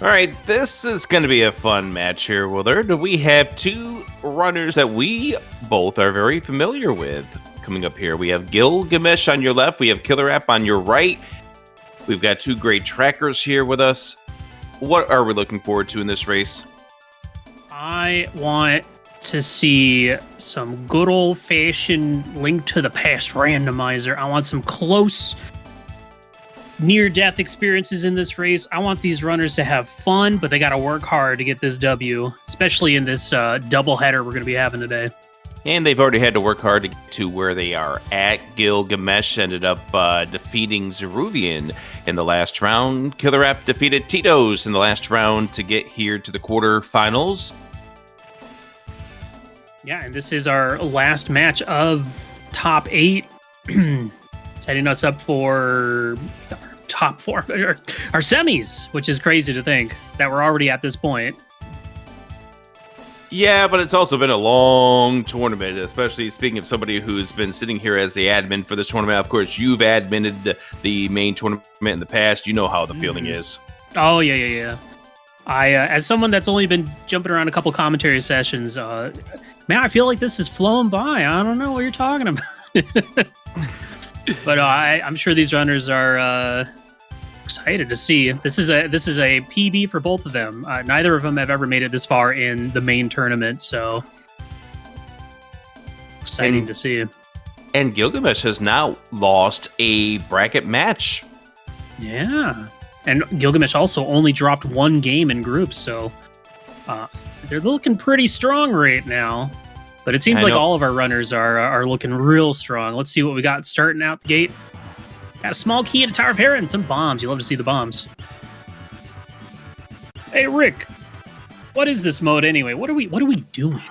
All right, this is going to be a fun match here, Willard. We have two runners that we both are very familiar with coming up here. We have Gylgamesh on your left. We have KillerApp on your right. We've got two great trackers here with us. What are we looking forward to in this race? I want to see some good old-fashioned Link to the Past randomizer. I want some close near-death experiences in this race. I want these runners to have fun, but they got to work hard to get this W, especially in this doubleheader we're going to be having today. And they've already had to work hard to get to where they are at. Gylgamesh ended up defeating Zeruvian in the last round. KillerApp defeated Tito's in the last round to get here to the quarterfinals. Yeah, and this is our last match of top 8. Setting us up for our top 4, our semis, which is crazy to think that we're already at this point. Yeah, but it's also been a long tournament, especially speaking of somebody who's been sitting here as the admin for this tournament. Of course, you've admitted the main tournament in the past. You know how the feeling is. Oh, yeah. I, as someone that's only been jumping around a couple commentary sessions, man, I feel like this is flowing by. I don't know what you're talking about. But I'm sure these runners are excited to see. This is a PB for both of them. Neither of them have ever made it this far in the main tournament, so exciting to see. And Gylgamesh has now lost a bracket match. Yeah, and Gylgamesh also only dropped 1 game in groups, so they're looking pretty strong right now. But it seems like all of our runners are looking real strong. Let's see what we got starting out the gate. Got a small key and a Tower of Hera and some bombs. You love to see the bombs. Hey, Rick. What is this mode anyway? What are we doing?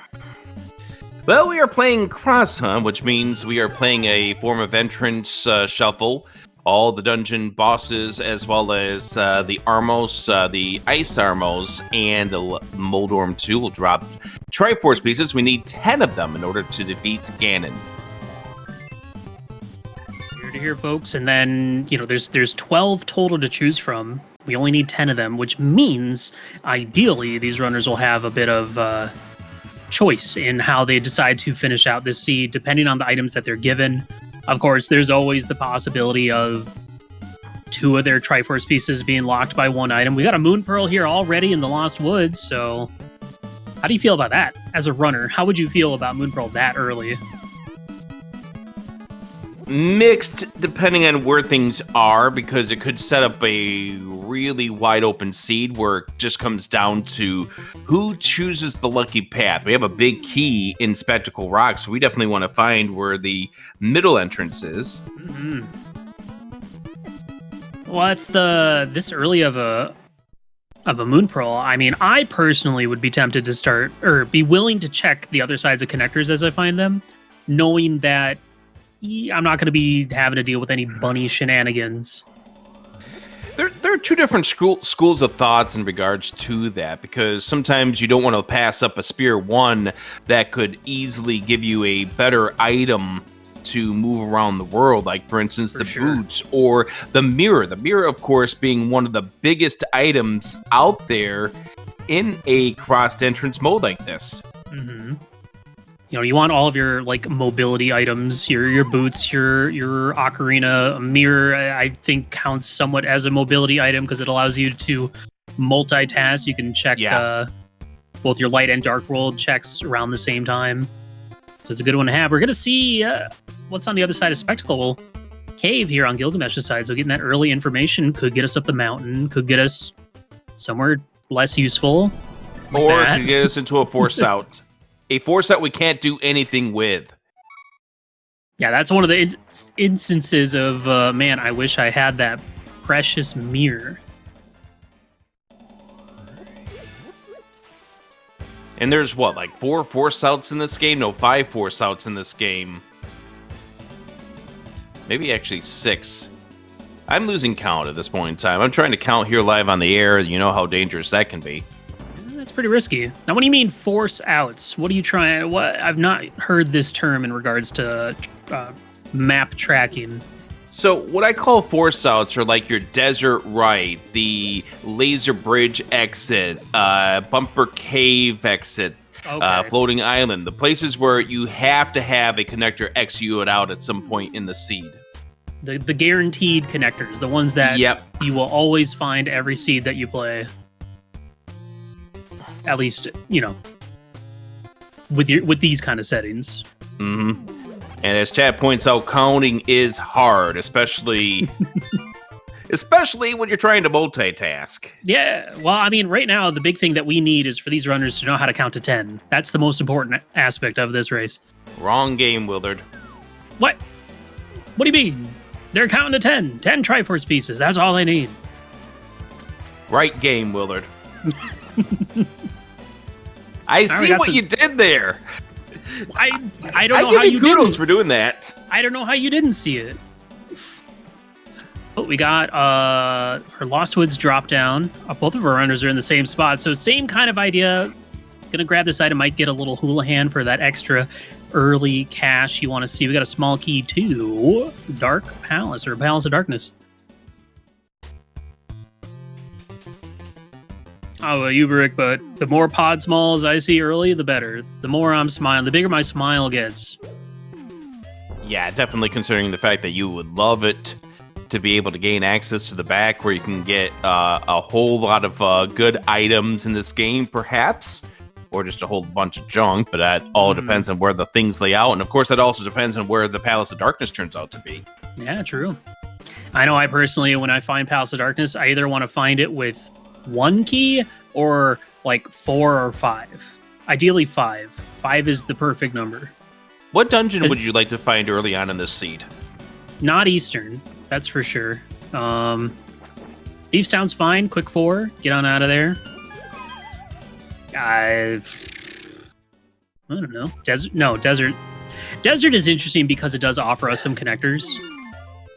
Well, we are playing Cross Hunt, which means we are playing a form of entrance shuffle. All the dungeon bosses, as well as the Armos, the Ice Armos, and the Moldorm 2 will drop Triforce pieces. We need 10 of them in order to defeat Ganon. Here to hear, folks. And then, there's 12 total to choose from. We only need 10 of them, which means, ideally, these runners will have a bit of choice in how they decide to finish out this seed, depending on the items that they're given. Of course, there's always the possibility of 2 of their Triforce pieces being locked by 1 item. We got a Moon Pearl here already in the Lost Woods, so how do you feel about that as a runner? How would you feel about Moon Pearl that early? Mixed, depending on where things are, because it could set up a really wide open seed where it just comes down to who chooses the lucky path. We have a big key in Spectacle Rock, so we definitely want to find where the middle entrance is. Mm-hmm. What this early of a Moon Pearl? I mean, I personally would be tempted to start or be willing to check the other sides of connectors as I find them, knowing that I'm not going to be having to deal with any bunny shenanigans. There are 2 different schools of thoughts in regards to that, because sometimes you don't want to pass up a Spear 1 that could easily give you a better item to move around the world, like, for instance, boots or the mirror. The mirror, of course, being one of the biggest items out there in a crossed entrance mode like this. Mm-hmm. You want all of your mobility items, your boots, your ocarina. A mirror, I think, counts somewhat as a mobility item because it allows you to multitask. You can check both your light and dark world checks around the same time. So it's a good one to have. We're going to see what's on the other side of Spectacle Cave here on Gilgamesh's side. So getting that early information could get us up the mountain, could get us somewhere less useful. Or it could get us into a force out. A force that we can't do anything with. Yeah, that's one of the instances of, man, I wish I had that precious mirror. And there's 4 force outs in this game? No, 5 force outs in this game. Maybe actually 6. I'm losing count at this point in time. I'm trying to count here live on the air. You know how dangerous that can be. That's pretty risky. Now, what do you mean force outs? What are you trying? What? I've not heard this term in regards to map tracking. So what I call force outs are like your desert right, the laser bridge exit, bumper cave exit, Okay. floating island, the places where you have to have a connector X you it out at some point in the seed. The guaranteed connectors, the ones that Yep. you will always find every seed that you play. At least, you know, with these kind of settings. Mm-hmm. And as Chad points out, counting is hard, especially when you're trying to multitask. Yeah, well, I mean, right now, the big thing that we need is for these runners to know how to count to 10. That's the most important aspect of this race. Wrong game, Willard. What? What do you mean? They're counting to 10. 10 Triforce pieces. That's all they need. Right game, Willard. I see what you did there. I don't know how give you kudos didn't. for doing that. I don't know how you didn't see it. Oh, we got our Lost Woods drop down. Both of our runners are in the same spot, so same kind of idea. Gonna grab this item, might get a little Houlihan for that extra early cash you want to see. We got a small key to Dark Palace, or Palace of Darkness. Oh, Uberic, but the more pod smalls I see early, the better. The more I'm smiling, the bigger my smile gets. Yeah, definitely considering the fact that you would love it to be able to gain access to the back where you can get a whole lot of good items in this game, perhaps, or just a whole bunch of junk, but that all depends on where the things lay out, and of course that also depends on where the Palace of Darkness turns out to be. Yeah, true. I know I personally, when I find Palace of Darkness, I either want to find it with 1 key or like 4 or 5. Ideally 5. 5 is the perfect number. What dungeon would you like to find early on in this seed? Not Eastern, that's for sure. Thieves Town's fine. Quick 4. Get on out of there. I don't know. Desert. Desert is interesting because it does offer us some connectors.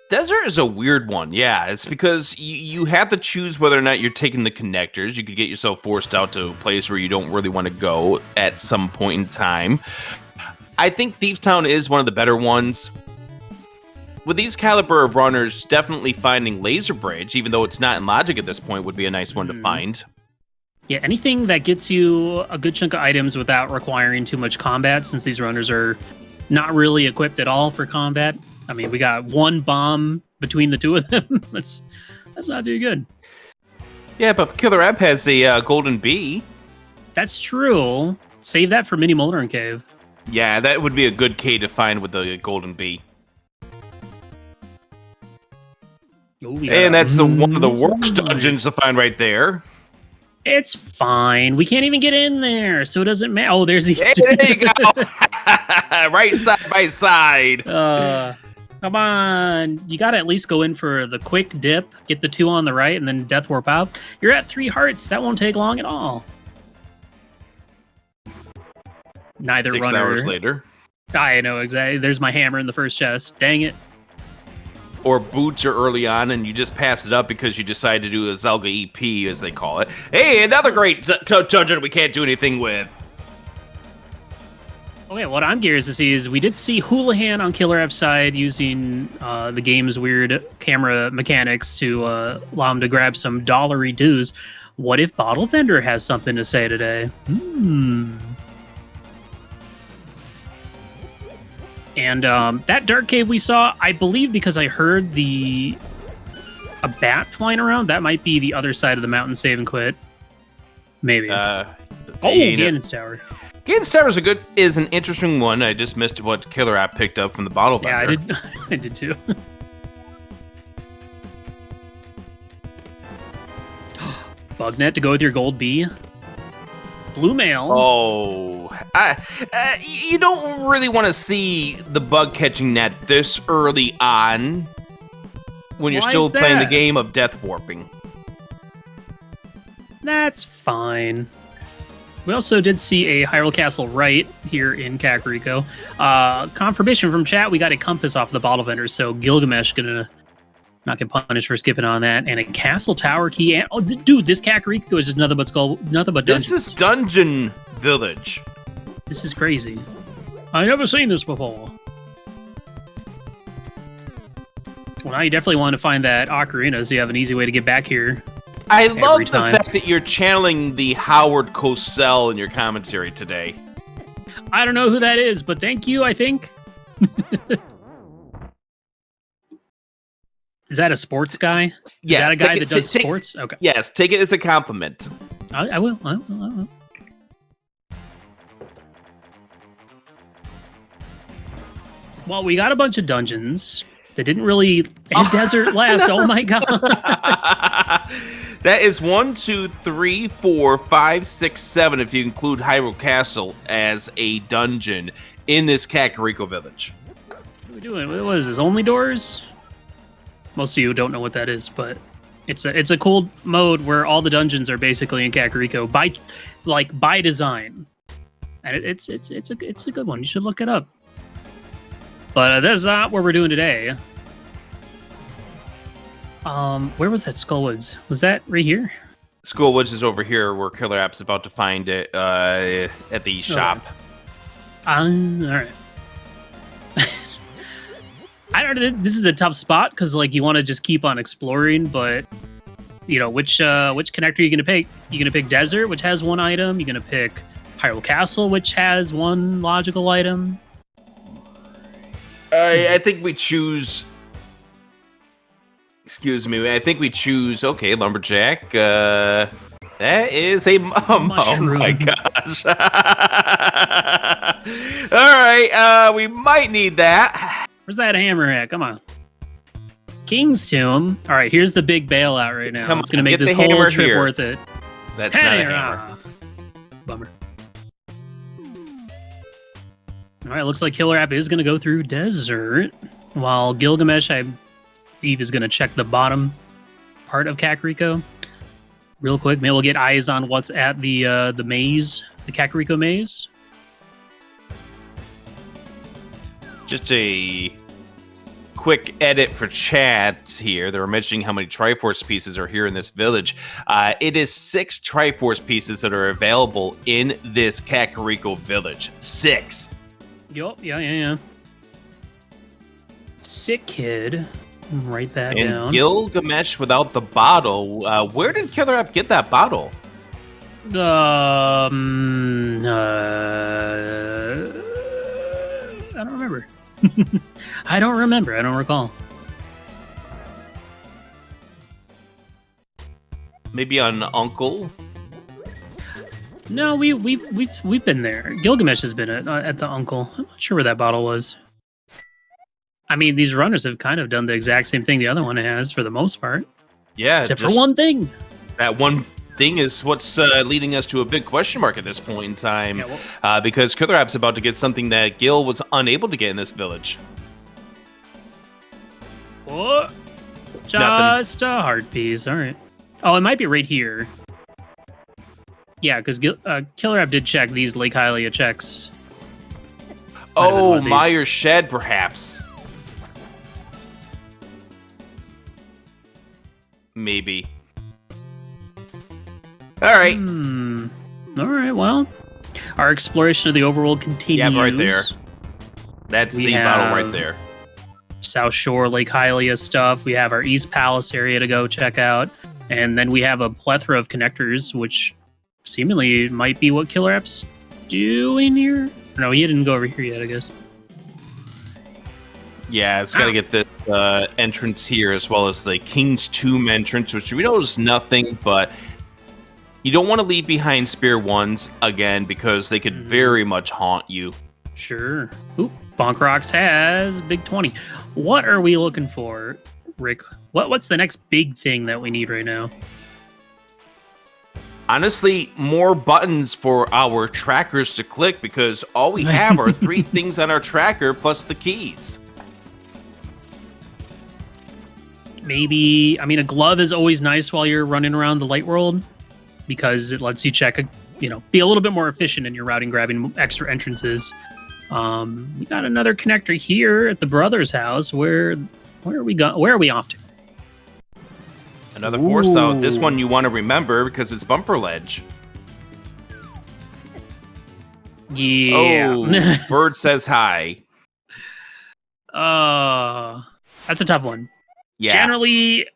Desert is a weird one. Yeah, it's because you have to choose whether or not you're taking the connectors. You could get yourself forced out to a place where you don't really want to go at some point in time. I think Thieves Town is one of the better ones. With these caliber of runners, definitely finding Laser Bridge, even though it's not in Logic at this point, would be a nice one to find. Yeah, anything that gets you a good chunk of items without requiring too much combat, since these runners are not really equipped at all for combat. I mean, we got 1 bomb between the 2 of them. That's not too good. Yeah, but KillerApp has a golden bee. That's true. Save that for Mini Molten Cave. Yeah, that would be a good K to find with the golden bee. Ooh, and that's one of the worst dungeons to find right there. It's fine. We can't even get in there, so it doesn't matter. Oh, there's these. Hey, there you go. Right side by side. Come on. You got to at least go in for the quick dip, get the 2 on the right, and then Death Warp out. You're at 3 hearts. That won't take long at all. Neither 6 runner. hours later. I know, exactly. There's my hammer in the first chest. Dang it. Or boots are early on and you just pass it up because you decide to do a Zelga EP, as they call it. Hey, another great dungeon we can't do anything with. Okay, what I'm curious to see is we did see Houlihan on KillerApp's side using the game's weird camera mechanics to allow him to grab some dollary dues. What if Bottle Vendor has something to say today? And that dark cave we saw, I believe, because I heard a bat flying around, that might be the other side of the mountain save and quit. Maybe. Ganon's Tower. Ganon's Tower is an interesting one. I just missed what KillerApp picked up from the bottle vendor. Yeah, I did too. Bugnet to go with your gold bee. Blue mail. Oh, you don't really want to see the bug catching net this early on when you're still playing the game of death warping. That's fine. We also did see a Hyrule Castle right here in Kakariko. Confirmation from chat, we got a compass off the bottle vendor, so Gylgamesh gonna not get punished for skipping on that. And a castle tower key. And, oh, dude, this Kakariko is just nothing but dungeons. This is Dungeon Village. This is crazy. I've never seen this before. Well, now you definitely want to find that ocarina so you have an easy way to get back here. I love the time. fact that you're channeling the Howard Cosell in your commentary today. I don't know who that is, but thank you, I think. Is that a sports guy? Is yes, that a guy that does sports? Okay. Yes, take it as a compliment. I will. I will. Well, we got a bunch of dungeons that didn't really... And desert left. Oh, my God. That is 1, 2, 3, 4, 5, 6, 7, if you include Hyrule Castle as a dungeon in this Kakariko village. What are we doing? What is this? Only doors? Most of you don't know what that is, but it's a cool mode where all the dungeons are basically in Kakariko by design, and it's a good one. You should look it up. But that's not what we're doing today. Where was that Skullwoods? Was that right here? Skullwoods is over here where KillerApp's about to find it at the shop. All right. I don't know. This is a tough spot because like you want to just keep on exploring, but you know which connector are you gonna pick? You gonna pick Desert, which has one item. You're gonna pick Hyrule Castle, which has one logical item. I think we choose. Excuse me. I think we choose. Okay, Lumberjack. That is a mushroom. Oh my gosh! All right. We might need that. Where's that hammer at? Come on. King's Tomb. All right, here's the big bailout right now. Come on, it's going to make this whole trip worth it. That's not a hammer. Bummer. All right, looks like KillerApp is going to go through Desert, while Gylgamesh, I believe, is going to check the bottom part of Kakariko. Real quick, maybe we'll get eyes on what's at the maze, the Kakariko maze. Just a quick edit for chat here. They were mentioning how many Triforce pieces are here in this village. It is 6 Triforce pieces that are available in this Kakariko village. 6. Yup, yeah. Sick kid. Write that down. And Gylgamesh without the bottle. Where did KillerApp get that bottle? I don't remember. I don't remember. I don't recall. Maybe on Uncle. No, we've been there. Gilgamesh has been at the Uncle. I'm not sure where that bottle was. I mean, these runners have kind of done the exact same thing the other one has for the most part. Yeah, except for one thing. That one thing is what's leading us to a big question mark at this point in time, because KillerApp's about to get something that Gil was unable to get in this village. What? Just a heart piece. All right. Oh, it might be right here. Yeah, because KillerApp did check these Lake Hylia checks. Oh, Myers Shed, perhaps. Maybe. All right. All right, well, our exploration of the overworld continues. Yeah, right there. That's the bottle right there. South Shore, Lake Hylia stuff. We have our East Palace area to go check out. And then we have a plethora of connectors, which seemingly might be what KillerApp's doing here. No, he didn't go over here yet, I guess. Yeah, it's got to get the entrance here, as well as the King's Tomb entrance, which we know is nothing, but you don't want to leave behind Spear 1s again, because they could very much haunt you. Sure. Ooh, Bonk Rocks has Big 20. What are we looking for, Rick? What's the next big thing that we need right now? Honestly, more buttons for our trackers to click, because all we have are 3 things on our tracker plus the keys. Maybe, I mean, a glove is always nice while you're running around the light world, because it lets you check, be a little bit more efficient in your routing, grabbing extra entrances. We got another connector here at the brother's house. Where are we going? Where are we off to? Another force out. This one you want to remember because it's bumper ledge. Yeah. Oh, Bird says hi. That's a tough one. Yeah. Generally,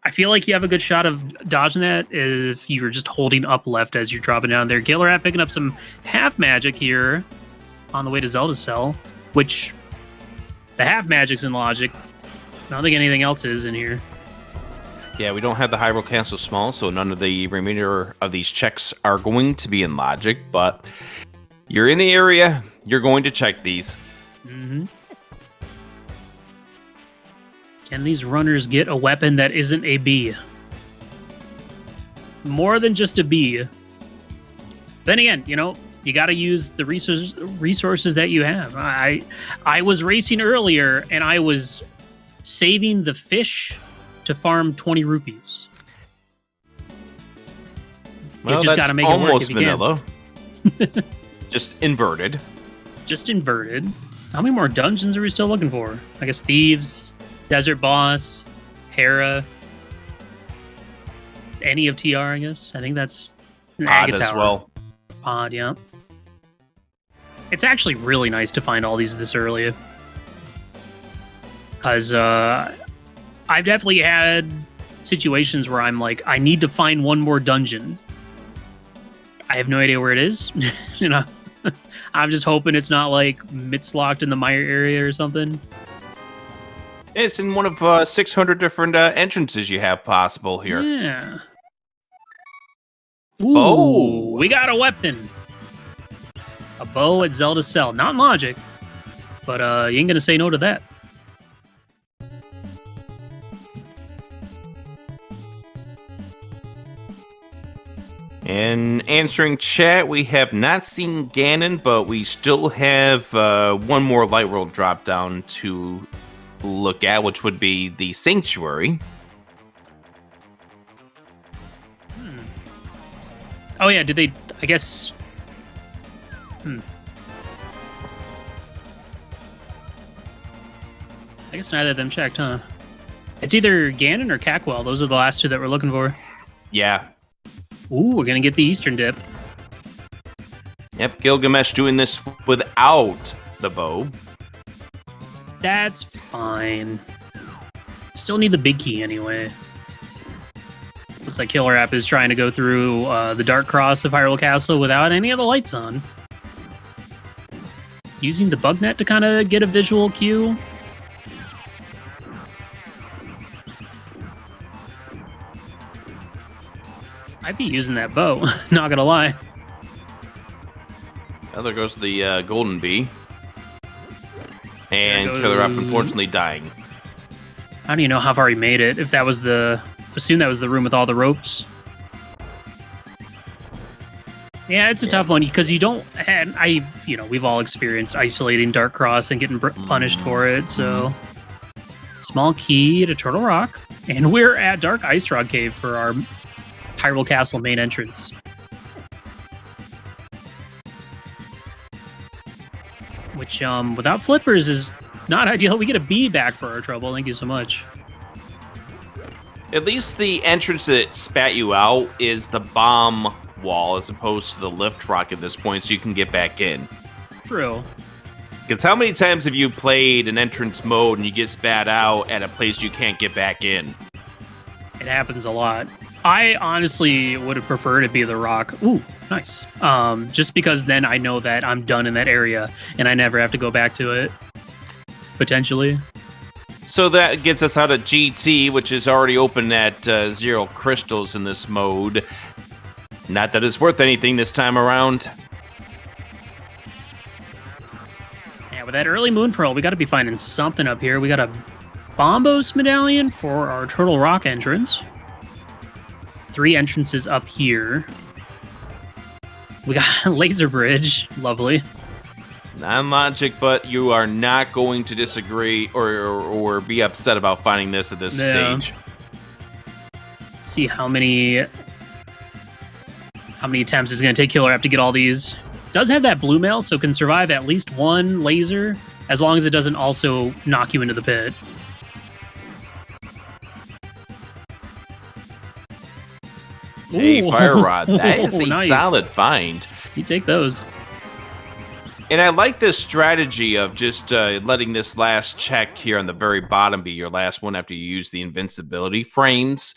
I feel like you have a good shot of dodging that if you're just holding up left as you're dropping down there. KillerApp picking up some half magic here on the way to Zelda Cell, which the half magic's in logic. I don't think anything else is in here. Yeah, we don't have the Hyrule Castle Small, so none of the remainder of these checks are going to be in logic, but you're in the area, you're going to check these. Mm-hmm. Can these runners get a weapon that isn't a bee? More than just a bee. Then again, you know, you got to use the resources that you have. I was racing earlier, and I was saving the fish to farm 20 rupees. Well, you just got to make it work almost if you vanilla. Just inverted. Just inverted. How many more dungeons are we still looking for? I guess Thieves, Desert Boss, Hera, any of TR, I guess. I think that's an Odd Agate as Tower. well. Odd, yeah. It's actually really nice to find all these this early. Because I've definitely had situations where I'm like, I need to find one more dungeon. I have no idea where it is. You know, I'm just hoping it's not like locked in the mire area or something. It's in one of 600 different entrances you have possible here. Yeah. Ooh, Bow. we got a weapon. A bow at Zelda Cell. Not in logic, but you ain't gonna say no to that. And answering chat, we have not seen Ganon, but we still have one more Light World drop down to look at, which would be the Sanctuary. Oh yeah, did they? I guess. I guess neither of them checked, huh? It's either Ganon or Cackwell. Those are the last two that we're looking for. Yeah. Ooh, we're gonna get the Eastern Dip. Yep, Gylgamesh doing this without the bow. That's fine. Still need the big key anyway. Looks like KillerApp is trying to go through the Dark Cross of Hyrule Castle without any of the lights on. Using the bug net to kind of get a visual cue. I'd be using that bow, not gonna lie. Now there goes the Golden Bee. And There KillerApp goes- unfortunately dying. I don't even know how far he made it. If that was the... Assume that was the room with all the ropes. Yeah, it's a tough one because you don't... And we've all experienced isolating Dark Cross and getting punished for it, so... Small key to Turtle Rock. And we're at Dark Ice Rock Cave for our Hyrule Castle main entrance. Which, without flippers is not ideal. We get a B back for our trouble. Thank you so much. At least the entrance that spat you out is the bomb wall as opposed to the lift rock at this point, so you can get back in. True. Because how many times have you played an entrance mode and you get spat out at a place you can't get back in? It happens a lot. I honestly would have preferred it be the rock. Ooh, nice. Just because then I know that I'm done in that area and I never have to go back to it. Potentially. So that gets us out of GT, which is already open at 0 crystals in this mode. Not that it's worth anything this time around. Yeah, with that early Moon Pearl, we got to be finding something up here. We got a Bombos medallion for our Turtle Rock entrance. 3 entrances up here. We got a laser bridge. Lovely. Non-logic, but you are not going to disagree or be upset about finding this at this stage. Let's see how many attempts it's going to take KillerApp to get all these. Does have that blue mail, so can survive at least one laser, as long as it doesn't also knock you into the pit. Hey, Ooh. Fire Rod. That is a Nice. solid find. You take those. And I like this strategy of just letting this last check here on the very bottom be your last one after you use the invincibility frames.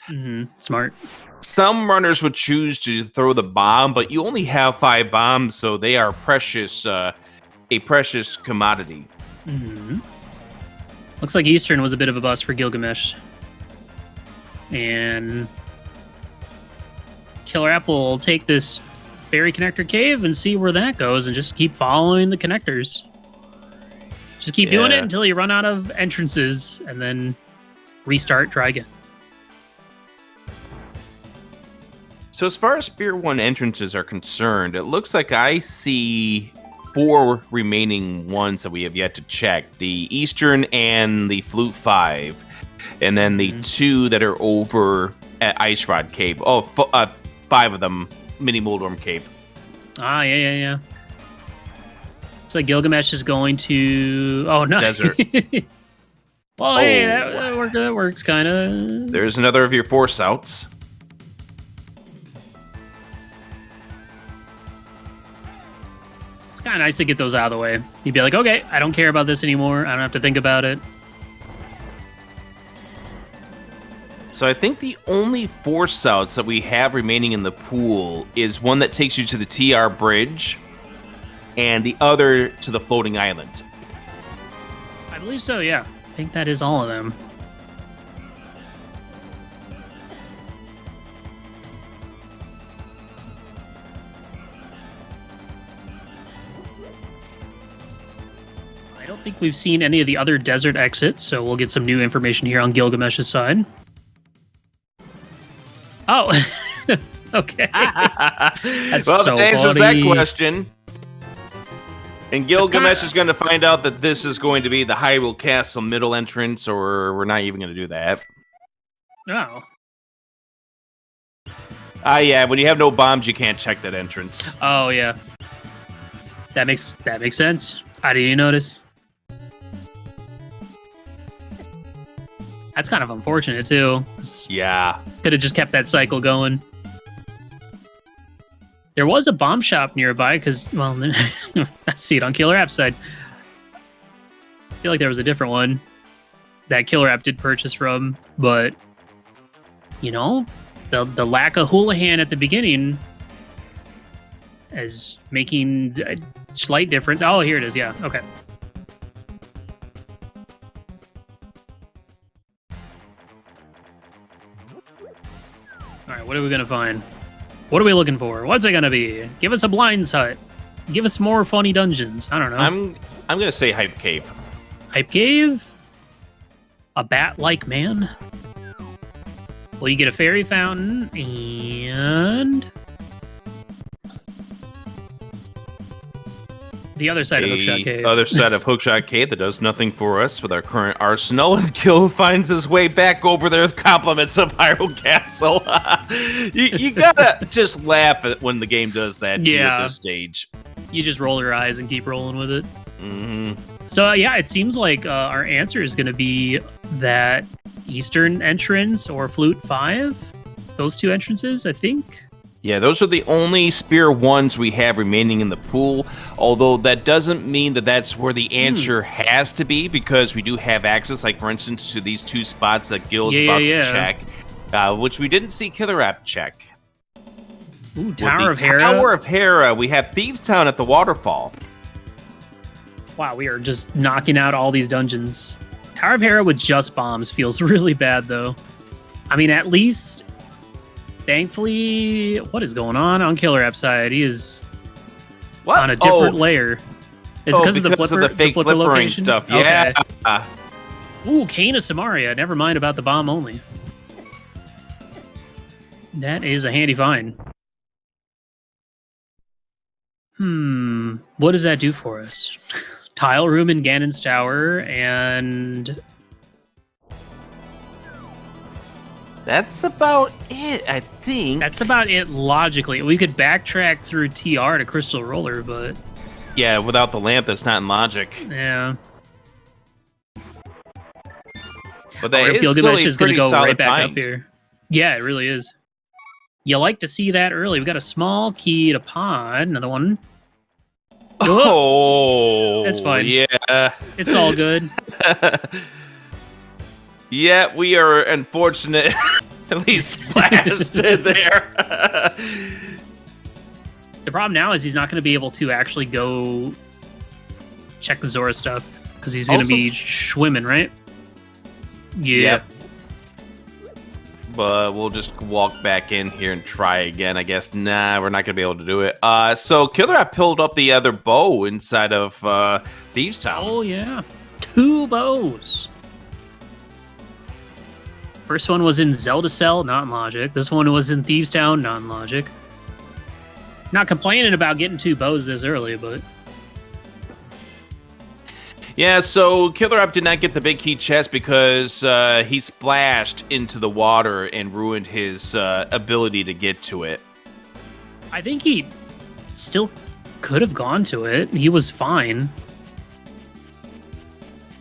Smart. Some runners would choose to throw the bomb, but you only have 5 bombs, so they are precious, a precious commodity. Looks like Eastern was a bit of a bust for Gylgamesh. And KillerApp will take this Fairy Connector Cave and see where that goes and just keep following the connectors. Just keep doing it until you run out of entrances and then restart, try again. So as far as Spear 1 entrances are concerned, it looks like I see 4 remaining ones that we have yet to check. The Eastern and the Flute 5. And then the 2 that are over at Ice Rod Cave. Oh, 5 of them. Mini Moldworm Cave. Ah, yeah. Looks like Gylgamesh is going to... Oh, no. Desert. Well, hey, that works, kind of. There's another of your Force outs. It's kind of nice to get those out of the way. You'd be like, okay, I don't care about this anymore. I don't have to think about it. So I think the only Force outs that we have remaining in the pool is one that takes you to the TR bridge and the other to the floating island. I believe so, yeah. I think that is all of them. I don't think we've seen any of the other desert exits, so we'll get some new information here on Gylgamesh's side. Oh, okay. That's well, so that answers that funny. question. And Gylgamesh is going to find out that this is going to be the Hyrule Castle middle entrance, or we're not even going to do that. Oh. Yeah, when you have no bombs, you can't check that entrance. Oh, yeah. That makes sense. How did you notice? That's kind of unfortunate, too. Yeah. Could have just kept that cycle going. There was a bomb shop nearby, because, well, I see it on KillerApp's side. I feel like there was a different one that KillerApp did purchase from, but, you know, the lack of Houlihan at the beginning is making a slight difference. Oh, here it is, yeah, okay. Alright, what are we gonna find? What are we looking for? What's it gonna be? Give us a Blind's Hut. Give us more funny dungeons. I don't know. I'm gonna say Hype Cave. Hype Cave? A bat-like man? Well, you get a fairy fountain, and... the other side of Hookshot Cave. Other side of Hookshot Cave that does nothing for us with our current arsenal, and Gil finds his way back over there with compliments of Hyrule Castle. you gotta just laugh at when the game does that to you at this stage. You just roll your eyes and keep rolling with it. Mm-hmm. So, yeah, it seems like our answer is going to be that Eastern entrance or Flute 5. Those 2 entrances, I think. Yeah, those are the only Spear 1s we have remaining in the pool, although that doesn't mean that that's where the answer has to be, because we do have access, like, for instance, to these 2 spots that Gil's about to check, which we didn't see KillerApp check. Ooh, Tower of Hera. Tower of Hera, we have Thieves Town at the waterfall. Wow, we are just knocking out all these dungeons. Tower of Hera with just bombs feels really bad, though. I mean, at least... thankfully, what is going on KillerApp's side? He is on a different layer. Is it because of the flipper, fake flippering location? stuff? Yeah. Okay. Ooh, Cane of Samaria. Never mind about the bomb only. That is a handy find. What does that do for us? Tile room in Ganon's Tower, and... that's about it, I think. That's about it logically. We could backtrack through TR to Crystal Roller, but... yeah, without the lamp, that's not in logic. Yeah. But that is still Gylgamesh is going to go right back find. up here. Yeah, it really is. You like to see that early. We got a small key to pod. Another one. Oh, That's fine. Yeah. It's all good. Yeah, we are unfortunate. At least splashed in there. The problem now is he's not going to be able to actually go check the Zora stuff because he's going to be swimming, right? Yeah. Yep. But we'll just walk back in here and try again, I guess. Nah, we're not going to be able to do it. So KillerApp pulled up the other bow inside of Thieves Town. Oh, yeah. 2 bows. First one was in Zelda Cell, not in Logic. This one was in Thieves Town, not in Logic. Not complaining about getting 2 bows this early, but... Yeah, so KillerApp did not get the big key chest because he splashed into the water and ruined his ability to get to it. I think he still could have gone to it. He was fine.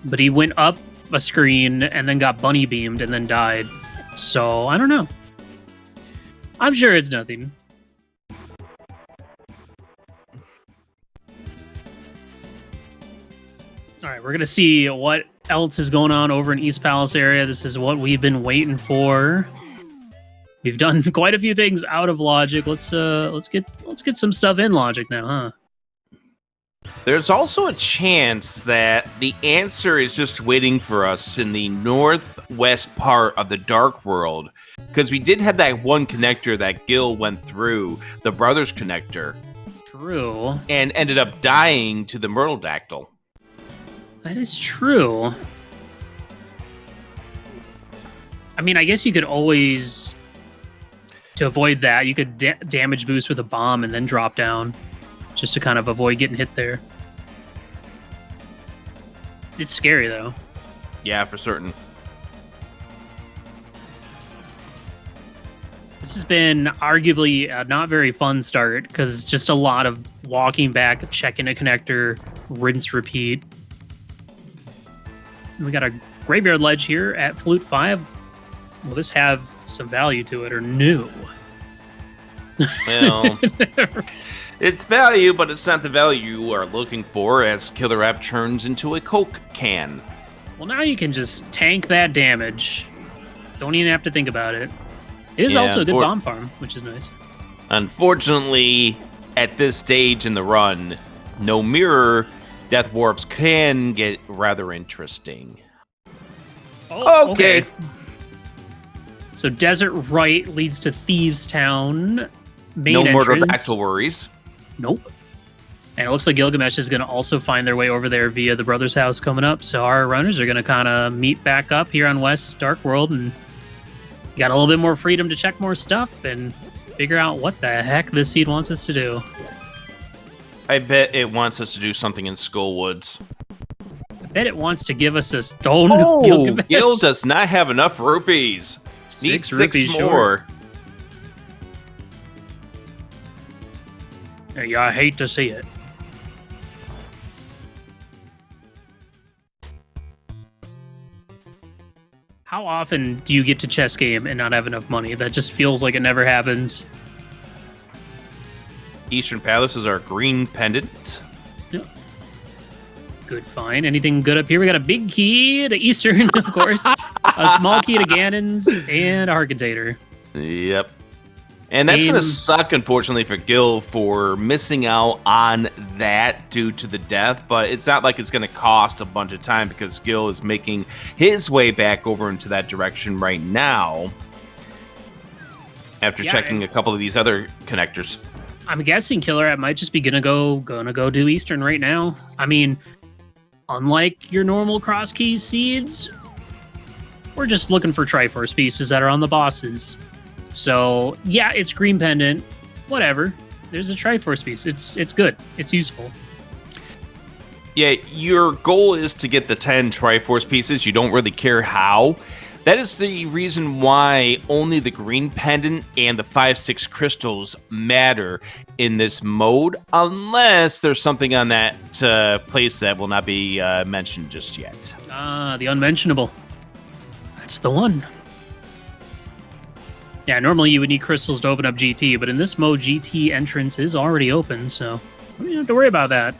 But he went up a screen and then got bunny beamed and then died. So, I don't know. I'm sure it's nothing. All right, we're going to see what else is going on over in East Palace area. This is what we've been waiting for. We've done quite a few things out of Logic. Let's get some stuff in Logic now, huh? There's also a chance that the answer is just waiting for us in the northwest part of the Dark World, because we did have that one connector that Gil went through, the Brothers connector. True. And ended up dying to the Myrtledactyl. That is true. I mean, I guess you could always, to avoid that, you could damage boost with a bomb and then drop down, just to kind of avoid getting hit there. It's scary, though. Yeah, for certain. This has been arguably a not very fun start, because just a lot of walking back, checking a connector, rinse, repeat. We got a graveyard ledge here at Flute 5. Will this have some value to it, or no? Well, it's value, but it's not the value you are looking for, as KillerApp turns into a Coke can. Well, now you can just tank that damage. Don't even have to think about it. It is also a good bomb farm, which is nice. Unfortunately, at this stage in the run, no mirror death warps can get rather interesting. Oh, okay. So Desert Right leads to Thieves Town. Main no entrance. Myrtledactyl worries. Nope. And it looks like Gylgamesh is going to also find their way over there via the Brothers' house coming up. So our runners are going to kind of meet back up here on West Dark World and got a little bit more freedom to check more stuff and figure out what the heck this seed wants us to do. I bet it wants us to do something in Skullwoods. I bet it wants to give us a stone. Oh, Gylgamesh. Gil does not have enough rupees. Needs 6 rupees more. Yeah, I hate to see it. How often do you get to chess game and not have enough money? That just feels like it never happens. Eastern Palace is our green pendant. Yep. Good find. Anything good up here? We got a big key to Eastern, of course. A small key to Ganon's and a Harcontator. Yep. And that's going to suck, unfortunately, for Gil for missing out on that due to the death. But it's not like it's going to cost a bunch of time because Gil is making his way back over into that direction right now after checking a couple of these other connectors. I'm guessing KillerApp might just be gonna go do Eastern right now. I mean, unlike your normal cross keys seeds, we're just looking for Triforce pieces that are on the bosses. So yeah, it's green pendant, whatever. There's a Triforce piece. It's good. It's useful. Yeah, your goal is to get the 10 Triforce pieces. You don't really care how. That is the reason why only the green pendant and the 5-6 crystals matter in this mode, unless there's something on that place that will not be mentioned just yet. Ah, the unmentionable. That's the one. Yeah, normally you would need crystals to open up GT, but in this mode, GT entrance is already open, so we don't have to worry about that.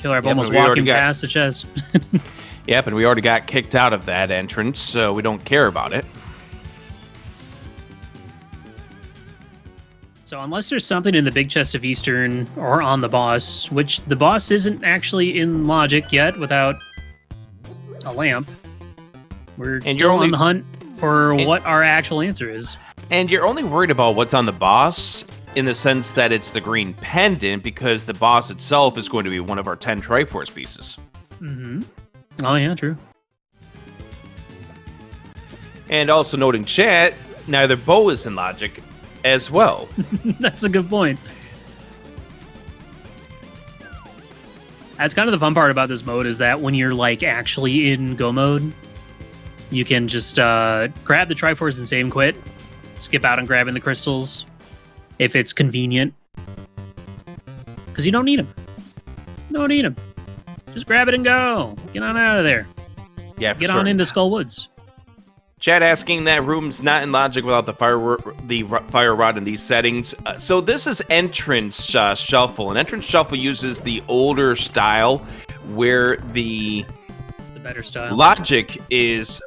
KillerApp Yep, almost and we already walking got- past the chest. Yep, and we already got kicked out of that entrance, so we don't care about it. So unless there's something in the big chest of Eastern or on the boss, which the boss isn't actually in logic yet without a lamp, we're And you're still only- on the hunt for what our actual answer is. And you're only worried about what's on the boss in the sense that it's the green pendant, because the boss itself is going to be one of our 10 Triforce pieces. Mm-hmm. Oh yeah, true. And also noting chat, neither bow is in logic as well. That's a good point. That's kind of the fun part about this mode, is that when you're like actually in go mode, you can just grab the Triforce and save and quit, skip out on grabbing the crystals if it's convenient, because you don't need them. You don't need them. Just grab it and go. Get on out of there. Yeah, for Get sure. on into Skull Woods. Chat asking that room's not in logic without the fire rod in these settings. So this is entrance shuffle, and entrance shuffle uses the older style where the Better style. logic is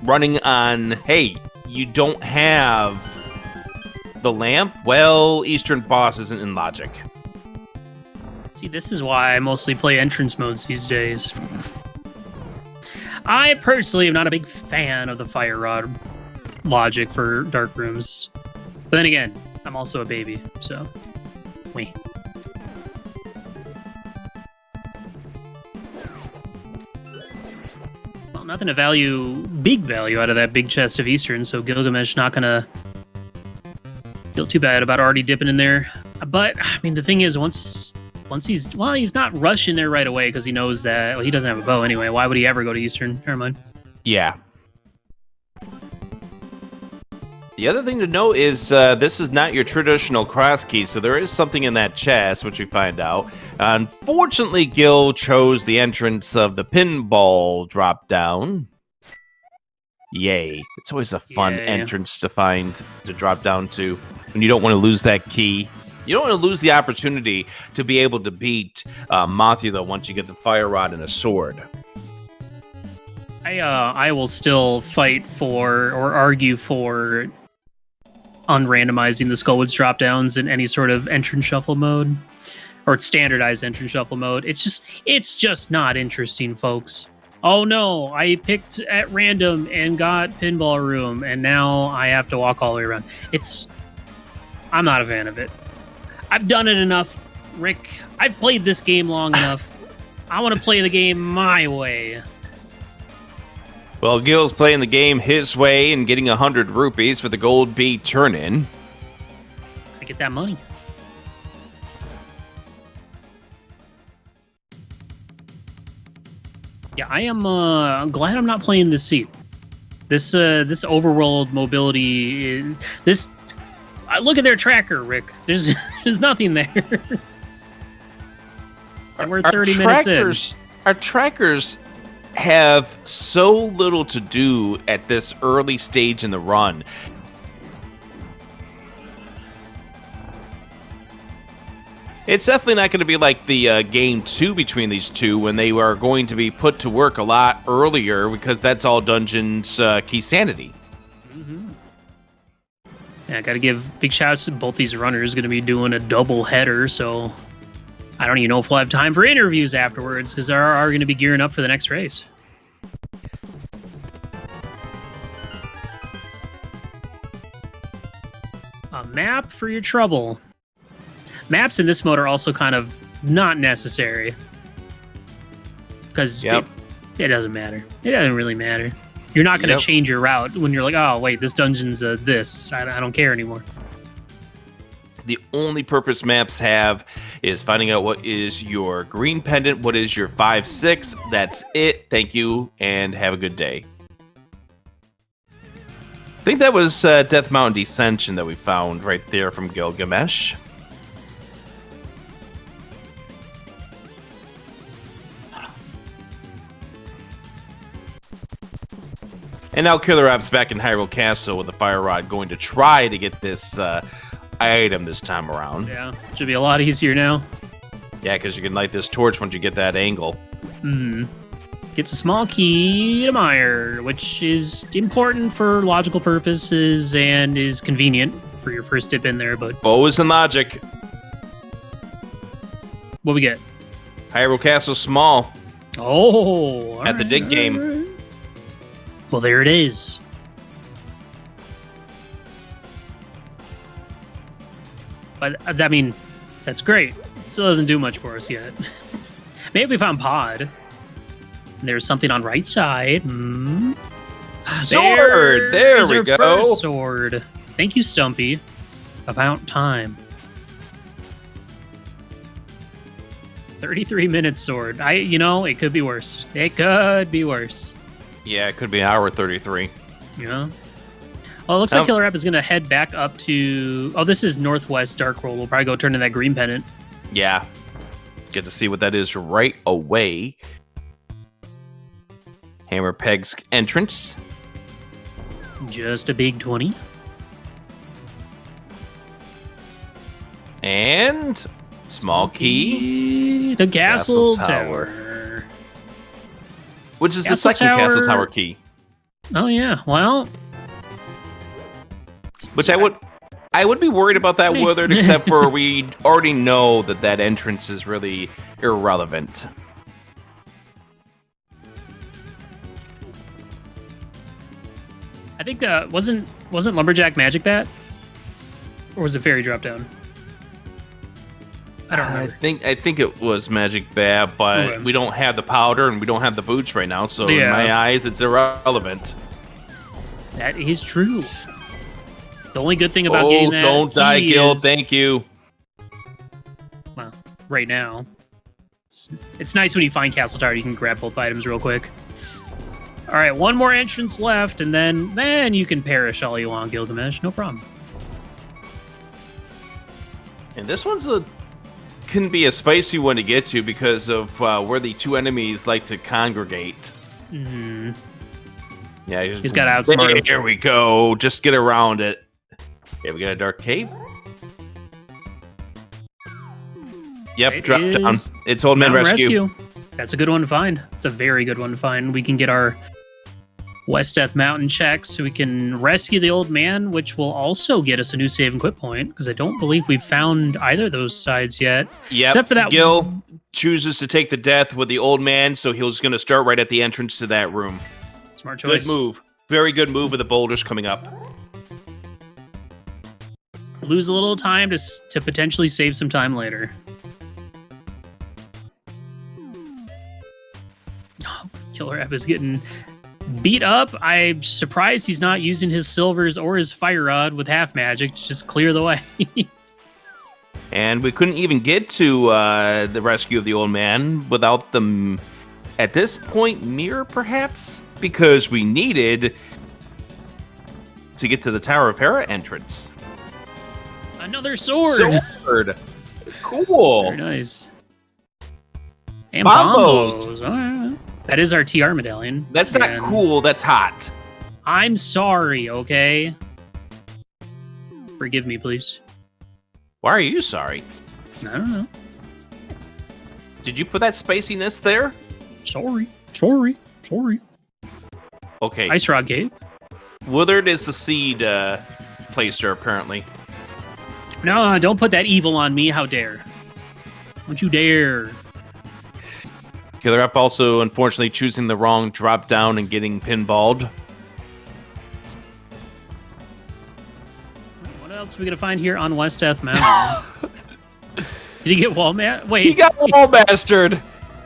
running on, hey, you don't have the lamp? Well, Eastern boss isn't in logic. See, this is why I mostly play entrance modes these days. I personally am not a big fan of the fire rod logic for dark rooms. But then again, I'm also a baby, so wait. Well, nothing to big value out of that big chest of Eastern, so Gylgamesh not gonna feel too bad about already dipping in there. But I mean, the thing is, once he's not rushing there right away because he knows that he doesn't have a bow anyway. Why would he ever go to Eastern? Never mind. Yeah. The other thing to note is this is not your traditional cross key, so there is something in that chest, which we find out. Unfortunately, Gil chose the entrance of the pinball drop down. Yay. It's always a fun Yay. entrance to find, to drop down to, when you don't want to lose that key. You don't want to lose the opportunity to be able to beat Mothula once you get the fire rod and a sword. I will still fight for or argue for unrandomizing the Skullwoods drop downs in any sort of entrance shuffle mode or standardized entrance shuffle mode. It's just not interesting, folks. Oh no, I picked at random and got pinball room, and now I have to walk all the way around. I'm not a fan of it. I've done it enough, Rick. I've played this game long enough. I want to play the game my way. Well, Gil's playing the game his way and getting 100 rupees for the gold B turn-in. I get that money. Yeah, I am glad I'm not playing this seat. This overworld mobility, look at their tracker, Rick. There's nothing there. And we're 30 minutes in. Our trackers have so little to do at this early stage in the run. It's definitely not going to be like the game 2 between these two, when they are going to be put to work a lot earlier, because that's all Dungeons Key Sanity. Mm-hmm. Yeah, I got to give big shouts to both these runners. Going to be doing a double header, so I don't even know if we'll have time for interviews afterwards, because they are going to be gearing up for the next race. A map for your trouble. Maps in this mode are also kind of not necessary, because it doesn't matter. It doesn't really matter. You're not going to change your route when you're like, oh, wait, this dungeon's this. I don't care anymore. The only purpose maps have is finding out what is your green pendant, what is your 5-6. That's it. Thank you, and have a good day. I think that was Death Mountain Descension that we found right there from Gylgamesh. And now KillerApp's back in Hyrule Castle with the Fire Rod, going to try to get this item this time around. Yeah, should be a lot easier now. Yeah, because you can light this torch once you get that angle. Gets a small key to Mire, which is important for logical purposes and is convenient for your first dip in there, but... Bows and logic. What we get? Hyrule Castle small. Oh! At the dig game. Right. Well, there it is. But, I mean, that's great. It still doesn't do much for us yet. Maybe we found Pod. There's something on right side. Sword! There we go. First sword. Thank you, Stumpy. About time. 33-minute sword. It could be worse. It could be worse. Yeah, it could be hour 33. Yeah. Well, it looks like KillerApp is going to head back up to... Oh, this is Northwest Dark World. We'll probably go turn in that green pennant. Yeah. Get to see what that is right away. Hammer Peg's entrance. Just a big 20. And... small key. The Castle Tower. Which is the second Castle Tower key. Oh, yeah. Well... Which I would be worried about that, Withered, except for we already know that entrance is really irrelevant. I think wasn't Lumberjack Magic Bat, or was it Fairy Drop Down? I don't remember. I think it was Magic Bat, but we don't have the powder and we don't have the boots right now, so in my eyes, it's irrelevant. That is true. The only good thing about getting that don't die, Gil. Thank you. Well, right now. It's nice when you find Castle Tower, you can grab both items real quick. All right, one more entrance left, and then you can perish all you want, Gylgamesh. No problem. And this one's can be a spicy one to get to because of where the two enemies like to congregate. Mm-hmm. Yeah, he's got to outsmart him. Here we go. Just get around it. Yeah, we got a dark cave. Yep, drop down. It's Old Man Rescue. That's a good one to find. It's a very good one to find. We can get our West Death Mountain checks so we can rescue the old man, which will also get us a new save and quit point, because I don't believe we've found either of those sides yet. Yep. Except for that Gil chooses to take the death with the old man, so he's going to start right at the entrance to that room. Smart choice. Good move. Very good move with the boulders coming up. Lose a little time to potentially save some time later. Oh, KillerApp is getting beat up. I'm surprised he's not using his silvers or his fire rod with half magic to just clear the way. And we couldn't even get to the rescue of the old man without them, at this point, mirror perhaps? Because we needed to get to the Tower of Hera entrance. Another sword! Cool! Very nice. And bombos! All right. That is our TR medallion. That's not cool, that's hot. I'm sorry, okay? Forgive me, please. Why are you sorry? I don't know. Did you put that spiciness there? Sorry. Okay. Ice Rod Cave. Withered is the seed placer, apparently. No, don't put that evil on me. How dare. Don't you dare. KillerApp also, unfortunately, choosing the wrong drop down and getting pinballed. What else are we going to find here on West Death Mountain? Did he get wall Wait. He got wall mastered!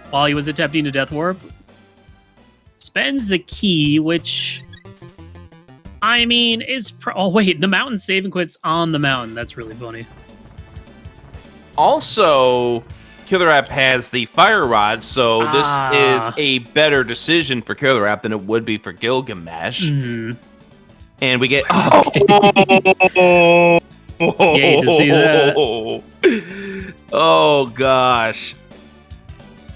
While he was attempting to death warp. Spends the key, which... I mean, oh, wait, the mountain save and quits on the mountain. That's really funny. Also, KillerApp has the fire rod, so this is a better decision for KillerApp than it would be for Gylgamesh. Mm-hmm. And we get... Yay to see that. Oh, gosh.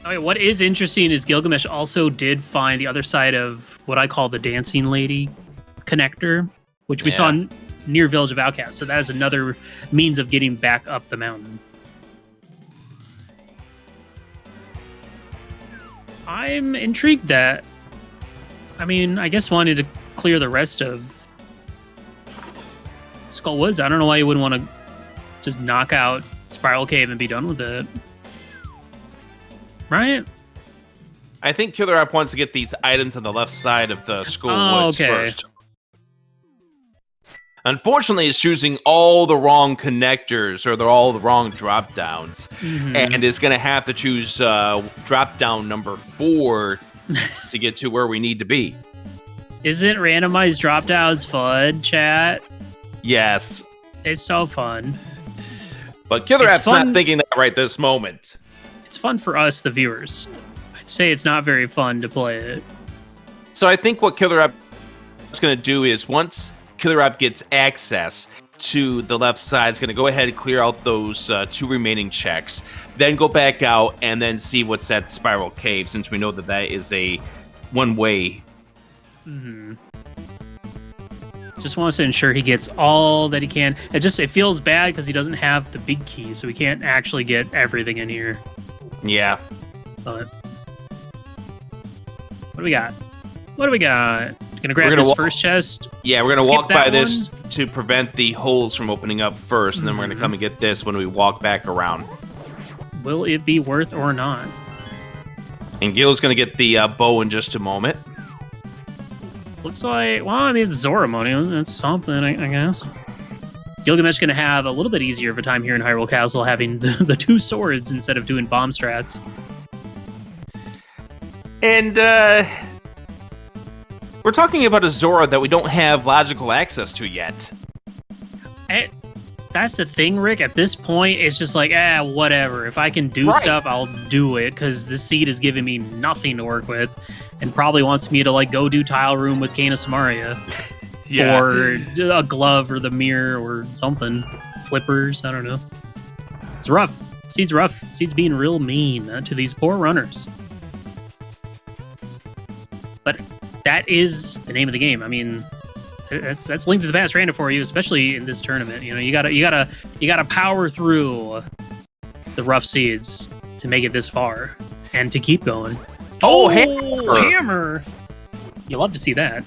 Okay, what is interesting is Gylgamesh also did find the other side of what I call the Dancing Lady connector, which we saw near Village of Outcasts. So that is another means of getting back up the mountain. I'm intrigued that. I mean, I guess wanted to clear the rest of Skull Woods. I don't know why you wouldn't want to just knock out Spiral Cave and be done with it. Right? I think KillerApp wants to get these items on the left side of the Skull Woods first. Unfortunately, it's choosing all the wrong connectors or all the wrong drop downs, and is going to have to choose drop down number 4 to get to where we need to be. Isn't randomized drop downs fun, chat? Yes. It's so fun. But KillerApp's not thinking that right this moment. It's fun for us, the viewers. I'd say it's not very fun to play it. So I think what KillerApp is going to do is once KillerApp gets access to the left side, it's going to go ahead and clear out those 2 remaining checks, then go back out and then see what's at Spiral Cave, since we know that that is a one-way. Just wants to ensure he gets all that he can. It feels bad because he doesn't have the big key, so we can't actually get everything in here. Yeah. But what do we got? What do we got? Gonna grab this first chest. Yeah, we're gonna walk by this to prevent the holes from opening up first, and then we're gonna come and get this when we walk back around. Will it be worth or not? And Gil's gonna get the bow in just a moment. Looks like, well, I mean, it's Zora money. That's something, I guess. Gylgamesh gonna have a little bit easier of a time here in Hyrule Castle, having the 2 swords instead of doing bomb strats. And we're talking about a Zora that we don't have logical access to yet. That's the thing, Rick. At this point, it's just like, whatever. If I can do stuff, I'll do it, because the seed is giving me nothing to work with, and probably wants me to like go do Tile Room with Kana Samaria. Yeah. Or a glove or the mirror or something. Flippers, I don't know. It's rough. Seed's rough. Seed's being real mean to these poor runners. But that is the name of the game. I mean, that's Link to the Past random for you, especially in this tournament. You know, you gotta power through the rough seeds to make it this far and to keep going. Oh, hammer! You love to see that.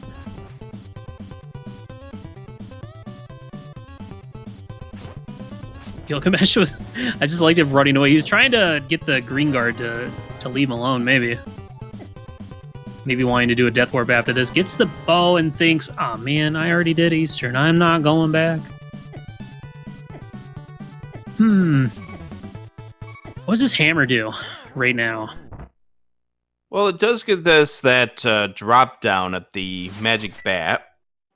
Gylgamesh was... I just liked him running away. He was trying to get the green guard to leave him alone, maybe. Maybe wanting to do a death warp after this. Gets the bow and thinks, oh man, I already did Eastern. I'm not going back. What does this hammer do right now? Well, it does give us that drop down at the magic bat.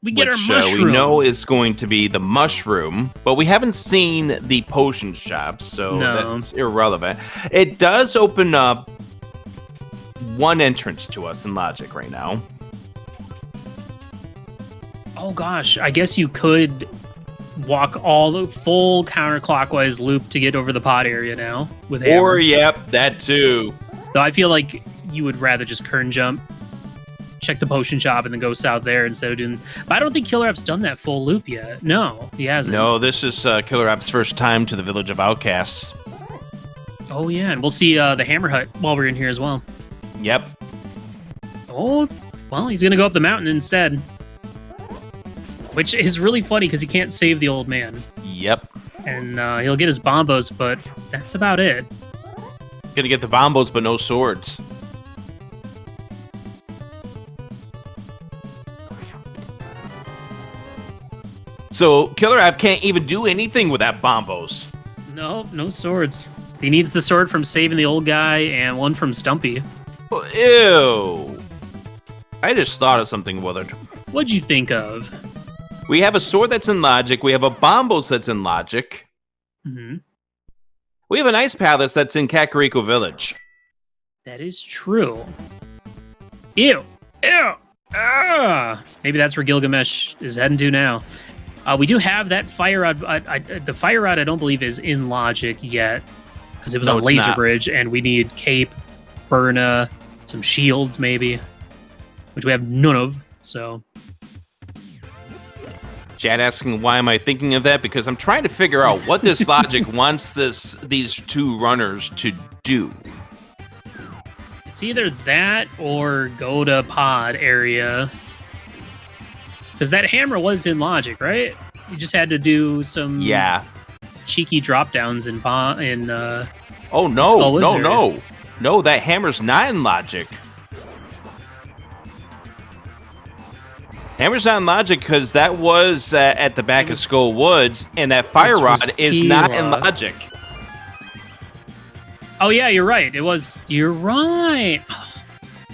We get our mushroom. We know is going to be the mushroom, but we haven't seen the potion shop, so that's irrelevant. It does open up one entrance to us in logic right now. Oh gosh, I guess you could walk all the full counterclockwise loop to get over the pod area now with hammer. Or, yep, that too. Though I feel like you would rather just kern jump, check the potion shop, and then go south there instead of doing... But I don't think KillerApp's done that full loop yet. No, he hasn't. No, this is KillerApp's first time to the Village of Outcasts. Oh yeah, and we'll see the Hammer Hut while we're in here as well. Yep. Oh, well, he's gonna go up the mountain instead. Which is really funny because he can't save the old man. Yep. And he'll get his bombos, but that's about it. Gonna get the bombos, but no swords. So KillerApp can't even do anything with that bombos. No, no swords. He needs the sword from saving the old guy and one from Stumpy. Ew. I just thought of something, Willard. What'd you think of? We have a sword that's in logic. We have a bombos that's in logic. Mm-hmm. We have an ice palace that's in Kakariko Village. That is true. Ew. Ew. Ah. Maybe that's where Gylgamesh is heading to now. We do have that fire rod. The fire rod, I don't believe, is in logic yet because it was on Laser Bridge, and we need Cape, Burna, some shields maybe, which we have none of. So, Chad asking why am I thinking of that? Because I'm trying to figure out what this logic wants these two runners to do. It's either that or go to pod area. Because that hammer was in logic, right? You just had to do some cheeky drop downs in Oh no, that hammer's not in logic. Hammer's not in logic because that was at the back of Skull Woods, and that fire rod is not in logic. Oh yeah, you're right. You're right.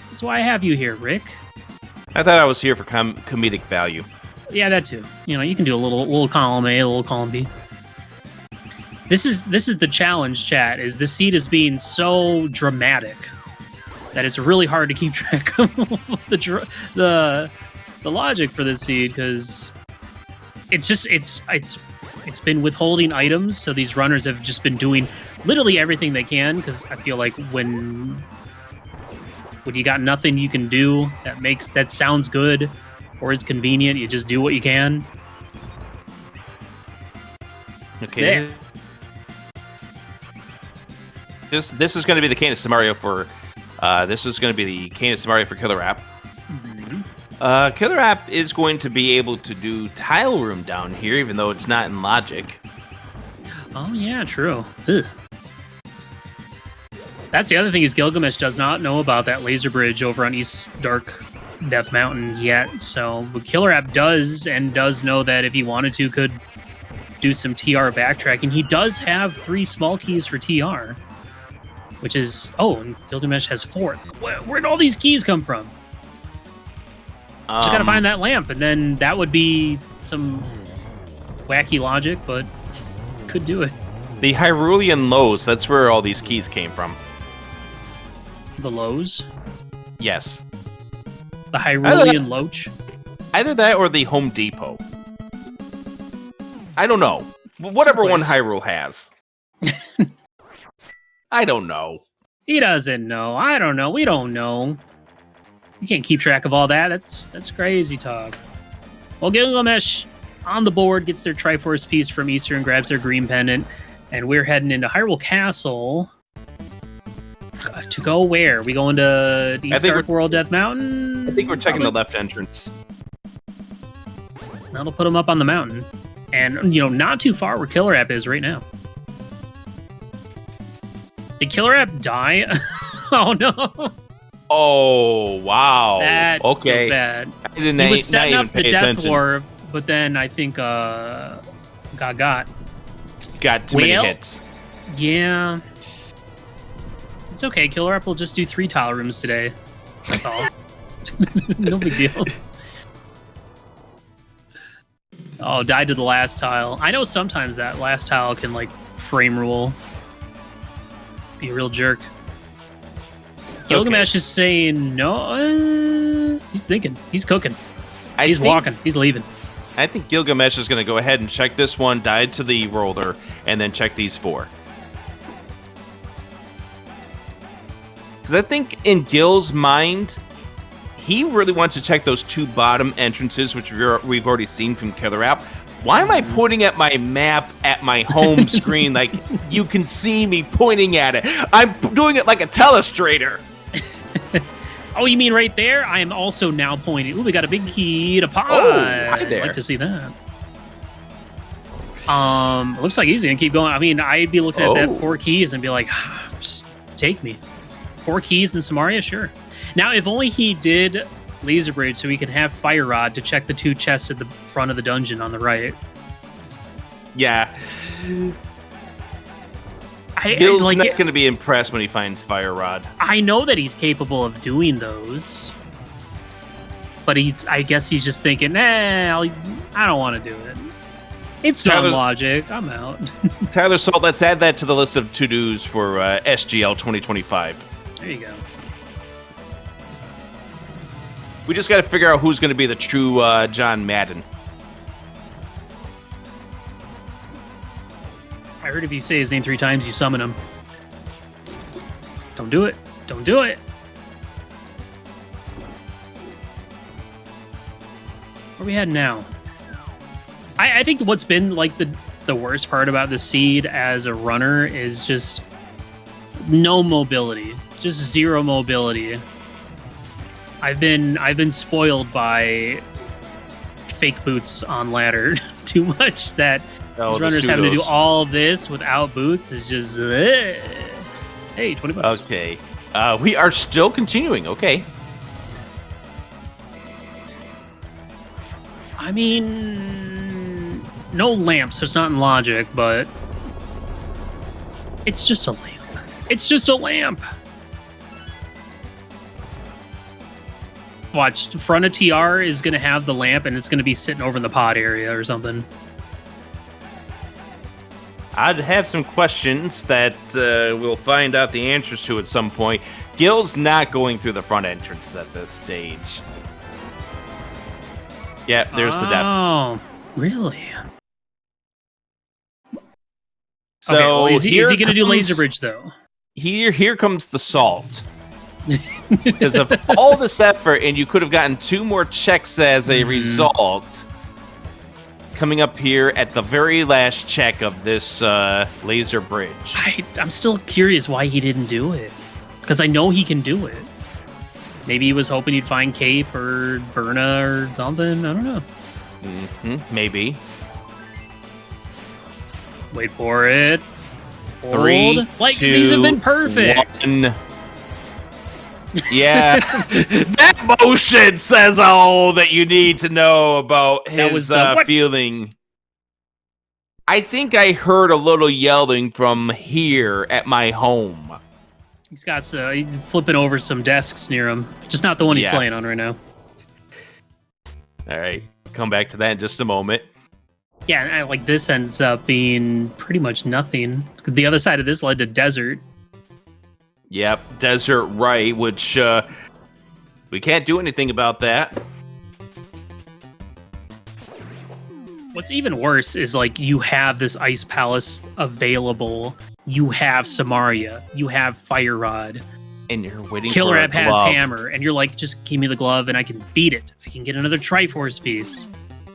That's why I have you here, Rick. I thought I was here for comedic value. Yeah, that too. You know, you can do a little column A, a little column B. This is the challenge, chat. Is the seed is being so dramatic that it's really hard to keep track of the logic for this seed, because it's been withholding items, so these runners have just been doing literally everything they can, because I feel like when you got nothing you can do that sounds good or is convenient, you just do what you can. Okay. There. This is going to be the Canis scenario for KillerApp. KillerApp is going to be able to do tile room down here, even though it's not in logic. Oh yeah, true. Ugh. That's the other thing, is Gylgamesh does not know about that laser bridge over on East Dark Death Mountain yet. So KillerApp does know that if he wanted to, could do some TR backtracking. He does have 3 small keys for TR, which is and Gylgamesh has 4. Where'd all these keys come from? Just gotta find that lamp, and then that would be some wacky logic, but could do it. The Hyrulean Lows, that's where all these keys came from. The Lows? Yes. The Hyrulean Loach? Either that or the Home Depot. I don't know. Whatever one Hyrule has. I don't know. He doesn't know. I don't know. We don't know. You can't keep track of all that. That's crazy talk. Well, Gylgamesh on the board gets their Triforce piece from Easter and grabs their green pendant, and we're heading into Hyrule Castle. To go where? We going to East Dark World Death Mountain? I think we're checking the left entrance. That'll put them up on the mountain. And, not too far where KillerApp is right now. Did KillerApp die? Oh, no. Oh, wow. That was bad. He was setting up the Death Orb, but then I think got too many hits. Yeah. It's okay. KillerApp will just do 3 tile rooms today. That's all. No big deal. Oh, died to the last tile. I know sometimes that last tile can, frame rule. Be a real jerk. Gylgamesh is saying no. He's thinking. He's cooking. He's walking. He's leaving. I think Gylgamesh is going to go ahead and check this one, died to the roller, and then check these 4. Because I think in Gil's mind, he really wants to check those 2 bottom entrances, which we've already seen from KillerApp. Why am I pointing at my map at my home screen like you can see me pointing at it? I'm doing it like a telestrator. Oh, you mean right there? I am also now pointing. Ooh, we got a big key to pod. Oh, hi there. I'd like to see that. Looks like he's gonna keep going. I mean, I'd be looking at that 4 keys and be like, just take me. 4 keys in Samaria, sure. Now, if only he did Laser Braid so he could have Fire Rod to check the 2 chests at the front of the dungeon on the right. Yeah. Gil's not going to be impressed when he finds Fire Rod. I know that he's capable of doing those. But I guess he's just thinking, I don't want to do it. It's dumb logic. I'm out. Tyler Salt, let's add that to the list of to-dos for SGL 2025. There you go. We just got to figure out who's going to be the true John Madden. I heard if you say his name 3 times, you summon him. Don't do it. Don't do it. Where are we heading now? I think what's been the worst part about the seed as a runner is just no mobility. Just zero mobility. I've been spoiled by fake boots on ladder too much that these runners having to do all this without boots is just hey, $20. Okay. We are still continuing. Okay. I mean, no lamp, so it's not in logic, but it's just a lamp. It's just a lamp. Watch, front of TR is going to have the lamp, and it's going to be sitting over in the pod area or something. I'd have some questions that we'll find out the answers to at some point. Gil's not going through the front entrance at this stage. Yeah, there's the depth. Oh, really? So okay, well, is he going to do laser bridge, though? Here comes the salt. Because of all this effort, and you could have gotten 2 more checks as a result. Coming up here at the very last check of this laser bridge. I'm still curious why he didn't do it. Because I know he can do it. Maybe he was hoping he'd find Cape or Berna or something. I don't know. Maybe. Wait for it. 3, Hold. Like, 2, these have been perfect. 1. Yeah, that motion says all that you need to know about his feeling. I think I heard a little yelling from here at my home. He's got he's flipping over some desks near him. Just not the one he's playing on right now. All right, come back to that in just a moment. Yeah, and like this ends up being pretty much nothing. The other side of this led to desert. Yep, desert right, which we can't do anything about that. What's even worse is like you have this ice palace available. You have Samaria. You have Fire Rod. And you're waiting KillerApp for a has glove. Hammer, and you're like, just give me the glove and I can beat it. I can get another Triforce piece.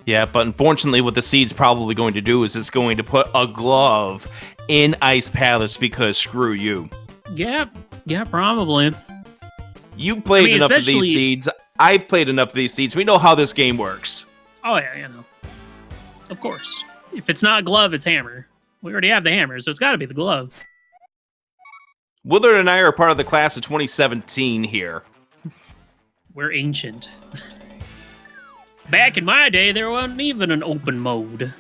Yeah, but unfortunately what the seed's probably going to do is it's going to put a glove in Ice Palace because screw you. Yeah, probably. You played enough of these seeds. I played enough of these seeds. We know how this game works. Oh, yeah, you know. Of course. If it's not glove, it's hammer. We already have the hammer, so it's got to be the glove. Willard and I are part of the class of 2017 here. We're ancient. Back in my day, there wasn't even an open mode.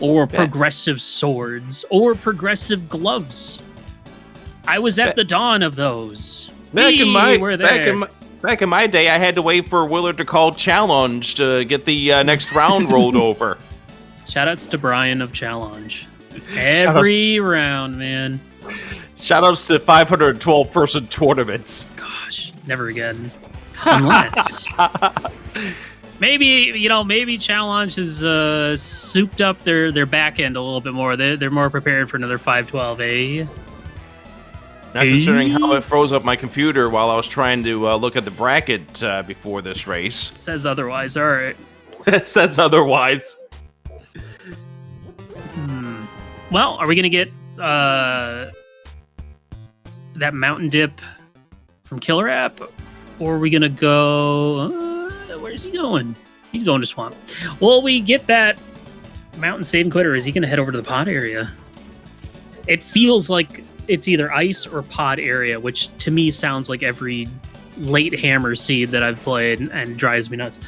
Or progressive swords. Or progressive gloves. I was at the dawn of those. Back in my day, I had to wait for Willard to call challenge to get the next round rolled over. Shoutouts to Brian of Challenge. Every round, man. Shoutouts to 512-person tournaments. Gosh, never again. Unless maybe Challenge has souped up their back end a little bit more. They're more prepared for another 512, eh? Not considering how it froze up my computer while I was trying to look at the bracket before this race. It says otherwise. All right. It says otherwise. Well, are we going to get that mountain dip from KillerApp? Or are we going to go... where's he going? He's going to Swamp. Will we get that mountain save and quit, or is he going to head over to the pod area? It feels like it's either ice or pod area, which to me sounds like every late hammer seed that I've played and drives me nuts.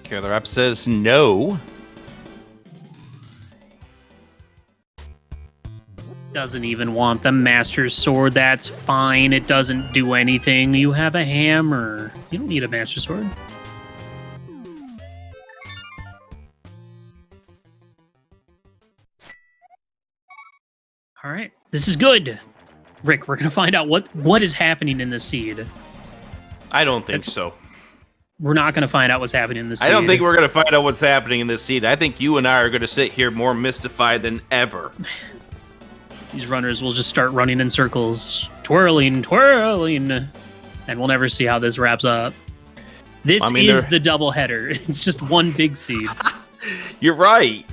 KillerApp says no. Doesn't even want the Master's Sword. That's fine. It doesn't do anything. You have a hammer. You don't need a Master Sword. All right. This is good. Rick, we're going to find out what is happening in this seed. I don't think so. We're not going to find out what's happening in this seed. I don't think we're going to find out what's happening in this seed. I think you and I are going to sit here more mystified than ever. These runners will just start running in circles, twirling, and we'll never see how this wraps up. This is the double header. It's just one big seed. You're right.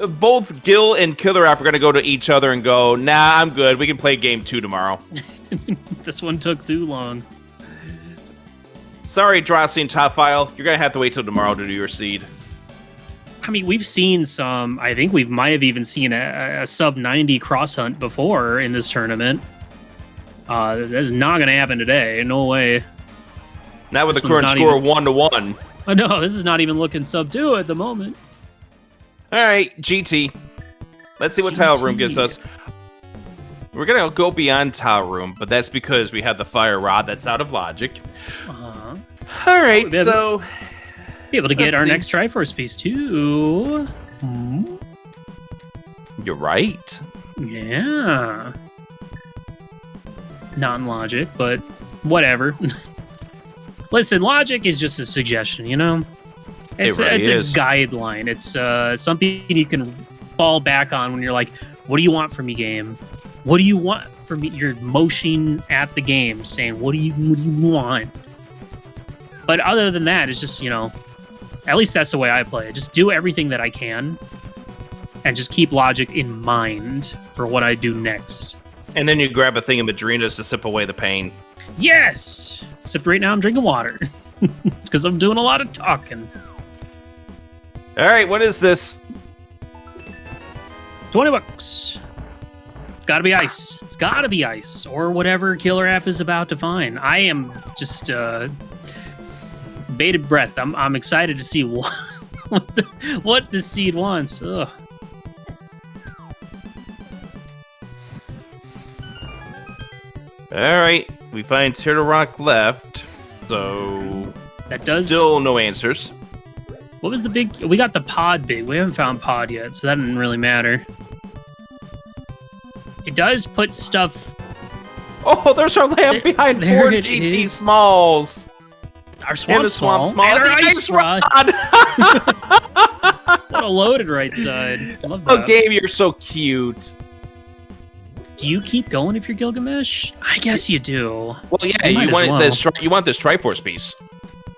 both Gil and KillerApp are going to go to each other and go, nah, I'm good. We can play game 2 tomorrow. This one took too long. Sorry, Drossi and Top File. You're going to have to wait till tomorrow to do your seed. I mean, we've seen some. I think we might have even seen a sub 90 cross hunt before in this tournament. That's not going to happen today. No way. Not with the current score of 1-1. Oh, no, this is not even looking sub 2 at the moment. All right, GT. Let's see what tile room gives us. We're going to go beyond tile room, but that's because we have the fire rod that's out of logic. Uh-huh. All right, so... Be able to get our next Triforce piece, too. You're right. Yeah. Non-logic, but whatever. Listen, logic is just a suggestion, you know? It's a guideline. It's something you can fall back on when you're like, what do you want from me, game? What do you want from me? You're motioning at the game, saying, what do you want? But other than that, it's just, you know, at least that's the way I play it. Just do everything that I can and just keep logic in mind for what I do next. And then you grab a thing of Madrinas to sip away the pain. Yes! Except right now I'm drinking water because I'm doing a lot of talking. All right, what is this? $20. Gotta be ice. It's gotta be ice or whatever KillerApp is about to find. I am just bated breath. I'm excited to see what the seed wants. Ugh. All right, we find Turtle Rock left, so that does still no answers. What was the big? We got the pod big. We haven't found pod yet, so that didn't really matter. It does put stuff. Oh, there's our lamp behind 4 GT is. Smalls. Our swamp, and the swamp small. And our the ice rod. What a loaded right side. Love that. Oh, Gabe, you're so cute. Do you keep going if you're Gylgamesh? I guess you do. Well, yeah, you want this. You want this Triforce piece.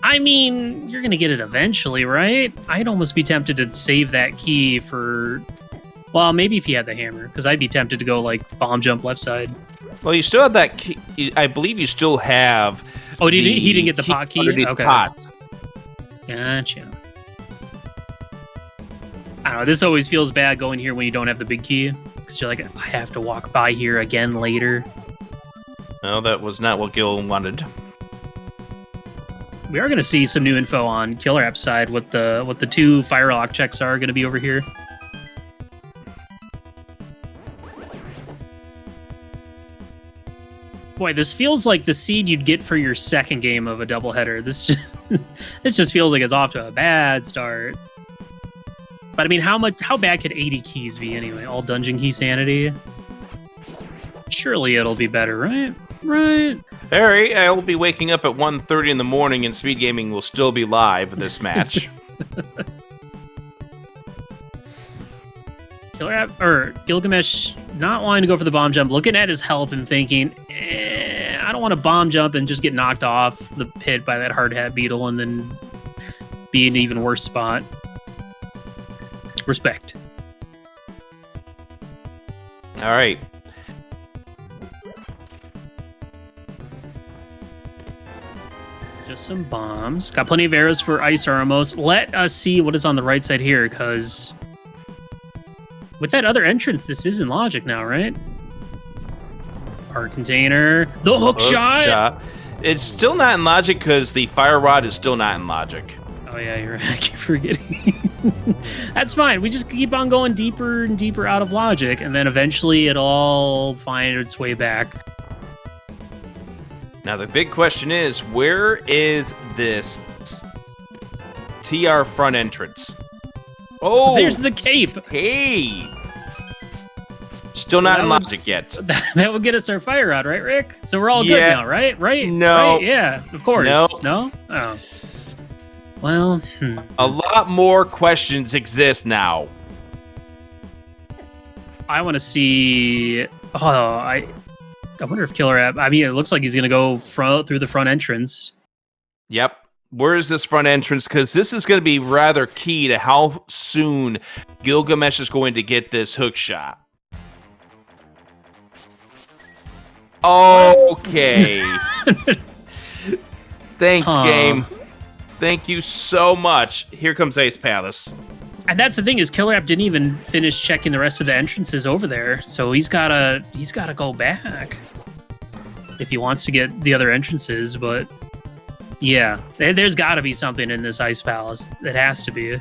I mean, you're gonna get it eventually, right? I'd almost be tempted to save that key for. Well, maybe if you had the hammer, because I'd be tempted to go like bomb jump left side. Well, you still have that key. I believe you still have. Oh, he didn't get the pot key? Okay. Pot. Gotcha. I don't know, this always feels bad going here when you don't have the big key. Because you're like, I have to walk by here again later. No, that was not what Gil wanted. We are going to see some new info on KillerApp's side, what the 2 Firelock checks are going to be over here. Boy, this feels like the seed you'd get for your second game of a doubleheader. This just feels like it's off to a bad start. But I mean, how bad could 80 keys be anyway? All dungeon key sanity? Surely it'll be better, right? Right. Harry, I will be waking up at 1:30 in the morning and SpeedGaming will still be live in this match. Gylgamesh not wanting to go for the bomb jump, looking at his health and thinking, I don't want to bomb jump and just get knocked off the pit by that hard hat beetle and then be in an even worse spot. Respect. All right. Just some bombs. Got plenty of arrows for Ice Aramos. Let us see what is on the right side here, because with that other entrance, this is in logic now, right? Art container. The hook shot. It's still not in logic because the fire rod is still not in logic. Oh yeah, you're right. I keep forgetting. That's fine. We just keep on going deeper and deeper out of logic, and then eventually it'll all find its way back. Now the big question is, where is this TR front entrance? Oh, there's the cape. Hey, still not in logic yet. That will get us our fire rod, right, Rick? So we're all good now, right? Right? No. Right? Yeah, of course. No? Oh. Well, A lot more questions exist now. I want to see. Oh, I wonder if KillerApp. I mean, it looks like he's going to go through the front entrance. Yep. Where is this front entrance? Because this is going to be rather key to how soon Gylgamesh is going to get this hook shot. Okay. Thanks, game. Thank you so much. Here comes Ace Palace. And that's the thing is KillerApp didn't even finish checking the rest of the entrances over there, so he's gotta go back if he wants to get the other entrances. But yeah, there's got to be something in this Ice Palace. It has to be.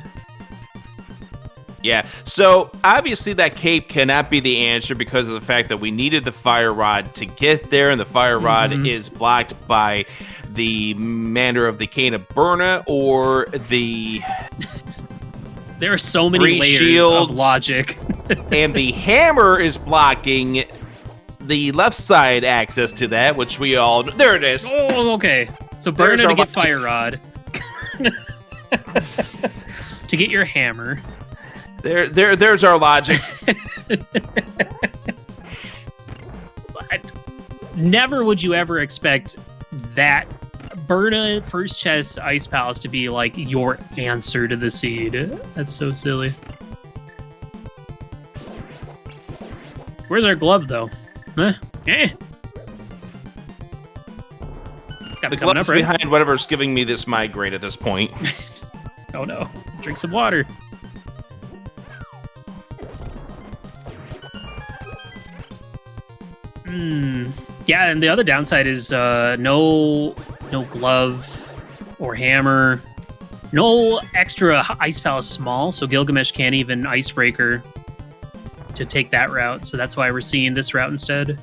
Yeah, so obviously that cape cannot be the answer because of the fact that we needed the fire rod to get there, and the fire rod is blocked by the Mander of the Cane of Burna or the... There are so many layers of logic. And the hammer is blocking the left side access to that, which we all... There it is. Oh, okay. So Burna to get fire rod. To get your hammer. There's our logic. Never would you ever expect that Burna First Chest Ice Palace to be like your answer to the seed. That's so silly. Where's our glove though? Huh? Eh. The glove's right behind whatever's giving me this migraine at this point. Oh no. Drink some water. Yeah, and the other downside is no glove or hammer, no extra Ice Palace small, so Gylgamesh can't even Icebreaker to take that route, so that's why we're seeing this route instead.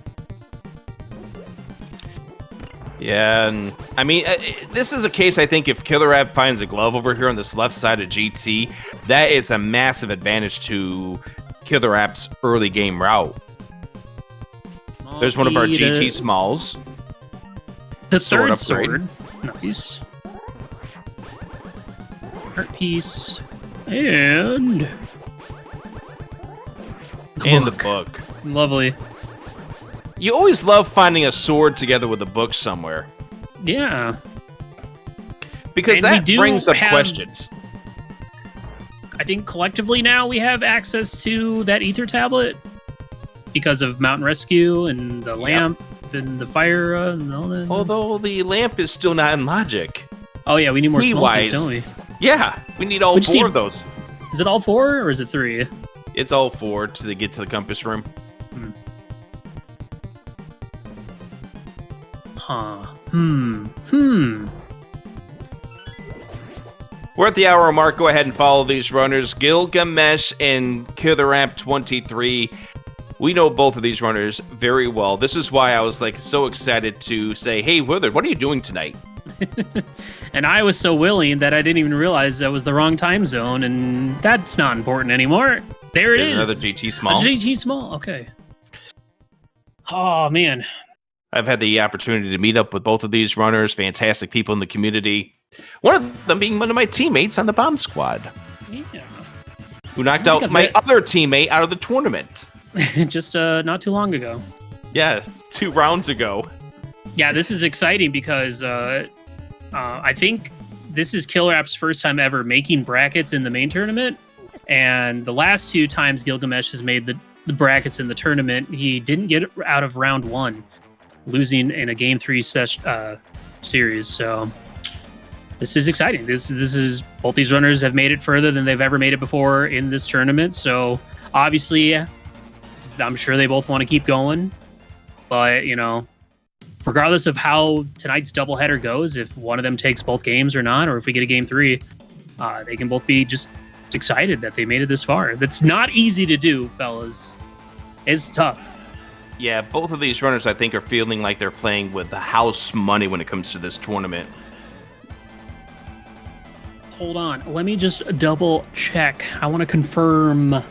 Yeah, and I mean, this is a case, I think, if KillerApp finds a glove over here on this left side of GT, that is a massive advantage to KillerApp's early game route. There's one of our GT smalls. The third sword. Nice. Heart piece. And the book. Lovely. You always love finding a sword together with a book somewhere. Yeah. Because that brings up questions. I think collectively now we have access to that ether tablet. Because of Mountain Rescue and the lamp and the fire and all that. Although the lamp is still not in logic. Oh yeah, we need more smokies, don't we? Yeah, we need all four of those. Is it all 4 or is it 3? It's all 4 to get to the compass room. We're at the hour mark. Go ahead and follow these runners. Gylgamesh and KillerApp23. We know both of these runners very well. This is why I was like so excited to say, hey, Willard, what are you doing tonight? And I was so willing that I didn't even realize that was the wrong time zone, and that's not important anymore. There's another GT small. A GT small, okay. Oh, man. I've had the opportunity to meet up with both of these runners, fantastic people in the community. One of them being one of my teammates on the bomb squad. Yeah. Who knocked out my other teammate out of the tournament. Just not too long ago. Yeah, 2 rounds ago. Yeah, this is exciting because I think this is KillerApp's first time ever making brackets in the main tournament. And the last 2 times Gylgamesh has made the brackets in the tournament, he didn't get out of round 1, losing in a game 3 series. So this is exciting. This is both these runners have made it further than they've ever made it before in this tournament. So obviously, I'm sure they both want to keep going, but regardless of how tonight's doubleheader goes, if one of them takes both games or not, or if we get a game 3, they can both be just excited that they made it this far. That's not easy to do, fellas. It's tough. Yeah, both of these runners, I think, are feeling like they're playing with the house money when it comes to this tournament. Hold on. Let me just double check. I want to confirm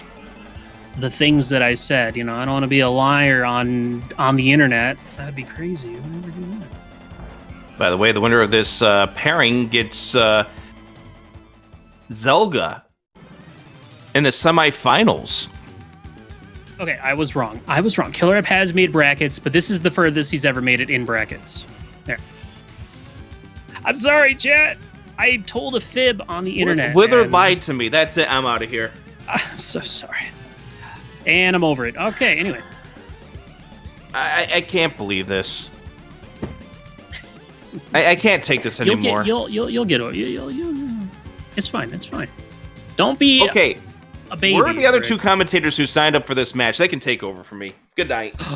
the things that I said. I don't want to be a liar on the internet. That'd be crazy. I would never do that. By the way, the winner of this pairing gets Zelga in the semifinals. Okay, I was wrong. KillerApp has made brackets, but this is the furthest he's ever made it in brackets. There. I'm sorry, chat. I told a fib on the internet. Wither and lied to me. That's it. I'm out of here. I'm so sorry. And I'm over it. Okay, anyway. I can't believe this. I can't take this anymore. You'll get over. It's fine. It's fine. Don't be okay. A baby. Where are the other two commentators who signed up for this match? They can take over for me. Good night. All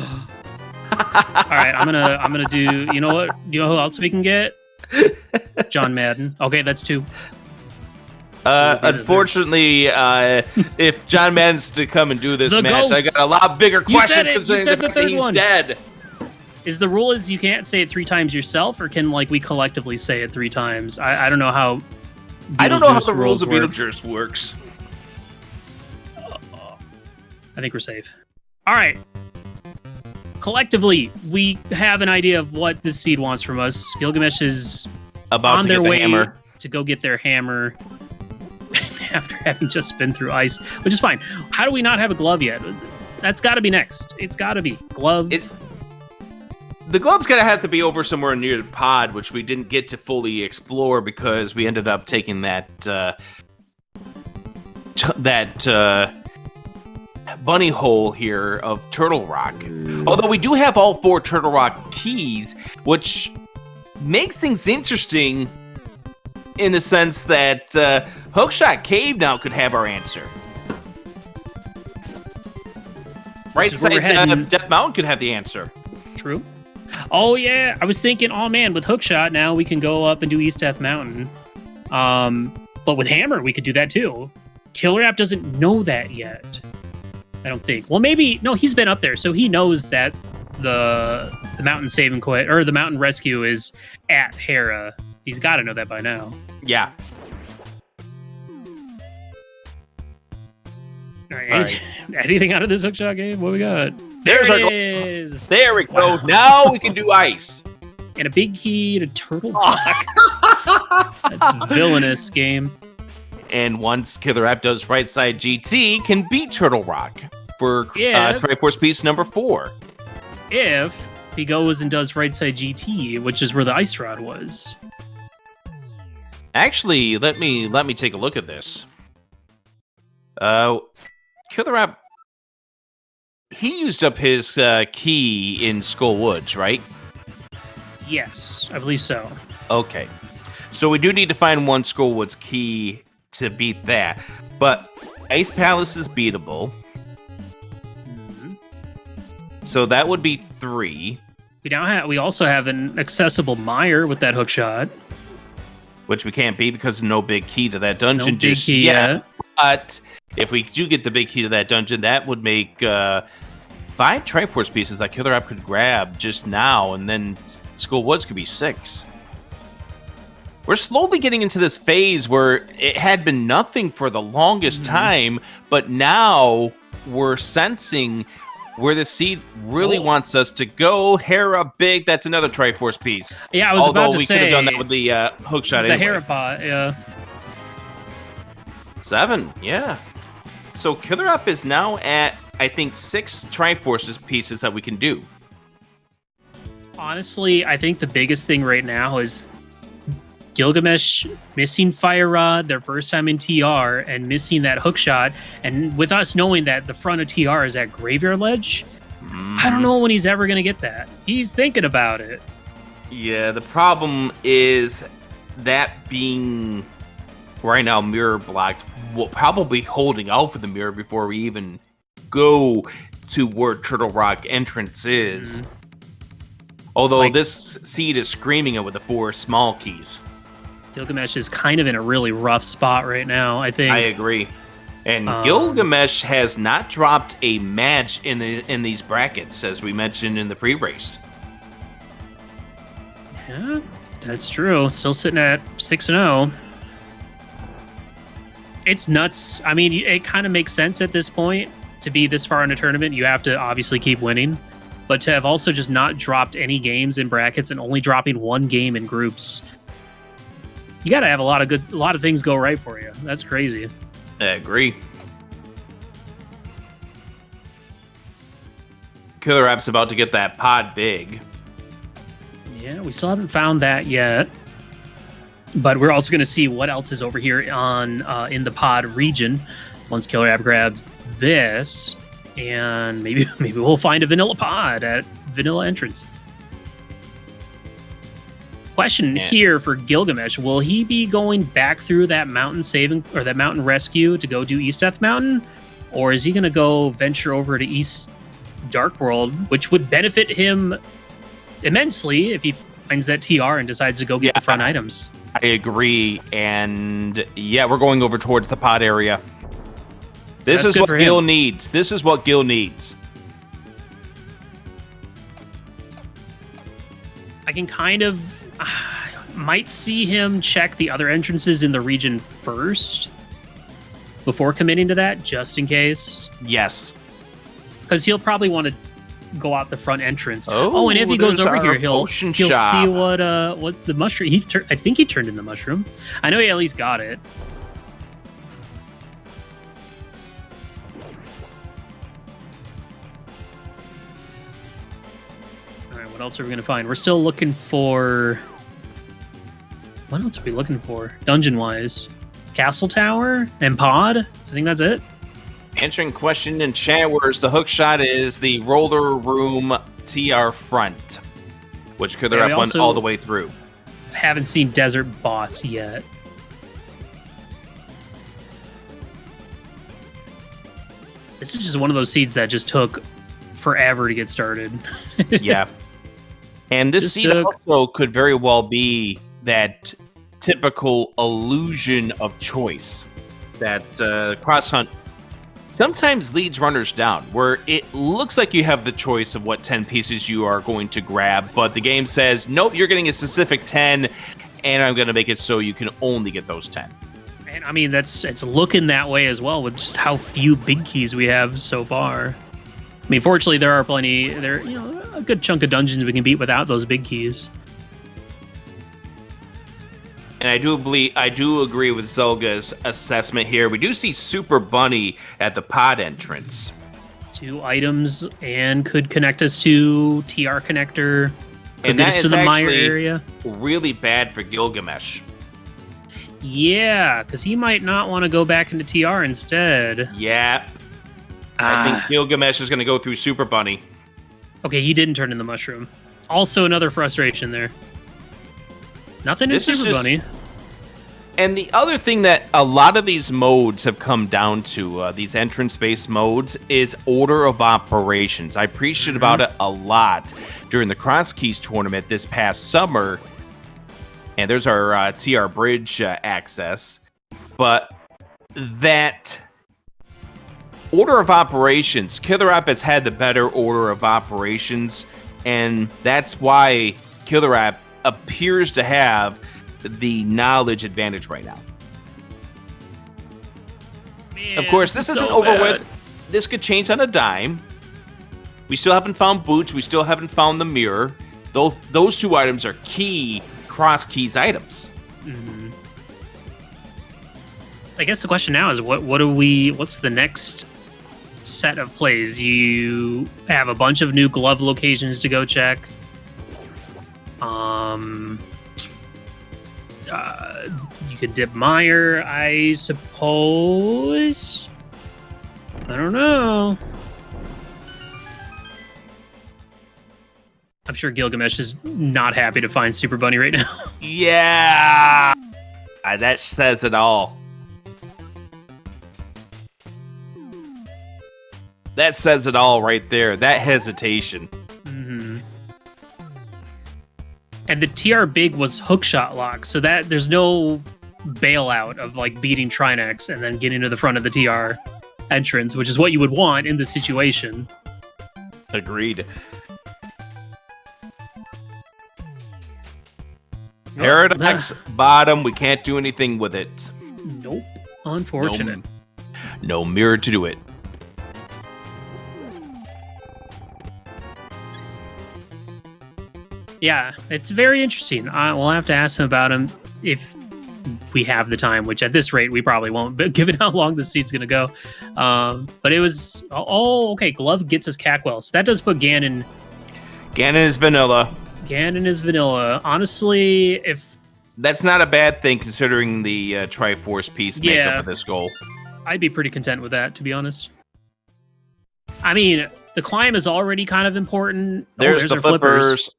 right, I'm gonna do. You know what? You know who else we can get? John Madden. Okay, that's two. Unfortunately, if John Madden's to come and do this match, ghost. I got a lot bigger questions concerning the fact that he's dead. Is the rule is you can't say it 3 times yourself, or can like we collectively say it 3 times? I don't know how. I don't know how the rules of Beetlejuice works. I think we're safe. All right. Collectively, we have an idea of what this seed wants from us. Gylgamesh is about on to their get the way hammer. To go get their hammer after having just been through ice, which is fine. How do we not have a glove yet? That's got to be next. It's got to be glove. The glove's gonna have to be over somewhere near the pod, which we didn't get to fully explore because we ended up taking that bunny hole here of Turtle Rock. Although we do have all 4 Turtle Rock keys, which makes things interesting in the sense that Hookshot Cave now could have our answer. Right side Death Mountain could have the answer. True. Oh yeah, I was thinking, oh man, with Hookshot now we can go up and do East Death Mountain. But with Hammer we could do that too. KillerApp doesn't know that yet. I don't think. Well, maybe no. He's been up there, so he knows that the mountain save and quit or the mountain rescue is at Hera. He's got to know that by now. Yeah. All right. Anything out of this Hookshot game? What we got? There's there our it is. There we go. Wow. Now we can do ice. And a big key to Turtle Rock. That's villainous game. And once KillerApp does right side GT, can beat Turtle Rock for Triforce piece number 4. If he goes and does right side GT, which is where the ice rod was. Actually, let me take a look at this. KillerApp, he used up his key in Skull Woods, right? Yes, I believe so. Okay. So we do need to find one Skull Woods key to beat that. But Ice Palace is beatable. Mm-hmm. So that would be 3. We also have an accessible mire with that hook shot. Which we can't beat because no big key to that dungeon just key yet. But if we do get the big key to that dungeon, that would make 5 Triforce pieces that KillerApp could grab just now, and then Skull Woods could be 6. We're slowly getting into this phase where it had been nothing for the longest time, but now we're sensing where the seed really wants us to go. Hera big, that's another Triforce piece. Yeah, I was about to say. Although we could have done that with the hook shot anyway. The Hera pot, yeah. 7, yeah. So KillerApp is now at, I think, 6 Triforce pieces that we can do. Honestly, I think the biggest thing right now is Gylgamesh missing Fire Rod their first time in TR and missing that hook shot. And with us knowing that the front of TR is at Graveyard Ledge, I don't know when he's ever going to get that. He's thinking about it. Yeah, the problem is that being right now mirror blocked, we'll probably holding out for the mirror before we even go to where Turtle Rock entrance is. Although this seed is screaming it with the 4 small keys. Gylgamesh is kind of in a really rough spot right now, I think. I agree. And Gylgamesh has not dropped a match in these brackets, as we mentioned in the pre-race. Yeah, that's true. Still sitting at 6-0. It's nuts. I mean, it kind of makes sense at this point to be this far in a tournament. You have to obviously keep winning. But to have also just not dropped any games in brackets and only dropping 1 game in groups, you got to have a lot of things go right for you. That's crazy. I agree. KillerApp's about to get that pod big. Yeah, we still haven't found that yet. But we're also going to see what else is over here on in the pod region once KillerApp grabs this, and maybe we'll find a vanilla pod at vanilla entrance. Question here for Gylgamesh: will he be going back through that mountain saving or that mountain rescue to go do East Death Mountain, or is he going to go venture over to East Dark World, which would benefit him immensely if he finds that TR and decides to go get the front items? I agree, and yeah, we're going over towards the pod area. This is what Gil needs. This is what Gil needs. I can kind of might see him check the other entrances in the region first before committing to that, just in case. Yes, because he'll probably want to go out the front entrance. Oh, and if he goes over here, he'll see what the mushroom. I think he turned in the mushroom. I know he at least got it. All right, what else are we gonna find? We're still looking for. What else are we looking for? Dungeon wise, Castle Tower and Pod. I think that's it. Answering question in chat, where's the hook shot is the roller room TR front, which could have went all the way through. Haven't seen Desert Boss yet. This is just one of those seeds that just took forever to get started. Yeah. And this seed also could very well be that typical illusion of choice that Cross Hunt sometimes leads runners down, where it looks like you have the choice of what 10 pieces you are going to grab, but the game says, nope, you're getting a specific 10, and I'm going to make it so you can only get those 10. And I mean, it's looking that way as well with just how few big keys we have so far. I mean, fortunately, there are a good chunk of dungeons we can beat without those big keys. And I do agree with Zelga's assessment here. We do see Super Bunny at the pod entrance. 2 items and could connect us to TR connector. And that is actually really bad for Gylgamesh. Yeah, because he might not want to go back into TR instead. Yeah. I think Gylgamesh is going to go through Super Bunny. Okay, he didn't turn in the mushroom. Also another frustration there. Nothing in Super Bunny. And the other thing that a lot of these modes have come down to, these entrance-based modes, is order of operations. I preached about it a lot during the Cross Keys tournament this past summer. And there's our TR Bridge access. But that order of operations, KillerApp has had the better order of operations. And that's why KillerApp appears to have the knowledge advantage right now. Man, of course, this isn't over with. This could change on a dime. We still haven't found boots. We still haven't found the mirror. Those 2 items are key Cross Keys items. Mm-hmm. I guess the question now is what's the next set of plays? You have a bunch of new glove locations to go check. You could dip Meyer, I suppose. I don't know. I'm sure Gylgamesh is not happy to find Super Bunny right now. Yeah, that says it all. That says it all right there. That hesitation. Mm-hmm. And the TR Big was hookshot lock, so that there's no bailout of like beating Trinex and then getting to the front of the TR entrance, which is what you would want in this situation. Agreed. Paradox bottom, we can't do anything with it. Nope. Unfortunate. No mirror to do it. Yeah, it's very interesting. We'll have to ask him about him if we have the time, which at this rate we probably won't, but given how long this seat's going to go. But it was... Oh, okay, Glove gets us Cackwell. So that does put Ganon... Ganon is vanilla. Ganon is vanilla. Honestly, if That's not a bad thing considering the Triforce piece makeup of this goal. I'd be pretty content with that, to be honest. I mean, the climb is already kind of important. There's the flippers.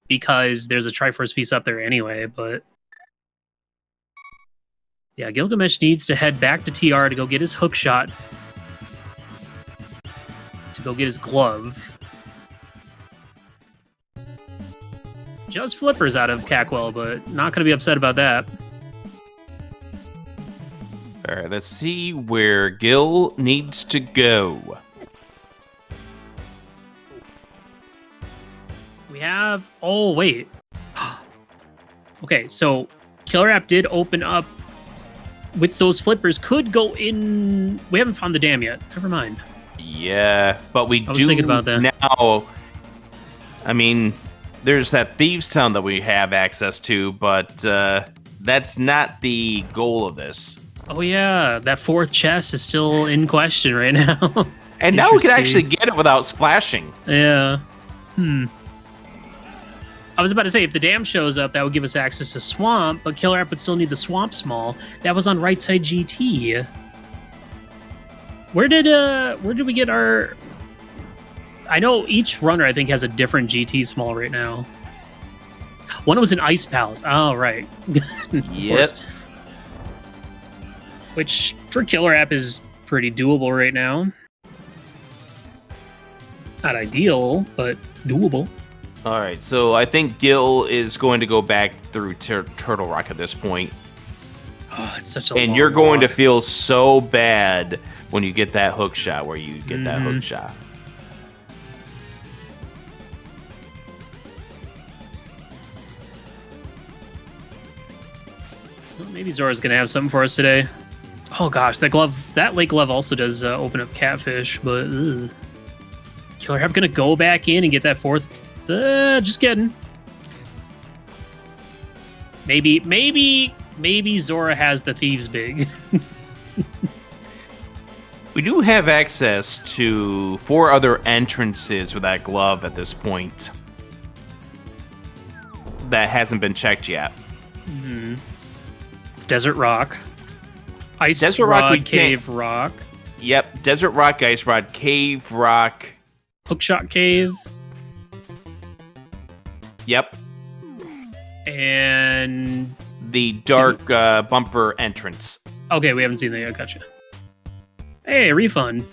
Because there's a Triforce piece up there anyway, but... Yeah, Gylgamesh needs to head back to TR to go get his hook shot. To go get his glove. Just flippers out of Cackwell, but not going to be upset about that. All right, let's see where Gil needs to go. We have... Oh, wait. Okay, so KillerApp did open up with those flippers. Could go in... We haven't found the dam yet. Never mind. Yeah, but I was thinking about that. Now, I mean, there's that Thieves Town that we have access to, but that's not the goal of this. Oh, yeah. That fourth chest is still in question right now. And now we can actually get it without splashing. Yeah. I was about to say, if the dam shows up, that would give us access to Swamp, but KillerApp would still need the Swamp Small. That was on right side GT. Where did we get our... I know each runner, I think, has a different GT Small right now. One was an Ice Palace. Oh, right. Yep. Which, for KillerApp, is pretty doable right now. Not ideal, but doable. All right, so I think Gil is going to go back through Turtle Rock at this point. Oh, it's such a And long you're going walk. to feel so bad when you get that hook shot, where you get that hook shot. Well, maybe Zora's going to have something for us today. Oh gosh, that lake glove also does open up catfish, but KillerApp going to go back in and get that fourth. Just kidding. Maybe Zora has the Thieves Big. We do have access to 4 other entrances with that glove at this point. That hasn't been checked yet. Desert Rock. Ice Desert Rod, Rock, Cave Rock. Yep, Desert Rock, Ice Rod, Cave Rock. Hookshot Cave. Yep. And... The dark bumper entrance. Okay, we haven't seen that yet. Gotcha. Hey, refund.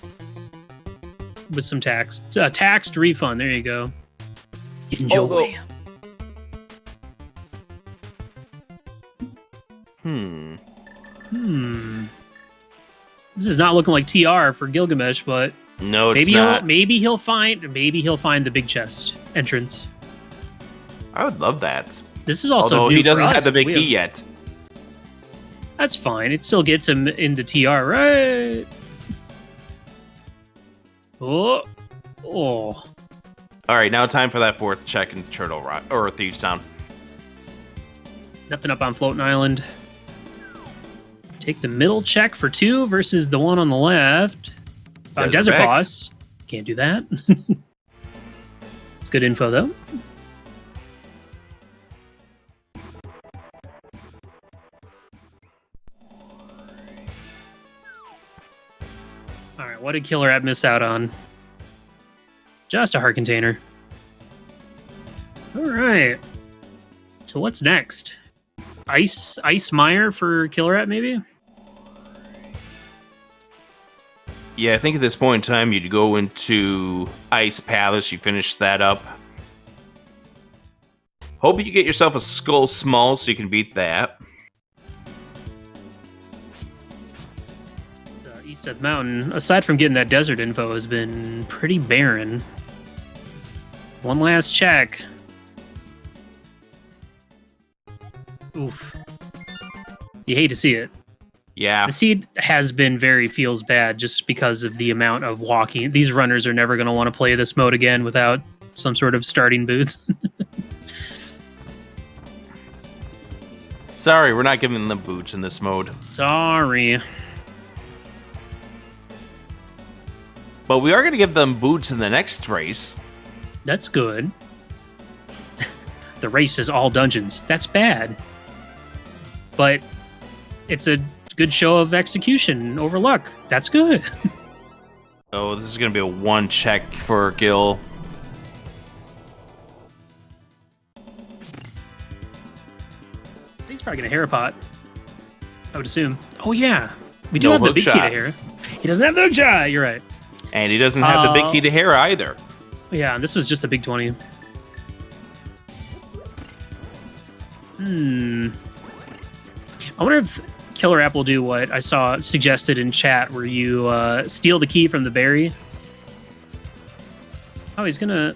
With some tax. Taxed refund. There you go. Enjoy. This is not looking like TR for Gylgamesh, but no, it's not. Maybe he'll find the big chest entrance. I would love that. This is also although new he doesn't for us. have the big E yet. That's fine. It still gets him into TR, right? Oh. All right, now time for that fourth check in Turtle Rock or Thieves Town. Nothing up on Floating Island. Take the middle check for 2 versus the one on the left. Found Desert Boss. Can't do that. It's good info, though. All right, what did KillerApp miss out on? Just a heart container. All right. So what's next? Ice Mire for KillerApp, maybe? Yeah, I think at this point in time, you'd go into Ice Palace. You finish that up. Hope you get yourself a Skull Small so you can beat that. East of the mountain, aside from getting that desert info, has been pretty barren. One last check. Oof. You hate to see it. Yeah. The seed has been feels bad just because of the amount of walking. These runners are never going to want to play this mode again without some sort of starting boots. Sorry, we're not giving them boots in this mode. Sorry. But we are going to give them boots in the next race. That's good. The race is all dungeons. That's bad. but it's a good show of execution over luck. That's good. Oh, this is going to be a 1 check for Gil. He's probably going to Hera pot, I would assume. Oh, yeah. We do No have the hook big key shot. to Hera. He doesn't have the hook shot. You're right. And he doesn't have the big key to Hera either. Yeah, this was just a big 20. I wonder if KillerApp will do what I saw suggested in chat, where you steal the key from the berry. Oh, he's gonna...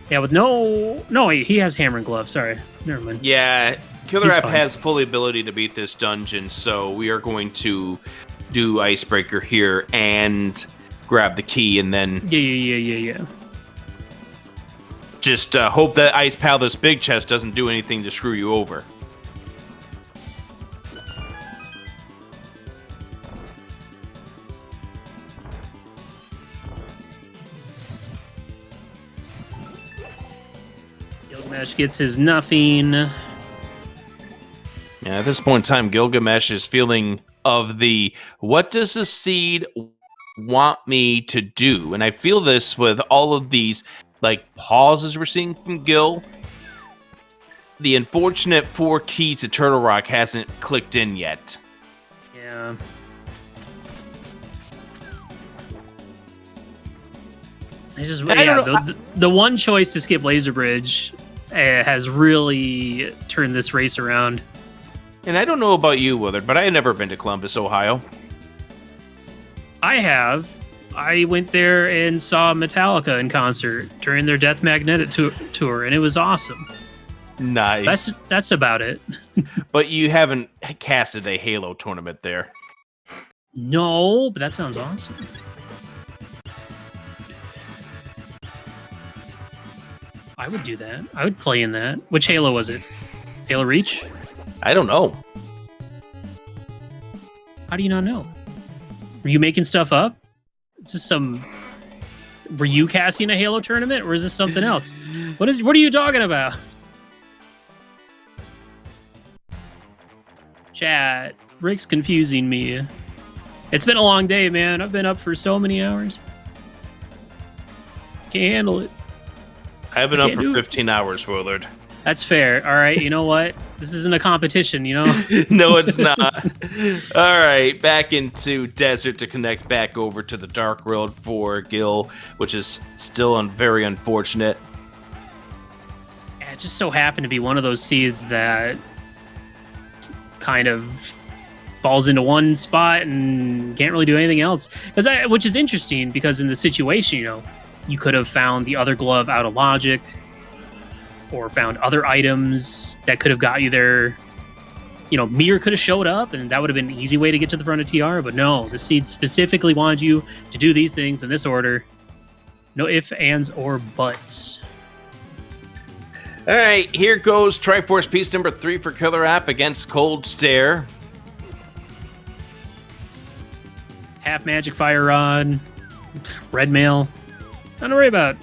Yeah, with no... No, wait, he has hammer and glove. Sorry. Never mind. Yeah, He's KillerApp fine. has full ability to beat this dungeon, so we are going to do Icebreaker here and grab the key, and then Yeah. just hope that Ice Pal, this big chest, doesn't do anything to screw you over. Gylgamesh gets his nothing. Yeah, at this point in time, Gilgamesh is feeling of the, what does the seed want me to do? And I feel this with all of these like pauses we're seeing from Gil. The unfortunate 4 keys to Turtle Rock hasn't clicked in yet. Yeah. It's just, I don't know, the one choice to skip Laser Bridge has really turned this race around. And I don't know about you, Willard, but I have never been to Columbus, Ohio. I have. I went there and saw Metallica in concert during their Death Magnetic tour, and it was awesome. Nice. That's about it. But you haven't casted a Halo tournament there. No, but that sounds awesome. I would do that. I would play in that. Which Halo was it? Halo Reach? I don't know. How do you not know? Were you making stuff up? Is this some... Were you casting a Halo tournament, or is this something else? What are you talking about? Chat. Rick's confusing me. It's been a long day, man. I've been up for so many hours. Can't handle it. I've been up Can't for do it. 15 hours, Willard. That's fair. All right, you know what? This isn't a competition, you know? No, it's not. All right, back into Desert to connect back over to the Dark World for Gil, which is still very unfortunate. Yeah, it just so happened to be one of those seeds that kind of falls into one spot and can't really do anything else. Which is interesting, because in the situation, you know, you could have found the other glove out of logic, or found other items that could have got you there. You know, Mir could have showed up, and that would have been an easy way to get to the front of TR, but no, the seed specifically wanted you to do these things in this order. No ifs, ands, or buts. All right, here goes Triforce piece number 3 for KillerApp against Cold Stare. Half magic fire rod, red mail. Nothing to worry about.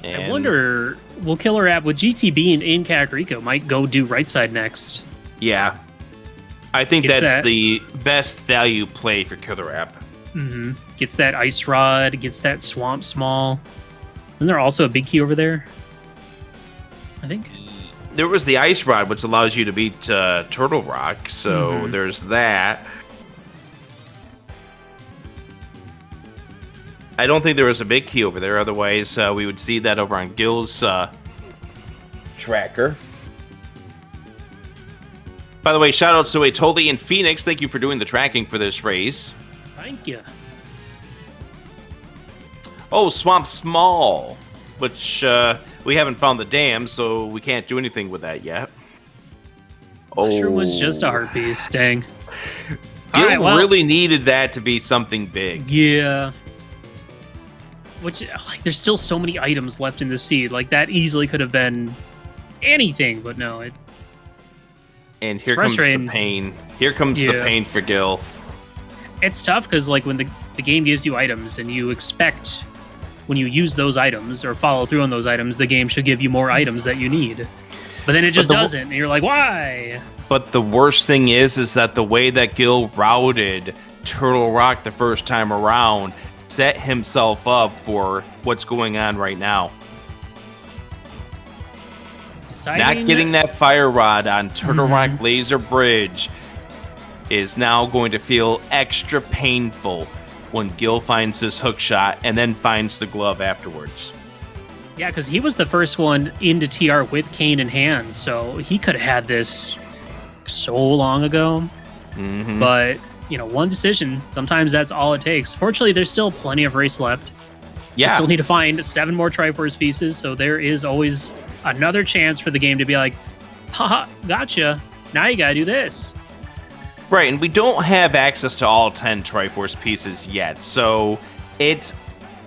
And I wonder, will KillerApp with GT being in Kakariko might go do right side next? Yeah. I think Gets that's that. the best value play for KillerApp. Mm-hmm. Gets that ice rod, gets that swamp small. Isn't there also a big key over there? I think. There was the Ice Rod, which allows you to beat Turtle Rock, so there's that. I don't think there was a big key over there, otherwise we would see that over on Gil's tracker. By the way, shout out to Atoli and Phoenix. Thank you for doing the tracking for this race. Thank you. Oh, Swamp Small, which we haven't found the dam, so we can't do anything with that yet. Mushroom was just a heart piece. Dang. Gil All right, well- really needed that to be something big. Yeah. Which, like, there's still so many items left in the seed. Like, that easily could have been anything, but no. And It's here comes the frustrating. pain. Here comes the Yeah. pain for Gil. It's tough because, like, when the game gives you items and you expect when you use those items or follow through on those items, the game should give you more items that you need. But then it just doesn't, and you're like, why? But the worst thing is that the way that Gil routed Turtle Rock the first time around set himself up for what's going on right now. Not getting that fire rod on Turtle Rock Laser Bridge is now going to feel extra painful when Gil finds this hook shot and then finds the glove afterwards. Yeah, because he was the first one into TR with cane in hand, so he could have had this so long ago. But, you know, one decision, sometimes that's all it takes. Fortunately, there's still plenty of race left. Yeah. We still need to find 7 more Triforce pieces, so there is always another chance for the game to be like, haha, gotcha, now you gotta do this. Right, and we don't have access to all 10 Triforce pieces yet, so it's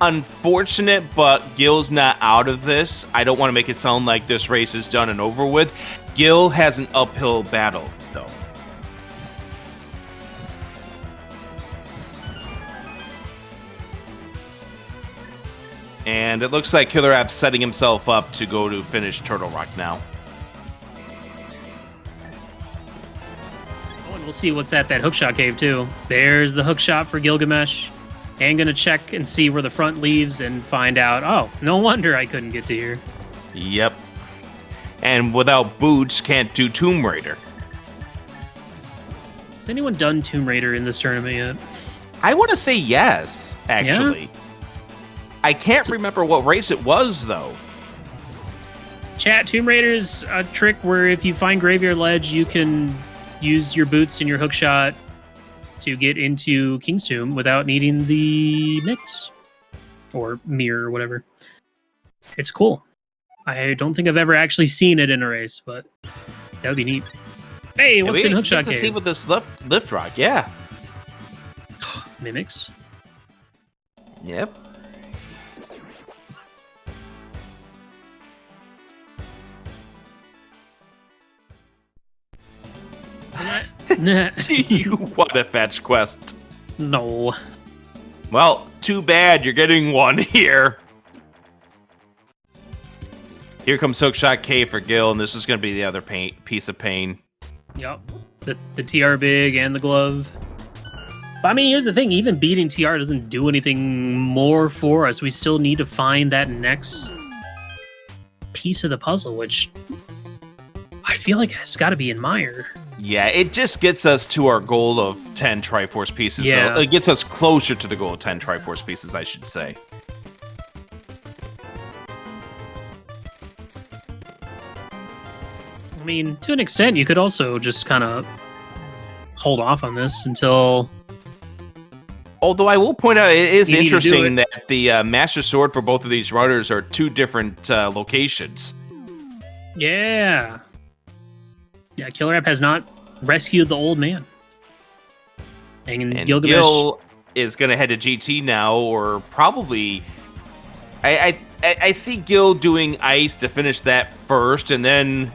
unfortunate, but Gil's not out of this. I don't want to make it sound like this race is done and over with. Gil has an uphill battle, though. And it looks like KillerApp's setting himself up to go to finish Turtle Rock now. Oh, and we'll see what's at that hookshot cave, too. There's the hookshot for Gylgamesh. And gonna check and see where the front leaves and find out, oh, no wonder I couldn't get to here. Yep. And without boots, can't do Tomb Raider. Has anyone done Tomb Raider in this tournament yet? I want to say yes, actually. Yeah? I can't remember what race it was, though. Chat, Tomb Raider's a trick where if you find Graveyard Ledge, you can use your boots and your hookshot to get into King's Tomb without needing the mitts or mirror or whatever. It's cool. I don't think I've ever actually seen it in a race, but that would be neat. Hey, what's in hookshot cave? To see with this lift rock, yeah. Mimics. Yep. Do you want a fetch quest? No. Well, too bad. You're getting one here. Here comes Hookshot K for Gil, and this is going to be the other piece of pain. Yep. The TR big and the glove. But I mean, here's the thing. Even beating TR doesn't do anything more for us. We still need to find that next piece of the puzzle, which I feel like has got to be in Mire. Yeah, it just gets us to our goal of 10 Triforce pieces. Yeah. So it gets us closer to the goal of 10 Triforce pieces, I should say. I mean, to an extent, you could also just kind of hold off on this until... Although I will point out, it is interesting that the Master Sword for both of these runners are 2 different locations. Yeah. Yeah, KillerApp has not rescued the old man. And Gylgamesh... Gil is going to head to GT now, or probably... I see Gil doing Ice to finish that first, and then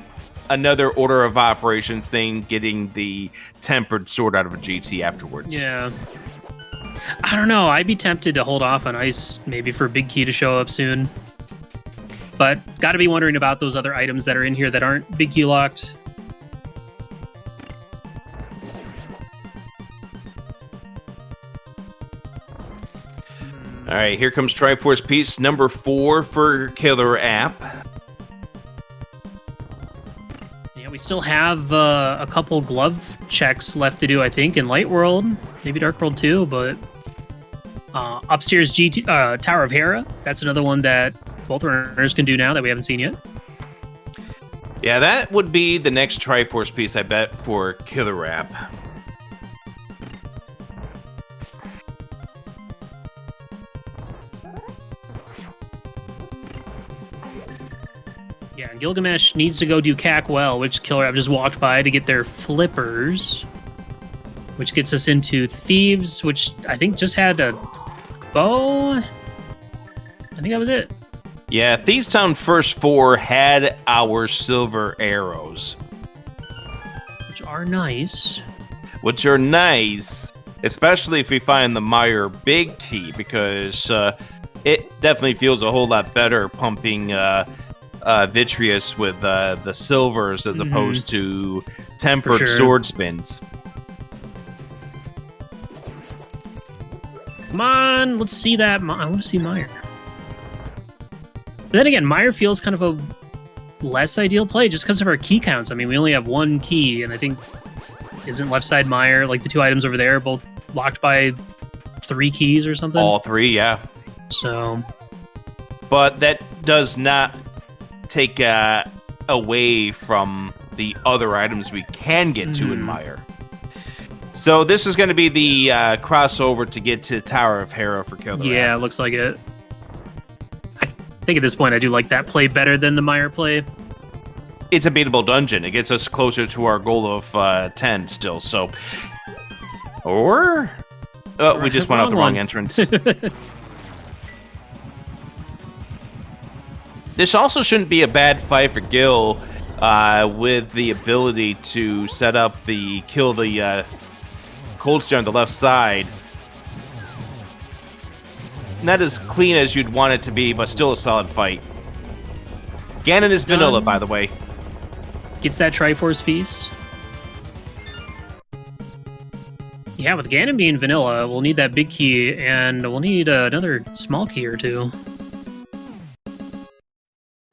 another order of operations thing, getting the Tempered Sword out of a GT afterwards. Yeah. I don't know. I'd be tempted to hold off on Ice, maybe for Big Key to show up soon. But got to be wondering about those other items that are in here that aren't Big Key locked. All right, here comes Triforce piece number 4 for KillerApp. Yeah, we still have a couple glove checks left to do, I think, in Light World, maybe Dark World too, but upstairs GT Tower of Hera, that's another one that both runners can do now that we haven't seen yet. Yeah, that would be the next Triforce piece, I bet, for KillerApp. Yeah, Gylgamesh needs to go do CAC well, which KillerApp just walked by to get their flippers, which gets us into Thieves, which I think just had a bow. I think that was it. Yeah, Thieves Town first 4 had our silver arrows. Which are nice. Which are nice, especially if we find the Mire Big Key, because It definitely feels a whole lot better pumping vitreous with the silvers as opposed to tempered sword spins. Come on, let's see that. I want to see Meyer. But then again, Meyer feels kind of a less ideal play just because of our key counts. I mean, we only have one key, and I think isn't left side Meyer, like the two items over there, both locked by 3 keys or something? All 3, yeah. So, but that does not take away from the other items we can get to in Meyer. So this is going to be the crossover to get to Tower of Hera for KillerApp. Yeah, looks like it. I think at this point I do like that play better than the Meyer play. It's a beatable dungeon. It gets us closer to our goal of 10 still. So, or we just went out the wrong entrance. This also shouldn't be a bad fight for Gil, with the ability to set up kill the cold stare on the left side. Not as clean as you'd want it to be, but still a solid fight. Ganon is vanilla, by the way. Gets that Triforce piece. Yeah, with Ganon being vanilla, we'll need that big key, and we'll need another small key or two.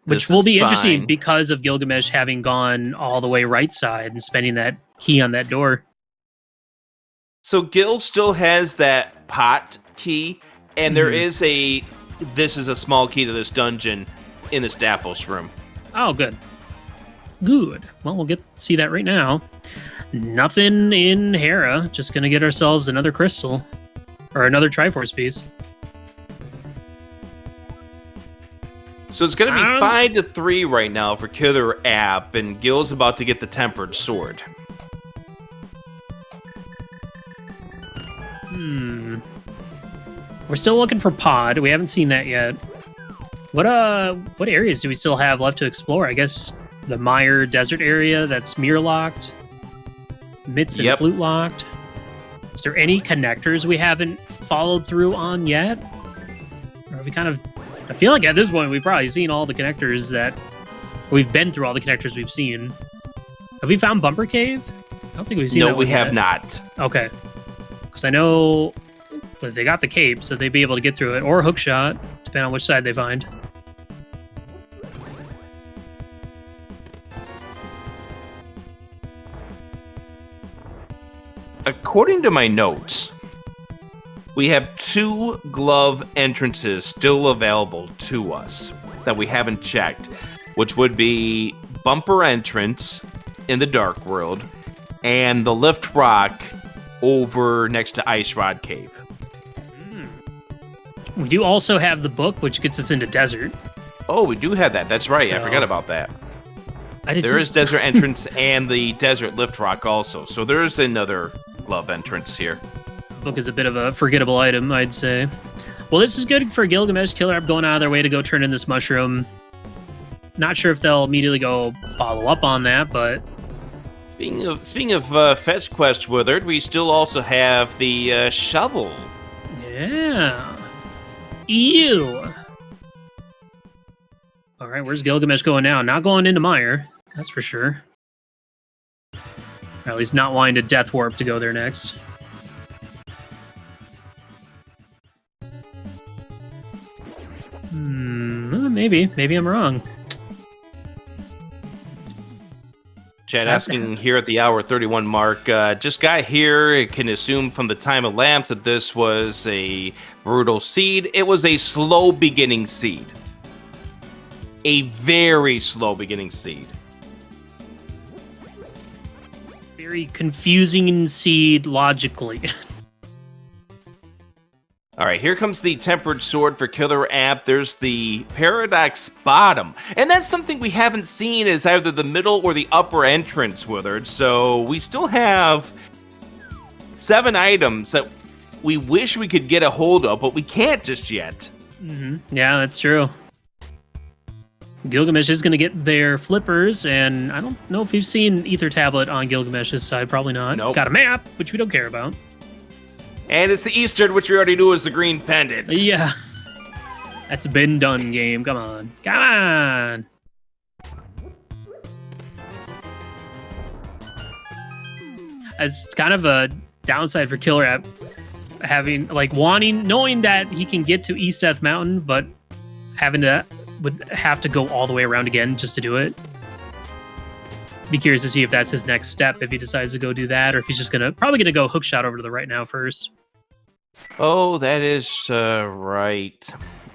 Which will be interesting because of Gylgamesh having gone all the way right side and spending that key on that door. So Gil still has that pot key, and there is this is a small key to this dungeon in the Staphos room. Oh, good. Good. Well, we'll see that right now. Nothing in Hera. Just going to get ourselves another crystal. Or another Triforce piece. So it's going to be 5-3 right now for KillerApp, and Gil's about to get the tempered sword. We're still looking for Pod. We haven't seen that yet. What areas do we still have left to explore? I guess the Meyer Desert area that's mirror locked. Mitts and flute locked. Is there any connectors we haven't followed through on yet? Or have we kind of... I feel like at this point we've probably seen all the connectors that... We've been through all the connectors we've seen. Have we found Bumper Cave? I don't think we've seen that. No, we have not. Okay. Because I know they got the cape, so they'd be able to get through it. Or Hookshot, depending on which side they find. According to my notes, we have 2 glove entrances still available to us that we haven't checked, which would be Bumper Entrance in the Dark World and the Lift Rock over next to Ice Rod Cave. We do also have the book, which gets us into Desert. Oh, we do have that. That's right. I forgot about that. There is Desert Entrance and the Desert Lift Rock also. So there's another glove entrance here. Book is a bit of a forgettable item, I'd say. Well, this is good for Gylgamesh. KillerApp going out of their way to go turn in this mushroom. Not sure if they'll immediately go follow up on that, but... Speaking of fetch quest, Withered, we still also have the shovel. Yeah. Ew. All right, where's Gylgamesh going now? Not going into Meyer, that's for sure. Or at least not wanting to Death Warp to go there next. Maybe I'm wrong. Chad asking here at the hour 31 mark, just got here, it can assume from the time of lamps that this was a brutal seed. It was a slow beginning seed. A very slow beginning seed. Very confusing seed logically. All right, here comes the tempered sword for KillerApp. There's the Paradox Bottom. And that's something we haven't seen as either the middle or the upper entrance, Willard. So we still have 7 items that we wish we could get a hold of, but we can't just yet. Yeah, that's true. Gylgamesh is going to get their flippers, and I don't know if we've seen Ether Tablet on Gilgamesh's side. Probably not. Nope. Got a map, which we don't care about. And it's the Eastern, which we already knew was the green pendant. Yeah. That's been done, game. Come on. Come on. As kind of a downside for KillerApp, knowing that he can get to East Death Mountain, but would have to go all the way around again just to do it. Be curious to see if that's his next step, if he decides to go do that, or if he's just probably gonna go hookshot over to the right now first. Oh, that is right.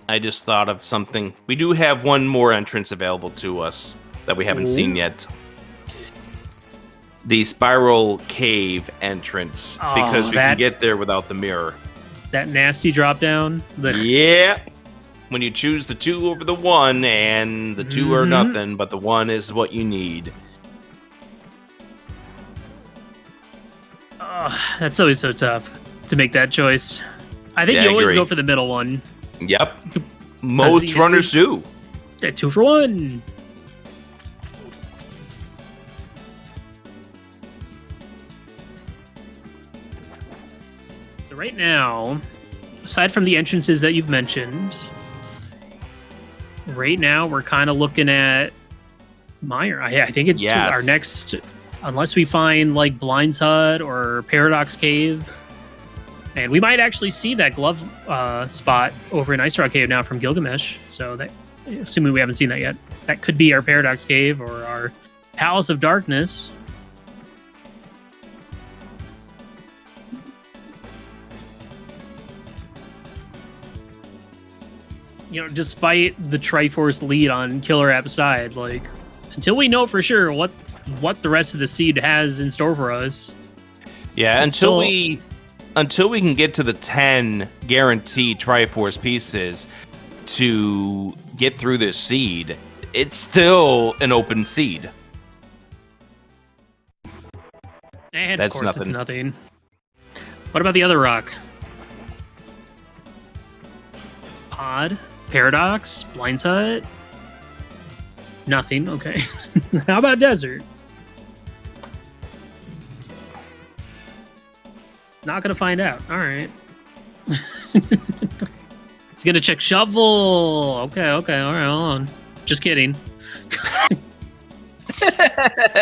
I just thought of something. We do have one more entrance available to us that we haven't seen yet. The spiral cave entrance, because we can get there without the mirror. That nasty drop down. Yeah. When you choose the 2 over the 1, and the 2 are nothing, but the 1 is what you need. That's always so tough to make that choice. I think you always go for the middle one. Yep. Most runners do. 2 for 1. So right now, aside from the entrances that you've mentioned, right now we're kind of looking at Mire. I think it's our next, unless we find like Blind's Hut or Paradox Cave. And we might actually see that glove spot over in Ice Rock Cave now from Gylgamesh. So that, assuming we haven't seen that yet, that could be our Paradox Cave or our Palace of Darkness. You know, despite the Triforce lead on KillerApp's side, like, until we know for sure what the rest of the seed has in store for us. Yeah, until we can get to the 10 guaranteed Triforce pieces to get through this seed, it's still an open seed. And that's of course it's nothing. What about the other rock? Pod? Paradox? Blind's Hut? Nothing, okay. How about Desert? Not gonna find out. All right. He's gonna check shovel. Okay. All right, hold on. Just kidding.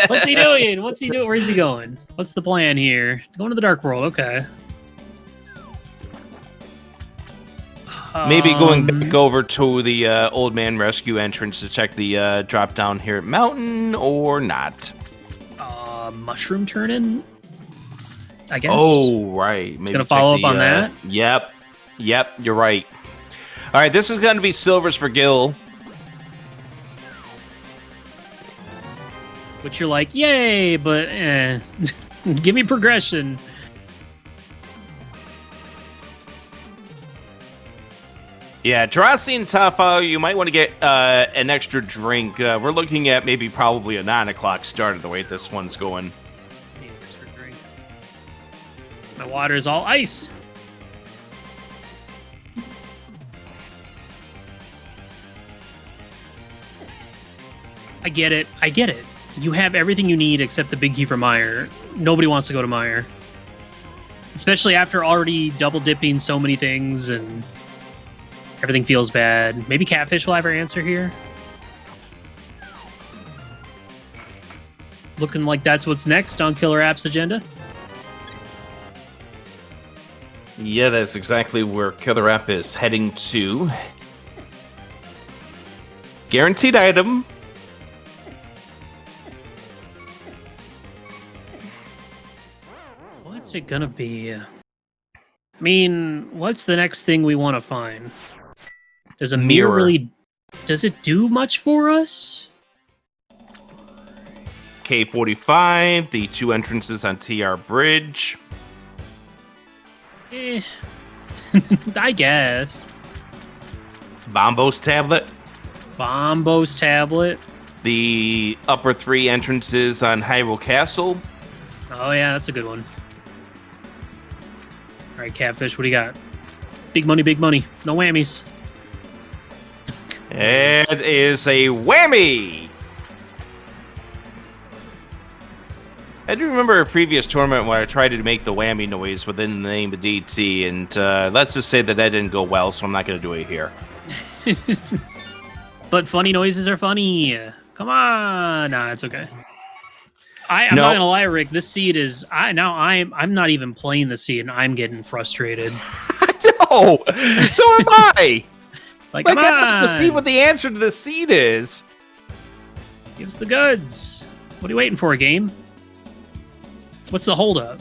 What's he doing? Where's he going? What's the plan here? He's going to the Dark World. Okay. Maybe going back over to the Old Man Rescue entrance to check the drop down here at Mountain, or not? Mushroom turn-in, I guess. Oh, right. It's going to follow up on that? Yep, you're right. All right, this is going to be silvers for Gil. Which you're like, yay, but give me progression. Yeah, Drossi and Tafo, you might want to get an extra drink. We're looking at maybe probably a 9 o'clock start of the way this one's going. Need an extra drink. My water is all ice. I get it. You have everything you need except the big key for Mire. Nobody wants to go to Mire. Especially after already double dipping so many things and everything feels bad. Maybe Catfish will have our answer here. Looking like that's what's next on KillerApp's agenda. Yeah, that's exactly where KillerApp is heading to. Guaranteed item. What's it gonna be? I mean, what's the next thing we want to find? Does a mirror really... Does it do much for us? K45, the 2 entrances on TR Bridge. I guess. Bombo's Tablet. The upper 3 entrances on Hyrule Castle. Oh, yeah, that's a good one. All right, Catfish, what do you got? Big money. No whammies. It is a whammy! I do remember a previous tournament where I tried to make the whammy noise within the name of DT, and let's just say that didn't go well, so I'm not going to do it here. But funny noises are funny. Come on. Nah, it's okay. I'm No. not gonna lie, Rick. This seed is I'm not even playing the seed and I'm getting frustrated. No, so am I. Like, Like, come I'd like to see on. what the answer to the seed is. Give us the goods. What are you waiting for, game? What's the holdup?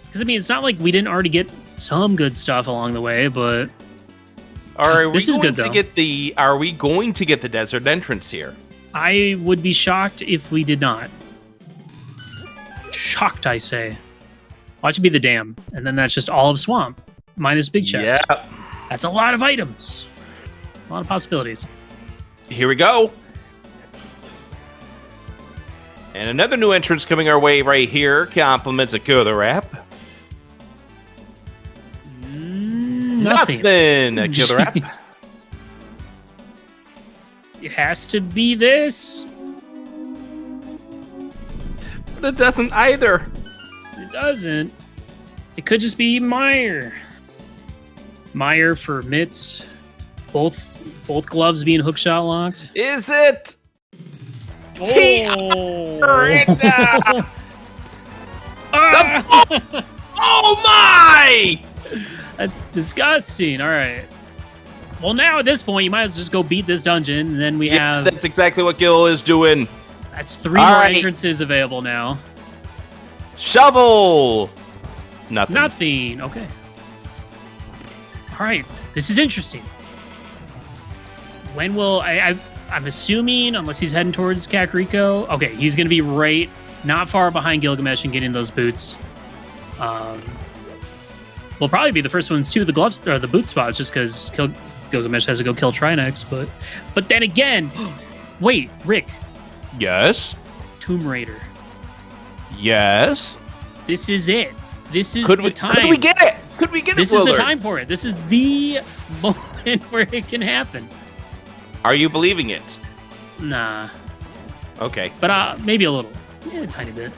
Because I mean, it's not like we didn't already get some good stuff along the way, but Are this we is going good, to though. get the? Are we going to get the desert entrance here? I would be shocked if we did not. Shocked, I say. Watch it be the dam, and then that's just all of swamp minus big chest. Yeah. That's a lot of items. A lot of possibilities. Here we go. And another new entrance coming our way right here. Compliments of KillerApp. Nothing. A KillerApp. Jeez. It has to be this. But it doesn't either. It doesn't. It could just be Meyer. Meyer for mitts. Both gloves being hookshot locked. Is it? Oh! Ah! Oh my! That's disgusting. All right. Well, now at this point, you might as well just go beat this dungeon, and then we have That's exactly what Gil is doing. that's 3 All more right. entrances available now. Shovel. Nothing. Nothing. Okay. All right. This is interesting. When will I'm assuming, unless he's heading towards Kakariko. Okay, he's going to be right, not far behind Gylgamesh and getting those boots. We'll probably be the first ones to the gloves or the boot spots, just because Gylgamesh has to go kill Trinex. But then again, wait, Rick, Yes. Tomb Raider. Yes. This is it. This is Could the we? time. Could we get it? Could we get This it? is the Willard? time for it. This is the moment where it can happen. Are you believing it? Nah, Okay. but maybe a little. Yeah, a tiny bit.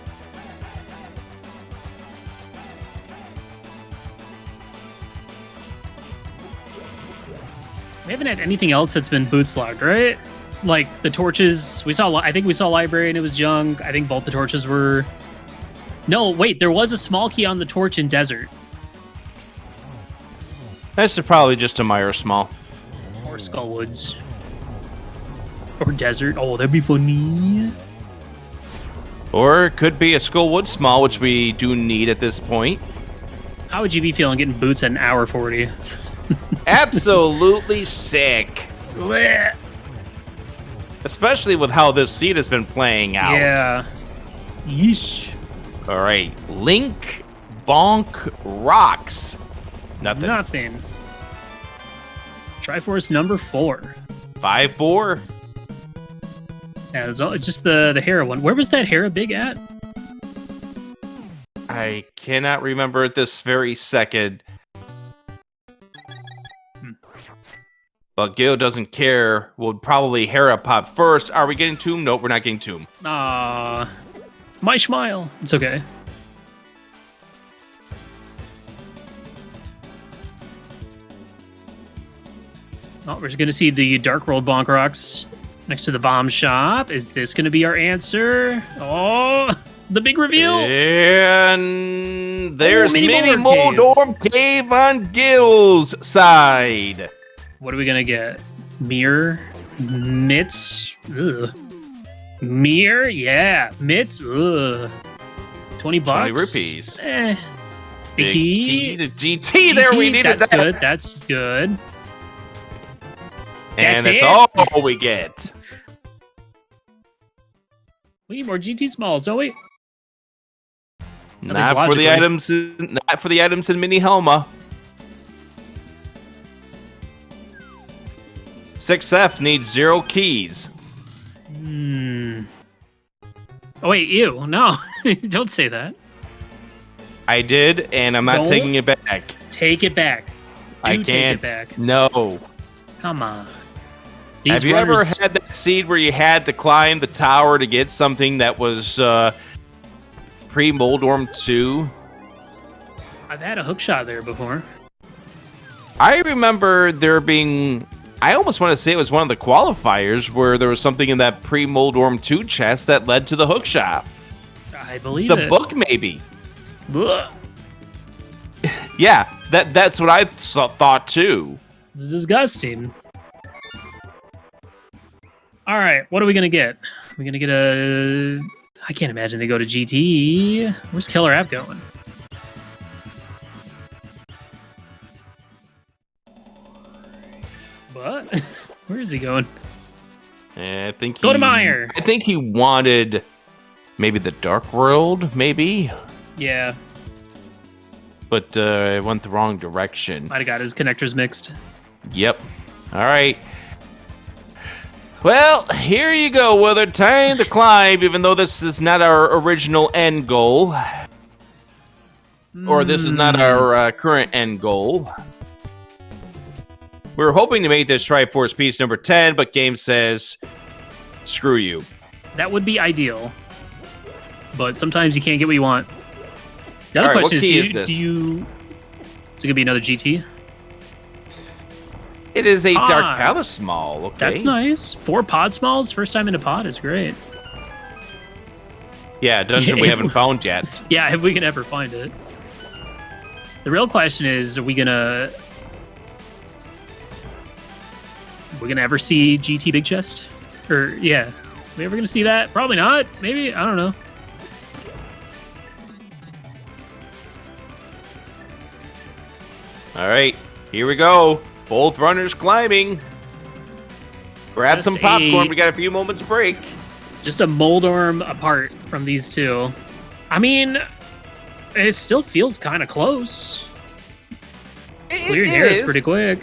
We haven't had anything else that's been boot slogged, right? Like the torches, I think we saw library and it was junk. I think both the torches were. No, wait, there was a small key on the torch in desert. That's probably just a Meyer small. Or Skullwoods. Or desert. Oh, that'd be funny. Or it could be a Skullwood small, which we do need at this point. How would you be feeling getting boots at an hour 40? Absolutely sick. Blech. Especially with how this seed has been playing out. Yeah. Yeesh. All right. Link, Bonk, Rocks. Nothing. Nothing. Triforce number 4. 5-4. Yeah, it's just the Hera one. Where was that Hera big at? I cannot remember at this very second. But Gil doesn't care. We'll probably Hera pop first. Are we getting Tomb? Nope, we're not getting Tomb. My schmile. It's okay. Oh, we're just gonna see the Dark World Bonk Rocks next to the bomb shop. Is this gonna be our answer? Oh, the big reveal. And there's Mini Mini Moldorm Moldorm Cave on Gil's side. What are we gonna get? Mirror, mitts. Ugh. Mirror, yeah. Mitts. Ugh. 20 bucks. 20 rupees. Big Big key. key to GT. There, we needed That's that. good. That's good. And That's that's it. all we get. We need more GT smalls, don't we? Not for the items. Not for the items in Mini Helma. 6F needs 0 keys. Oh wait, ew! No, don't say that. I did, and I'm not Don't taking it back. Take it back. I Do can't. take it back. No. Come on. Have you ever had that seed where you had to climb the tower to get something that was pre-Moldorm 2? I've had a hook shot there before. I remember there being, I almost want to say it was one of the qualifiers where there was something in that pre-Mold Worm 2 chest that led to the hook shop. I believe the it. book, maybe. Ugh. Yeah, that's what I thought too. It's disgusting. All right, what are we gonna get? We're gonna get a. I can't imagine they go to GT. Where's Killer App going? What? Where is he going? I think Go to Meyer. I think he wanted maybe the Dark World, maybe. Yeah. But it went the wrong direction. Might have got his connectors mixed. Yep. All right. Well, here you go, Willard. Time to climb, even though this is not our original end goal. Or this is not our current end goal. We were hoping to make this Triforce piece number 10, but game says, screw you. That would be ideal. But sometimes you can't get what you want. The other question is, is it going to be another GT? It is a Dark Palace Small, okay. That's nice. 4 pod smalls, first time in a pod is great. Yeah, a dungeon we haven't found yet. Yeah, if we can ever find it. The real question is, are we gonna ever see GT Big Chest? Or, yeah, are we ever gonna see that? Probably not. Maybe, I don't know. All right, here we go. Both runners climbing. Grab Just some popcorn. We got a few moments break. Just a mold arm apart from these two. I mean, it still feels kind of close. Clearing here is pretty quick.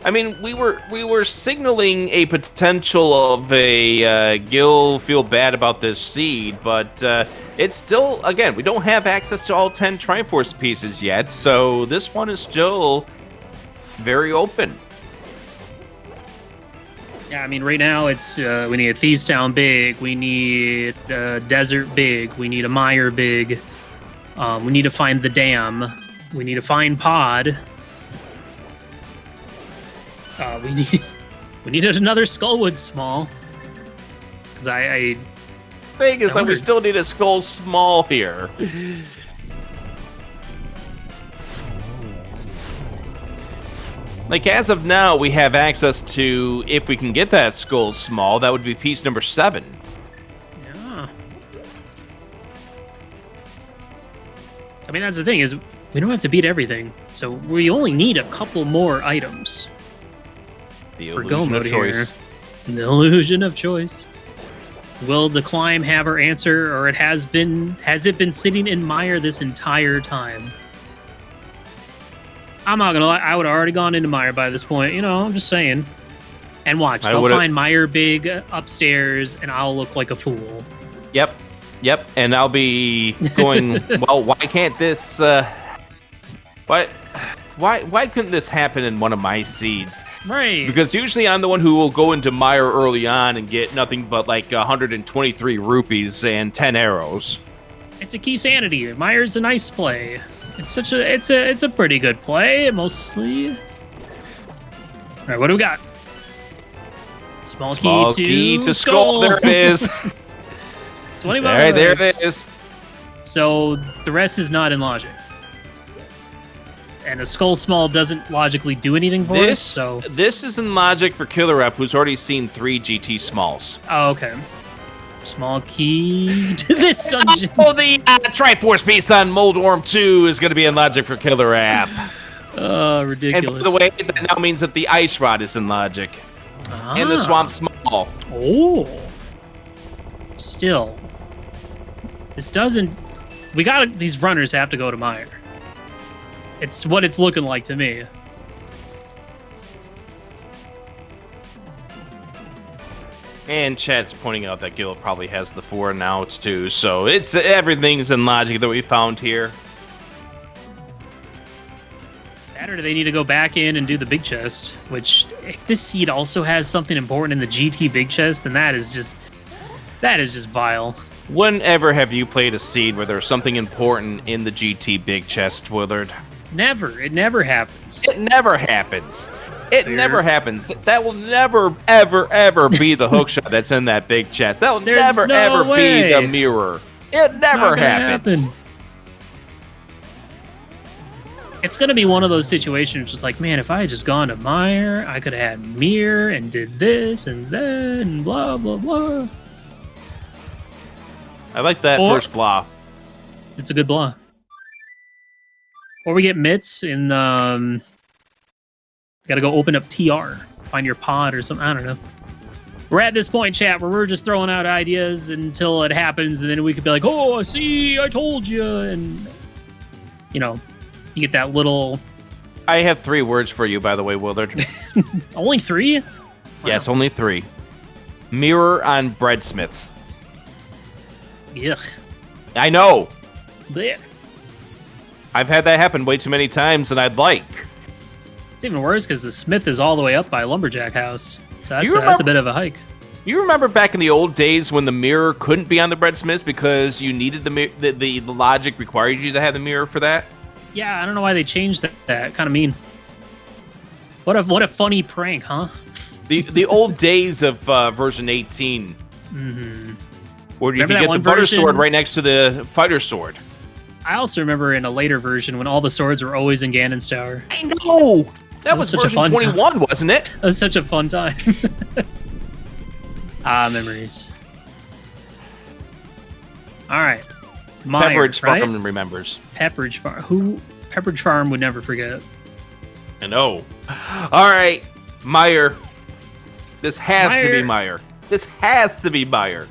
I mean, we were signaling a potential of a Gil feel bad about this seed, but it's still, again, we don't have access to all 10 Triforce pieces yet, so this one is still very open. Yeah, I mean, right now it's we need a Thieves Town big, we need a Desert big, we need a Mire big, we need to find the dam, we need to find Pod. We needed another Skullwood small. Because I thing is that we still need a Skull small here. Like, as of now, we have access to, if we can get that Skull small, that would be piece number 7. Yeah. I mean, that's the thing, is we don't have to beat everything. So we only need a couple more items. The for go illusion mode of choice. Here. The illusion of choice. Will the climb have her answer, or has it been sitting in Mire this entire time? I'm not gonna lie, I would have already gone into Mire by this point. You know, I'm just saying. And watch, they'll find Mire big upstairs, and I'll look like a fool. Yep, and I'll be going, well, why can't this, why couldn't this happen in one of my seeds? Right. Because usually I'm the one who will go into Mire early on and get nothing but like 123 rupees and 10 arrows. It's a key sanity. Mire's a nice play. It's a pretty good play, mostly. All right, what do we got? Small key to skull. There it is. 20 All right, there it is. So the rest is not in logic. And a skull small doesn't logically do anything for us, so... This is in logic for KillerApp, who's already seen 3 GT smalls. Oh, okay. Small key to this dungeon. Oh, the Triforce piece on Mold Worm 2 is going to be in logic for KillerApp. Oh, ridiculous. And by the way, that now means that the Ice Rod is in logic. And the Swamp Small. Oh. Still. This doesn't... These runners have to go to Mire. It's what it's looking like to me. And chat's pointing out that Gil probably has the 4 now too, so everything's in logic that we found here. That, or do they need to go back in and do the big chest? Which, if this seed also has something important in the GT big chest, then that is just vile. Whenever have you played a seed where there's something important in the GT big chest, Willard? Never. It never happens. It never happens. It So never you're- happens. That will never, ever, ever be the hookshot that's in that big chest. That will There's never, no ever way. be the mirror. It It's never not gonna happens. happen. It's gonna be one of those situations, just like, man, if I had just gone to Meyer, I could have had Mirror and did this and that and blah blah blah. I like that Or- first blah. It's a good blah. Or we get mitts in gotta go open up TR, find your pod or something. I don't know. We're at this point, chat, where we're just throwing out ideas until it happens, and then we could be like, "Oh, see, I told you," and you know, you get that little. I have 3 words for you, by the way, Willard. Only 3? Yes, only 3. Mirror on breadsmiths. Yuck. I know. Blech. I've had that happen way too many times, and I'd like. It's even worse because the smith is all the way up by Lumberjack House, so You that's a bit of a hike. You remember back in the old days when the mirror couldn't be on the breadsmiths because you needed the logic required you to have the mirror for that? Yeah, I don't know why they changed that. Kind of mean. What a funny prank, huh? The old days of version 18, Mm-hmm. where you Remember could that get the one butter version? sword right next to the fighter sword. I also remember in a later version when all the swords were always in Ganon's Tower. I know! That was was such a version fun 21, wasn't it? That was such a fun time. Memories. All right. Meyer, Pepperidge right? Farm remembers. Pepperidge Farm. Pepperidge Farm would never forget. I know. All right, Meyer. This has to be Meyer. Meyer. This has to be Meyer.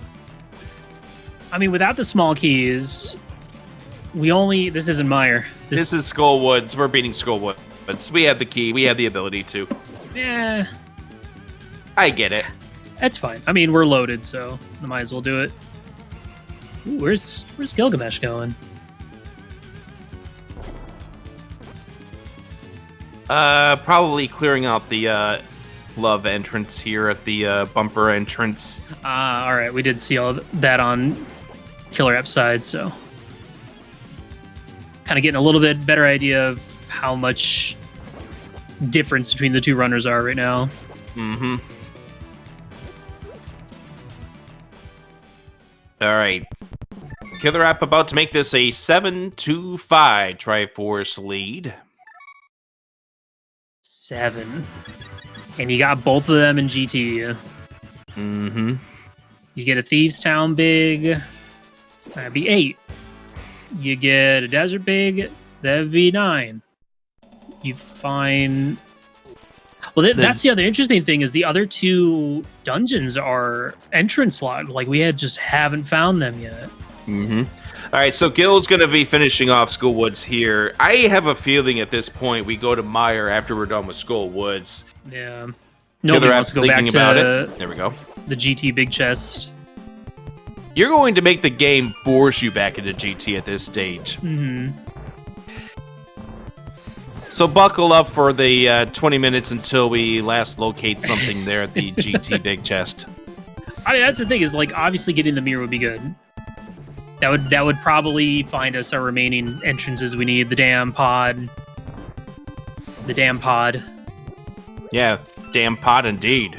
I mean, without the small keys, this isn't Meyer. This is Skullwoods. We're beating Skullwoods. We have the key. We have the ability to. Yeah, I get it. that's fine. I mean, we're loaded, so I might as well do it. Ooh, where's Gylgamesh going? Probably clearing out the love entrance here at the bumper entrance. All right, we did see all that on Killer App side, so kind of getting a little bit better idea of how much difference between the two runners are right now. Mm-hmm. All right. Killer App about to make this a 7-5 Triforce lead. 7. And you got both of them in GT. Mm-hmm. You get a Thieves Town big, that'd be 8. You get a Desert big, that'd be 9. You find... Well, that's the other interesting thing is the other 2 dungeons are entrance locked. Like, we just haven't found them yet. Mm-hmm. All right, so Gil's going to be finishing off Skullwoods here. I have a feeling at this point we go to Meyer after we're done with Skullwoods. Yeah. Killer Nobody wants App's to go back thinking about to it. There we go. the GT big chest. You're going to make the game force you back into GT at this stage. Mm-hmm. So buckle up for the 20 minutes until we last locate something there at the GT big chest. I mean, that's the thing is, like, obviously getting the mirror would be good. That would probably find us our remaining entrances we need. The damn pod. Yeah, damn pot indeed.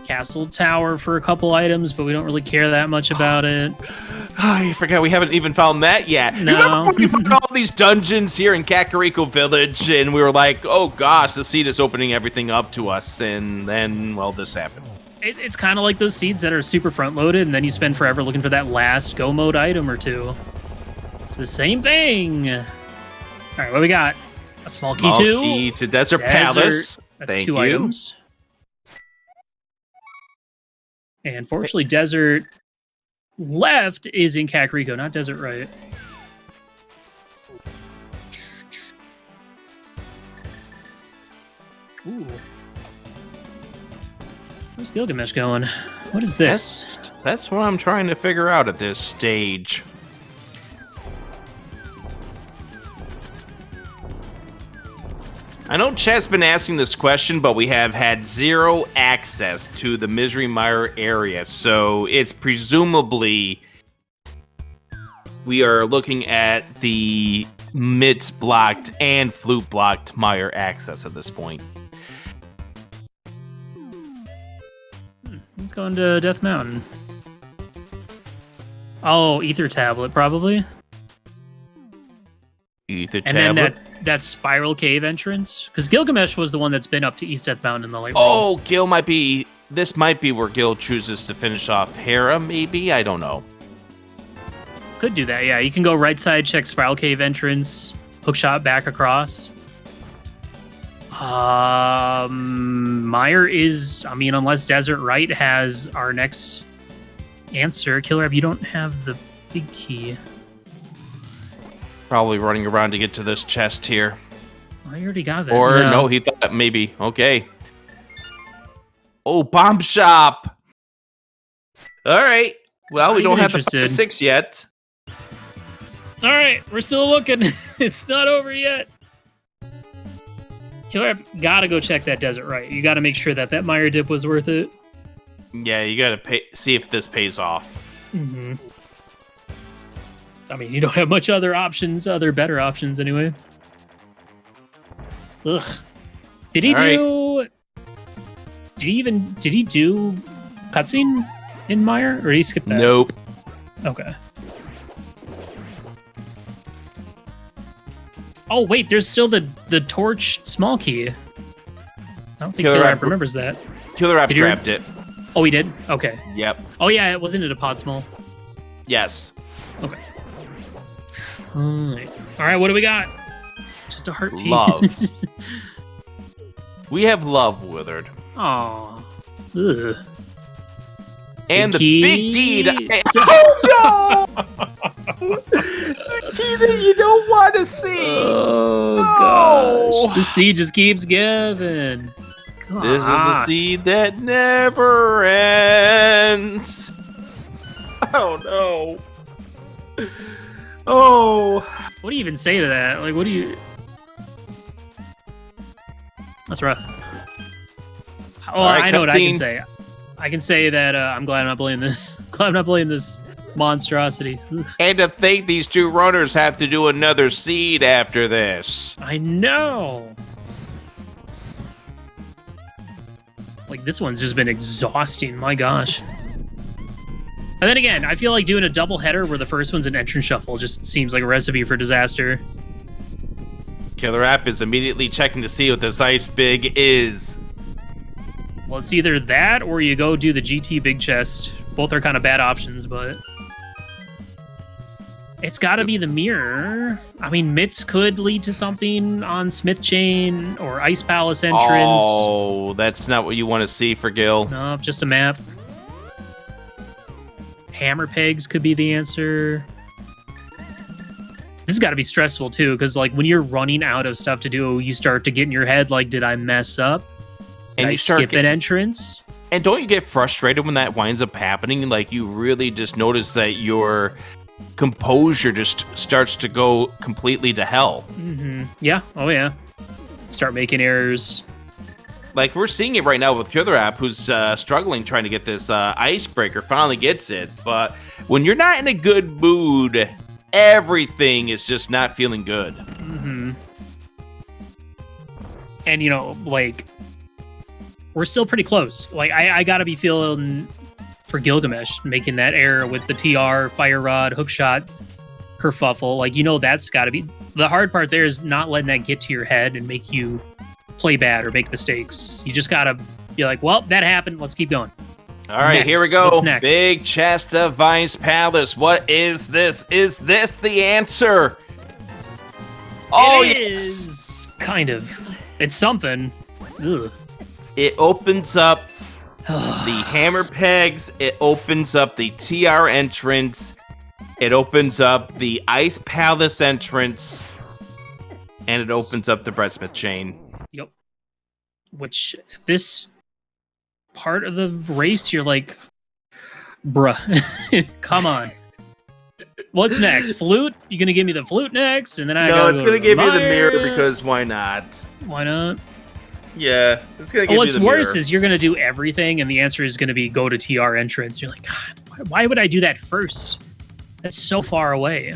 Castle Tower for a couple items, but we don't really care that much about it. I forgot we haven't even found that yet. No. Remember when we found all these dungeons here in Kakariko Village, and we were like, oh gosh, the seed is opening everything up to us, and then, well, this happened. It's kind of like those seeds that are super front-loaded, and then you spend forever looking for that last go mode item or 2. It's the same thing. All right, what we got? A small key too. Key to Desert Palace. That's Thank 2 you. items. And fortunately, Desert left is in Kakariko, not Desert right. Ooh. Where's Gylgamesh going? What is this? That's what I'm trying to figure out at this stage. I know chat's been asking this question, but we have had 0 access to the Misery Mire area, so it's presumably we are looking at the Mitz blocked and Flute blocked Meyer access at this point. Let's go into Death Mountain. Oh, Ether Tablet, probably. Ether and Tablet. then that Spiral Cave entrance. Because Gylgamesh was the one that's been up to East Death Mountain in the late Oh, Gil might be... This might be where Gil chooses to finish off Hera, maybe? I don't know. Could do that, yeah. You can go right side, check Spiral Cave entrance, hookshot back across. Meyer is... I mean, unless Desert Right has our next answer. KillerApp, you don't have the big key. Probably running around to get to this chest here. I already got that. Or no, he thought maybe. Okay. Oh, Bomb Shop. All right. Well, we don't have the 5-6 yet. All right, we're still looking. It's not over yet. KillerApp, gotta go check that Desert Right. You gotta make sure that that Meyer dip was worth it. Yeah, you gotta see if this pays off. Mm-hmm. I mean, you don't have much other better options anyway. Ugh. Did he do... Did he do cutscene in Meyer, or did he skip that? Nope. Okay. Oh wait, there's still the torch small key. I don't think KillerApp remembers that. KillerApp grabbed it. Oh, he did? Okay. Yep. Oh yeah, it wasn't it a pod small? Yes. Okay. All right, what do we got? Just a heart piece. Love. We have love, Withered. Aww. Ugh. And the big key to... Oh, no! The key that you don't want to see! Oh, gosh. The seed just keeps giving. Gosh. This is the seed that never ends. Oh, no. Oh. What do you even say to that? Like, what do you... That's rough. Oh, right, I know what I can say. I can say that I'm glad I'm not playing this. Glad I'm not playing this monstrosity. And to think these two runners have to do another seed after this. I know. Like, this one's just been exhausting. My gosh. And then again, I feel like doing a double header where the first one's an entrance shuffle just seems like a recipe for disaster. KillerApp is immediately checking to see what this ice big is. Well, it's either that or you go do the GT big chest. Both are kind of bad options, but... It's gotta be the mirror. I mean, Mitz could lead to something on Smith Chain or Ice Palace entrance. Oh, that's not what you want to see for Gil. No, just a map. Hammer pegs could be the answer. This has got to be stressful, too, because, like, when you're running out of stuff to do, you start to get in your head, like, did I mess up? Did I skip an entrance? And don't you get frustrated when that winds up happening? Like, you really just notice that your composure just starts to go completely to hell. Mm-hmm. Yeah. Oh, yeah. Start making errors. Like, we're seeing it right now with KillerApp, who's struggling trying to get this icebreaker, finally gets it. But when you're not in a good mood, everything is just not feeling good. Mm-hmm. And, you know, like, we're still pretty close. Like, I gotta be feeling for Gylgamesh making that error with the TR, Fire Rod, Hookshot, Kerfuffle. Like, you know, that's gotta be... The hard part there is not letting that get to your head and make you play bad or make mistakes. You just gotta be like, well, that happened. Let's keep going. All right, here we go. What's next? Big chest of Ice Palace. What is this? Is this the answer? Oh, it is kind of. It's something. Ugh. It opens up the hammer pegs. It opens up the TR entrance. It opens up the Ice Palace entrance. And it opens up the Breadsmith chain. Yep. Which, this part of the race, you're like, bruh, come on. What's next? Flute? You gonna give me the flute next? And then it's gonna give you the mirror because why not? Why not? Yeah, it's gonna give you the mirror. What's worse is you're gonna do everything, and the answer is gonna be go to TR entrance. You're like, God, why would I do that first? That's so far away.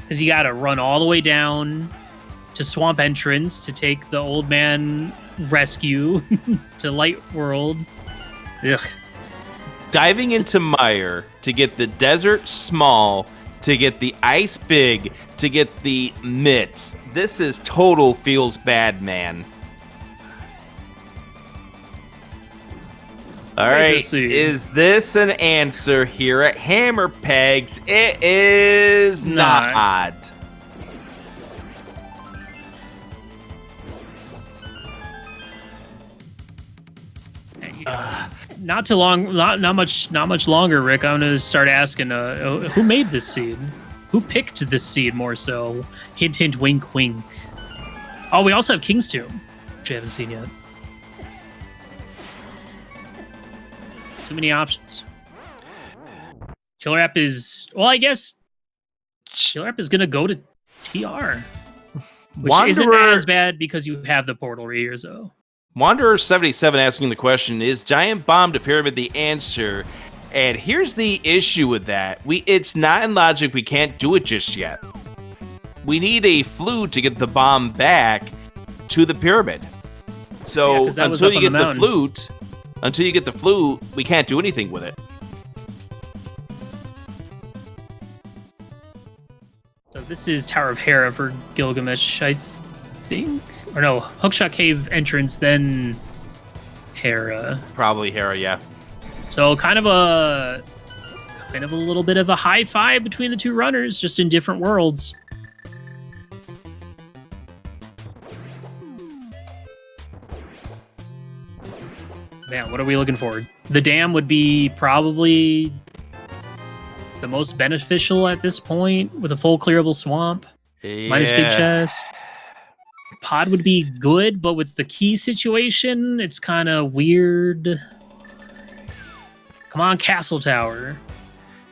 Because you got to run all the way down to Swamp Entrance to take the Old Man Rescue to Light World. Ugh. Diving into Mire to get the Desert Small, to get the Ice Big, to get the Mitts. This is total feels bad, man. All right, is this an answer here at Hammer Pegs? It is not. Not too long, not much longer, Rick. I'm gonna start asking, who made this seed? Who picked this seed more so? Hint, hint, wink, wink. Oh, we also have King's Tomb, which I haven't seen yet. Too many options. KillerApp is, well, I guess KillerApp is gonna go to TR, which isn't as bad because you have the portal right here, so. Wanderer77 asking the question, is Giant Bomb to Pyramid the answer? And here's the issue with that. It's not in logic, we can't do it just yet. We need a flute to get the bomb back to the pyramid. So until you get the flute, we can't do anything with it. So this is Tower of Hera for Gylgamesh, I think. Or no, Hookshot Cave entrance, then Hera. Probably Hera, yeah. So kind of a little bit of a high five between the two runners, just in different worlds. Man, what are we looking for? The dam would be probably the most beneficial at this point with a full clearable swamp. Yeah. Minus big chest. Pod would be good, but with the key situation, it's kind of weird. Come on, Castle Tower.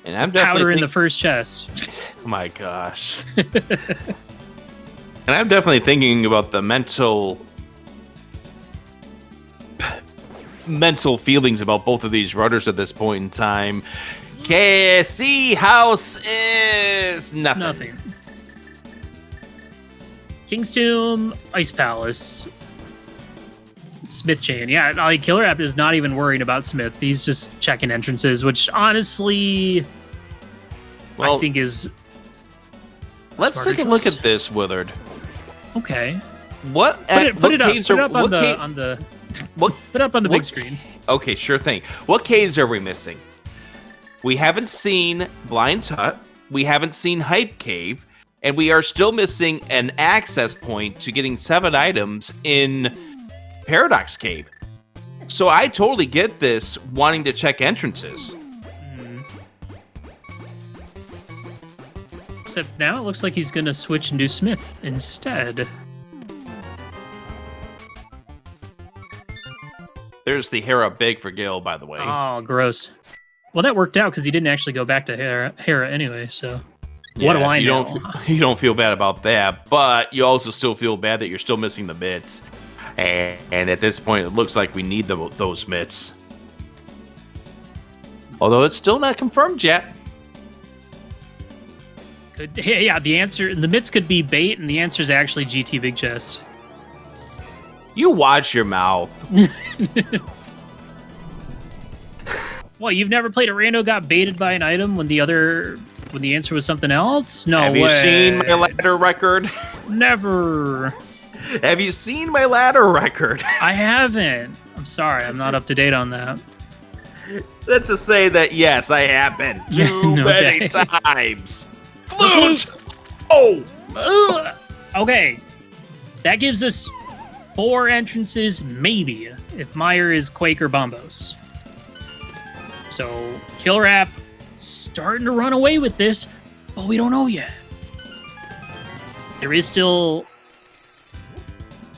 And I'm definitely powder in the first chest. Oh my gosh. And I'm definitely thinking about the mental feelings about both of these runners at this point in time. KSC House is nothing. King's Tomb, Ice Palace, Smith Chain. Yeah, like KillerApp is not even worrying about Smith. He's just checking entrances, which honestly, I think is. Let's take a look at this, Willard. Okay. Put it up on the big screen. Okay, sure thing. What caves are we missing? We haven't seen Blind's Hut. We haven't seen Hype Cave. And we are still missing an access point to getting 7 items in Paradox Cave. So I totally get this wanting to check entrances. Except now it looks like he's going to switch and do Smith instead. There's the Hera Big for Gil, by the way. Oh, gross. Well, that worked out because he didn't actually go back to Hera anyway, so... Yeah, what do I know? You don't feel bad about that, but you also still feel bad that you're still missing the mitts. And at this point, it looks like we need those mitts. Although it's still not confirmed yet. Yeah, the answer, the mitts could be bait, and the answer is actually GT Big Chest. You watch your mouth. Well, you've never played a rando got baited by an item when the answer was something else? No way. Have you seen my ladder record? Never. Have you seen my ladder record? I haven't. I'm sorry, I'm not up to date on that. Let's just say that, yes, I have been. Too many times. Flute! Oh! Okay. That gives us 4 entrances, maybe, if Meyer is Quake or Bombos. So, KillerApp starting to run away with this, but we don't know yet. There is still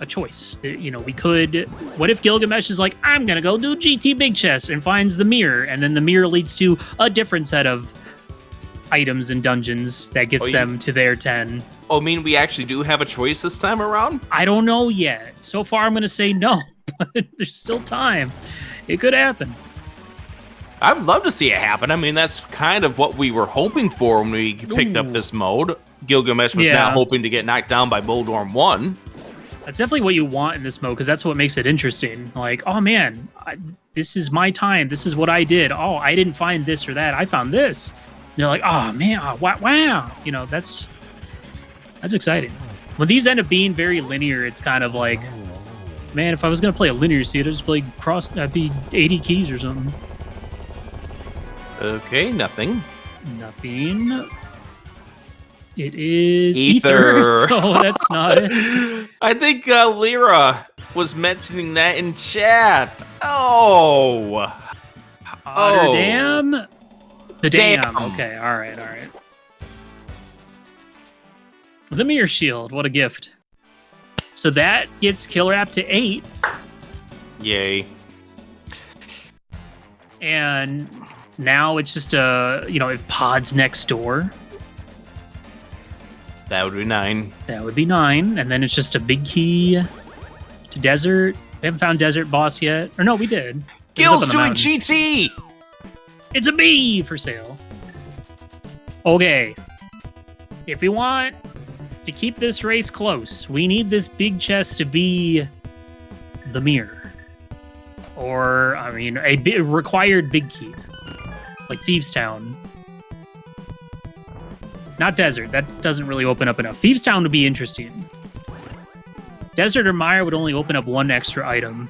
a choice. You know, we could... What if Gylgamesh is like, I'm going to go do GT Big Chest and finds the mirror, and then the mirror leads to a different set of items and dungeons that gets them to their 10. Oh, I mean, we actually do have a choice this time around? I don't know yet. So far, I'm going to say no, but there's still time. It could happen. I'd love to see it happen. I mean, that's kind of what we were hoping for when we picked up this mode. Gylgamesh was Yeah. not hoping to get knocked down by Moldorm 1. That's definitely what you want in this mode, because that's what makes it interesting. Like, oh man, this is my time. This is what I did. Oh, I didn't find this or that. I found this. And they're like, oh man, wow. You know, that's exciting. When these end up being very linear, it's kind of like, man, if I was gonna play a linear seed, I'd just play cross. That'd be 80 keys or something. Okay, nothing. Nothing. It is Ether. so that's not it. I think Lyra was mentioning that in chat. Oh. Otter Dam? The dam. Damn. Okay, all right. The Mirror Shield, what a gift. So that gets KillerApp to 8. Yay. And now it's just, if Pod's next door, That would be 9. that would be 9. And then it's just a big key to Desert. We haven't found Desert Boss yet. Or no, we did. It was up Gil's on the doing mountain. GT! It's a bee for sale. Okay. If we want to keep this race close, we need this big chest to be the mirror. Or, a required big key. Like Thieves Town. Not Desert. That doesn't really open up enough. Thieves Town would be interesting. Desert or Mire would only open up one extra item.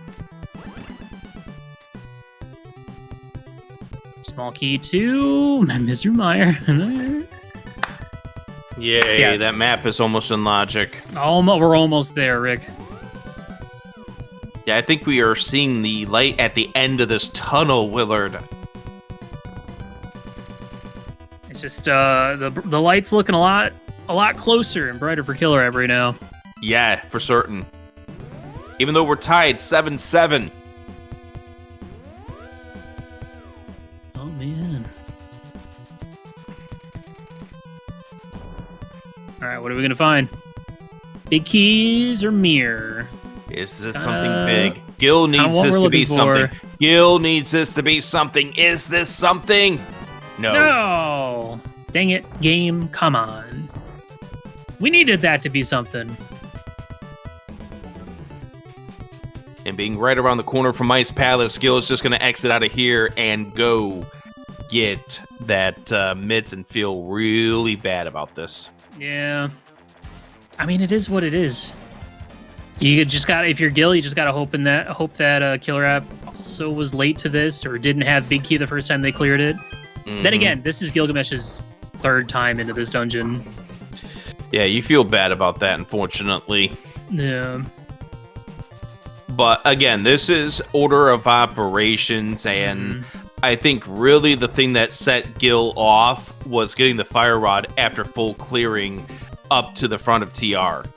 Small key to Mr. Mire. Yay, Yeah. that map is almost in logic. We're almost there, Rick. Yeah, I think we are seeing the light at the end of this tunnel, Willard. It's just the light's looking a lot closer and brighter for KillerApp right now. Yeah, for certain. Even though we're tied 7-7. Oh man. All right, what are we gonna find? Big keys or mirror? Is this Kinda- something big? Gil needs what this we're to be looking something. for. Gil needs this to be something. Is this something? No. No! Dang it, game, come on. We needed that to be something. And being right around the corner from Ice Palace, Gil is just going to exit out of here and go get that mitts and feel really bad about this. Yeah. I mean, it is what it is. You just got if you're Gil, you just gotta hope that KillerApp also was late to this or didn't have Big Key the first time they cleared it. Then again, this is Gilgamesh's 3rd time into this dungeon. Yeah, you feel bad about that, unfortunately. Yeah. But again, this is order of operations, and I think really the thing that set Gil off was getting the fire rod after full clearing up to the front of TR.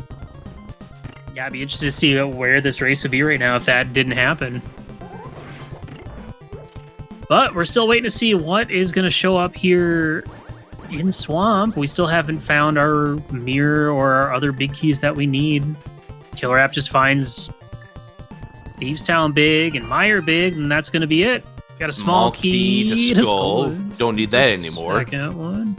Yeah, I'd be interested to see where this race would be right now if that didn't happen. But we're still waiting to see what is going to show up here in Swamp. We still haven't found our mirror or our other big keys that we need. KillerApp just finds Thieves Town big and Mire big, and that's going to be it. Got a small key to Skull. Don't need that anymore. Second one.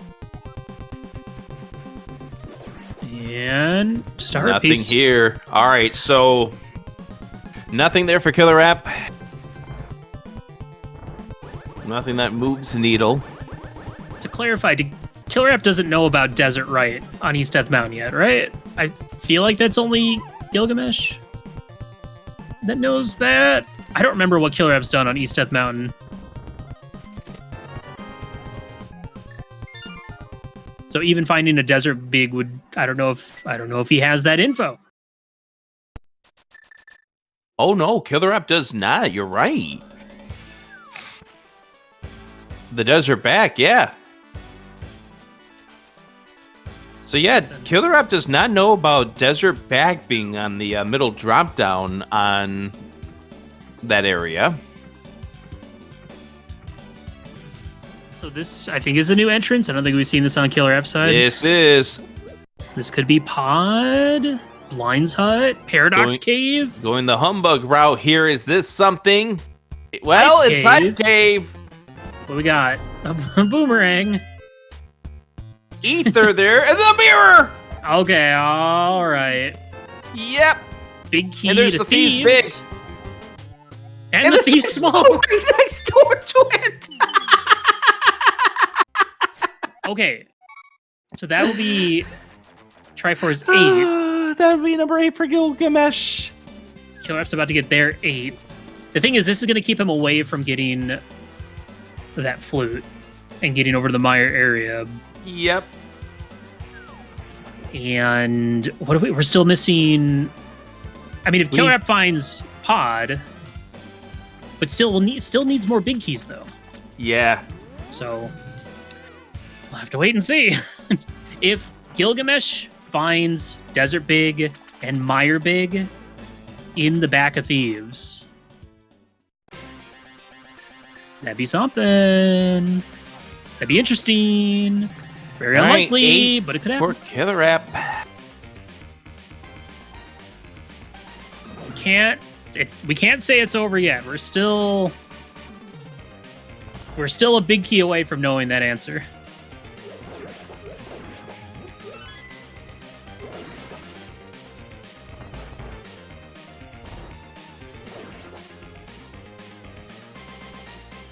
And just a heart Nothing piece. here. All right, so nothing there for KillerApp. Nothing that moves the needle. To clarify, KillerApp doesn't know about Desert Right on East Death Mountain yet, right? I feel like that's only Gilgamesh that knows that. I don't remember what KillerApp's done on East Death Mountain. So even finding a Desert Big would I don't know if he has that info. Oh no, KillerApp does not. You're right. The Desert back, yeah. So yeah, KillerApp does not know about Desert back being on the middle drop down on that area. So this, I think, is a new entrance. I don't think we've seen this on KillerApp side. This is This could be Pod, Blind's Hut, Paradox Going- Cave. going the humbug route here. Is this something? Well, Hype it's Cave. Hype Cave. What we got? A boomerang. ether there, and the mirror. Okay, all right. Yep. Big key And there's to the thieves big. And the thieves small. Right next door to it. Okay. So that will be Triforce 8. That would be number 8 for Gylgamesh. KillerApp's about to get their 8. The thing is, this is going to keep him away from getting that flute and getting over to the mire area. Yep. And what are we're still missing. I mean, if KillerApp finds Pod, but still needs more big keys though. Yeah. So we'll have to wait and see. If Gylgamesh finds Desert Big and Mire Big in the back of Thieves, that'd be something. That'd be interesting. Very unlikely, but it could happen. For KillerApp. We can't say it's over yet. We're still a big key away from knowing that answer.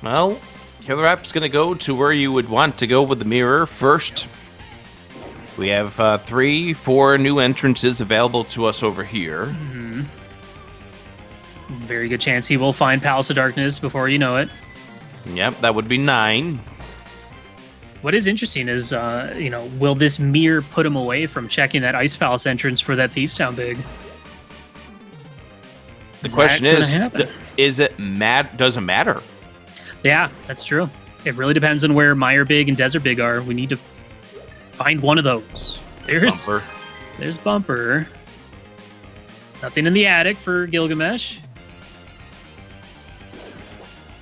Well, KillerApp's going to go to where you would want to go with the mirror first. We have 4 new entrances available to us over here. Mm-hmm. Very good chance he will find Palace of Darkness before you know it. Yep, that would be 9. What is interesting is, will this mirror put him away from checking that Ice Palace entrance for that Thieves Town Big? The question is, does it matter? Yeah, that's true. It really depends on where Mire Big and Desert Big are. We need to find one of those. There's Bumper. Nothing in the attic for Gylgamesh.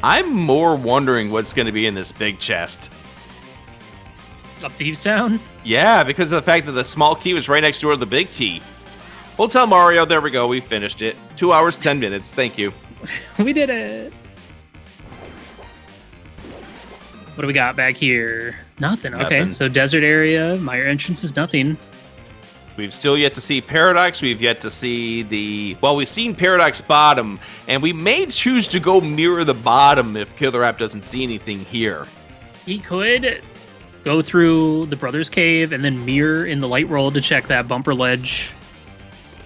I'm more wondering what's going to be in this big chest. Up Thieves Town? Yeah, because of the fact that the small key was right next door to the big key. We'll tell Mario, there we go, we finished it. 2 hours, 10 minutes, thank you. We did it. What do we got back here? Nothing. Okay, so desert area, Mire entrance is nothing. We've still yet to see Paradox. We've yet to see we've seen Paradox bottom, and we may choose to go mirror the bottom if KillerApp doesn't see anything here. He could go through the Brothers Cave and then mirror in the light world to check that bumper ledge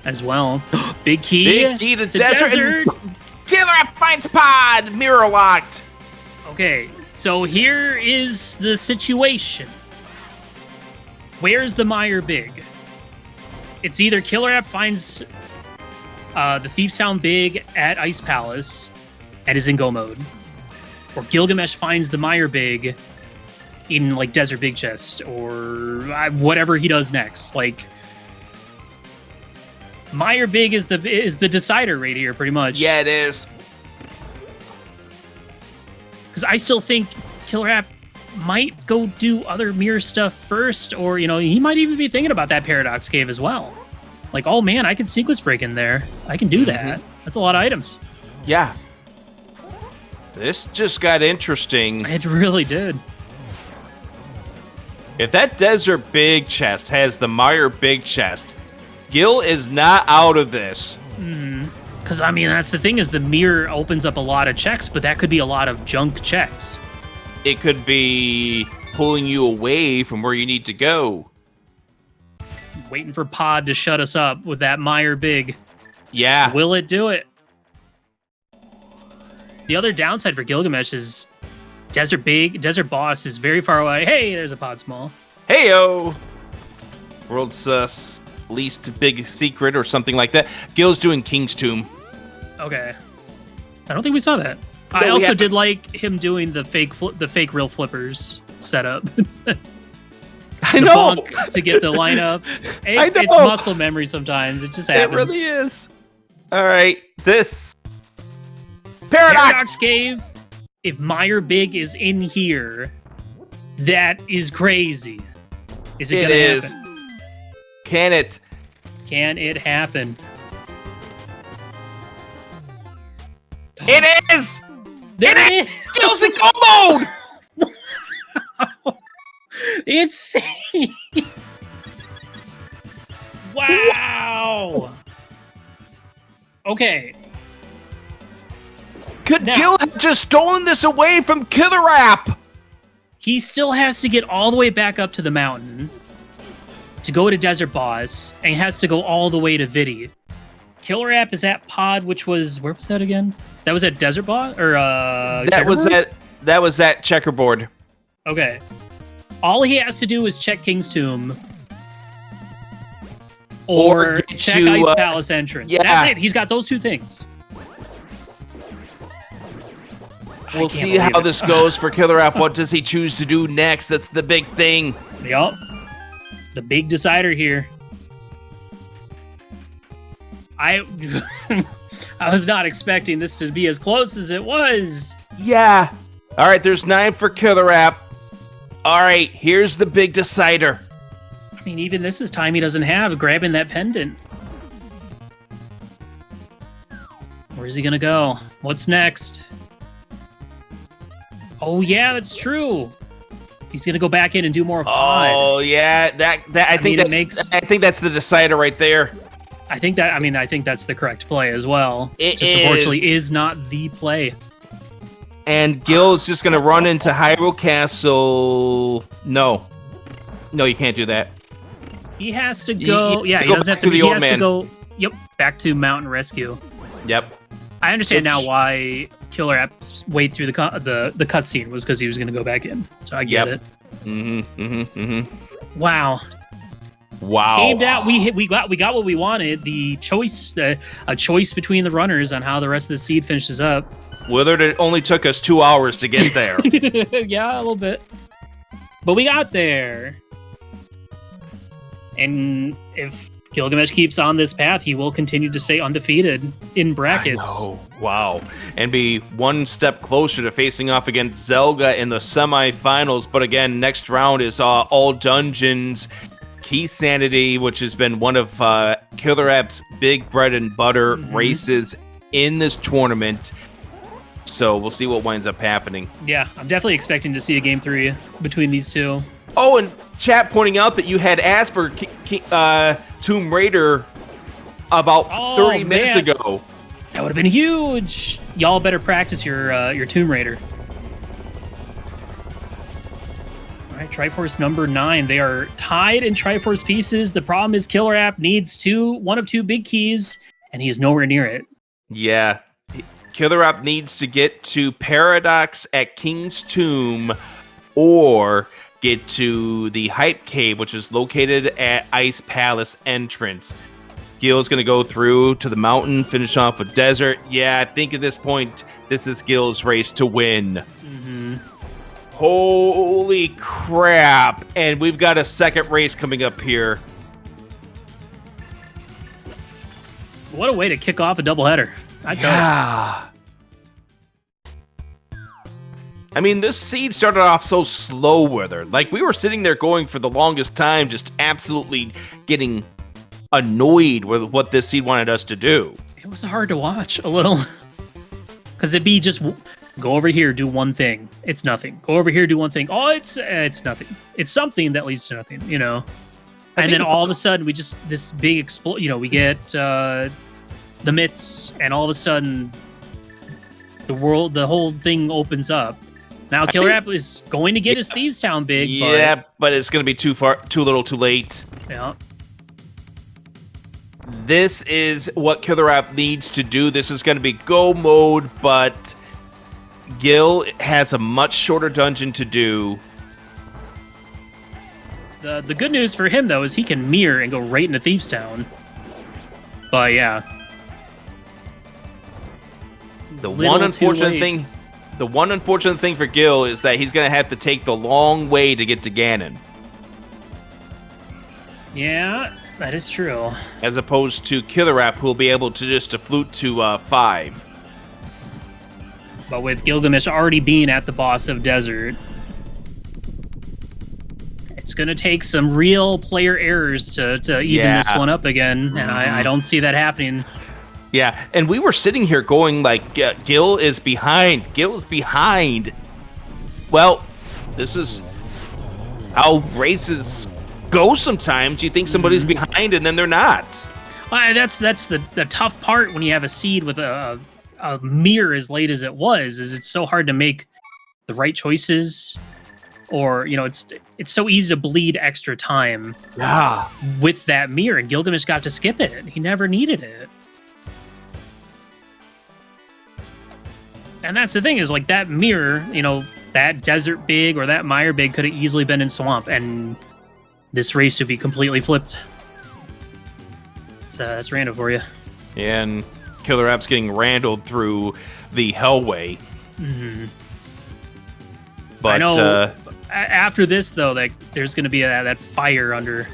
as well. Big key. Big key to desert. KillerApp finds Pod. Mirror locked. Okay, so here is the situation. Where's the Mire Big? It's either KillerApp finds the Thieves Town Big at Ice Palace and is in go mode, or Gylgamesh finds the Mire Big in like Desert Big Chest, or whatever he does next. Like Mire Big is the decider right here, pretty much. Yeah, it is. Because I still think KillerApp might go do other mirror stuff first, or he might even be thinking about that Paradox Cave as well. Like, oh man, I can sequence break in there. I can do that. That's a lot of items. Yeah. This just got interesting. It really did. If that Desert Big Chest has the Mire Big Chest, Gil is not out of this. Because, I mean, that's the thing, is the mirror opens up a lot of checks, but that could be a lot of junk checks. It could be pulling you away from where you need to go. Waiting for Pod to shut us up with that Mire Big. Yeah. Will it do it? The other downside for Gylgamesh is Desert Boss is very far away. Hey, there's a Pod Small. Heyo! World's least big secret or something like that. Gil's doing King's Tomb. Okay. I don't think we saw that. I also did like him doing the fake real flippers setup. I know! To get the lineup. It's muscle memory sometimes. It just happens. It really is. All right, this. Paradox Cave. If Mire Big is in here, that is crazy. Is it going to happen? Can it? Can it happen? It is! There it is! Gil's in go mode! Insane. Wow. Okay. Could Now- Gil have just stolen this away from KillerApp? He still has to get all the way back up to the mountain to go to Desert Boss, and has to go all the way to Vidi. KillerApp is at Pod, which was, where was that again? That was at Desert Boss or that was at Checkerboard. Okay. All he has to do is check King's Tomb or get check to, Ice Palace entrance. yeah. That's it. He's got those two things. We'll see how this goes for KillerApp. What does he choose to do next? That's the big thing. Yup. The big decider here. I was not expecting this to be as close as it was. Yeah. All right, there's 9 for KillerApp. All right, here's the big decider. I mean, even this is time he doesn't have, grabbing that pendant. Where's he gonna go? What's next? Oh yeah, that's true. He's gonna go back in and do more pod. Oh yeah, I think that's the decider right there. I think that's the correct play as well. It just unfortunately is not the play. And Gil is just gonna run into Hyrule Castle. No, you can't do that. He has to go. He he doesn't have to. the He old has man. to go. Yep, back to Mountain Rescue. Yep. I understand now why KillerApp wait through the cutscene was because he was going to go back in. So I get it. Wow. Came down. We got what we wanted. The choice, a choice between the runners on how the rest of the seed finishes up. Whether it only took us 2 hours to get there. Yeah, a little bit. But we got there. And if Gylgamesh keeps on this path, he will continue to stay undefeated in brackets. Oh, wow. And be one step closer to facing off against Zelga in the semifinals. But again, next round is all dungeons. Key Sanity, which has been one of KillerApp's big bread and butter races in this tournament. So we'll see what winds up happening. Yeah, I'm definitely expecting to see a game 3 between these two. Oh, and chat pointing out that you had asked for Tomb Raider about 30 minutes ago. That would have been huge. Y'all better practice your Tomb Raider. All right, Triforce number 9. They are tied in Triforce pieces. The problem is KillerApp needs one of two big keys, and he is nowhere near it. Yeah. KillerApp needs to get to Paradox at King's Tomb or get to the Hype Cave, which is located at Ice Palace entrance. Gil's going to go through to the mountain, finish off with desert. Yeah, I think at this point, this is Gil's race to win. Holy crap. And we've got a second race coming up here. What a way to kick off a doubleheader. Yeah. I mean, this seed started off so slow with her. Like, we were sitting there going for the longest time, just absolutely getting annoyed with what this seed wanted us to do. It was hard to watch a little. Because it'd be just, go over here, do one thing. It's nothing. Go over here, do one thing. Oh, it's nothing. It's something that leads to nothing, you know? And then all of a sudden, we just, this big we get the mitts, and all of a sudden, the whole thing opens up. Now, KillerApp is going to get his Thieves Town big. Yeah, but it's going to be too little, too late. Yeah. This is what KillerApp needs to do. This is going to be go mode, but Gil has a much shorter dungeon to do. The good news for him, though, is he can mirror and go right into Thieves Town. But, yeah. The one unfortunate thing for Gil is that he's going to have to take the long way to get to Ganon. Yeah, that is true. As opposed to KillerApp, who will be able to just flute to 5. But with Gylgamesh already being at the boss of Desert, it's going to take some real player errors to even this one up again, and I don't see that happening. Yeah, and we were sitting here going like, Gil is behind. Gil is behind. Well, this is how races go sometimes. You think somebody's behind and then they're not. That's the tough part when you have a seed with a mirror as late as it was, is it's so hard to make the right choices, or it's so easy to bleed extra time with that mirror, and Gylgamesh got to skip it. He never needed it. And that's the thing, is like that mirror, that desert big or that mire big could have easily been in swamp, and this race would be completely flipped. That's random for you. And KillerApp's getting randled through the hellway. Mm-hmm. But I know after this, though, that there's going to be that fire under.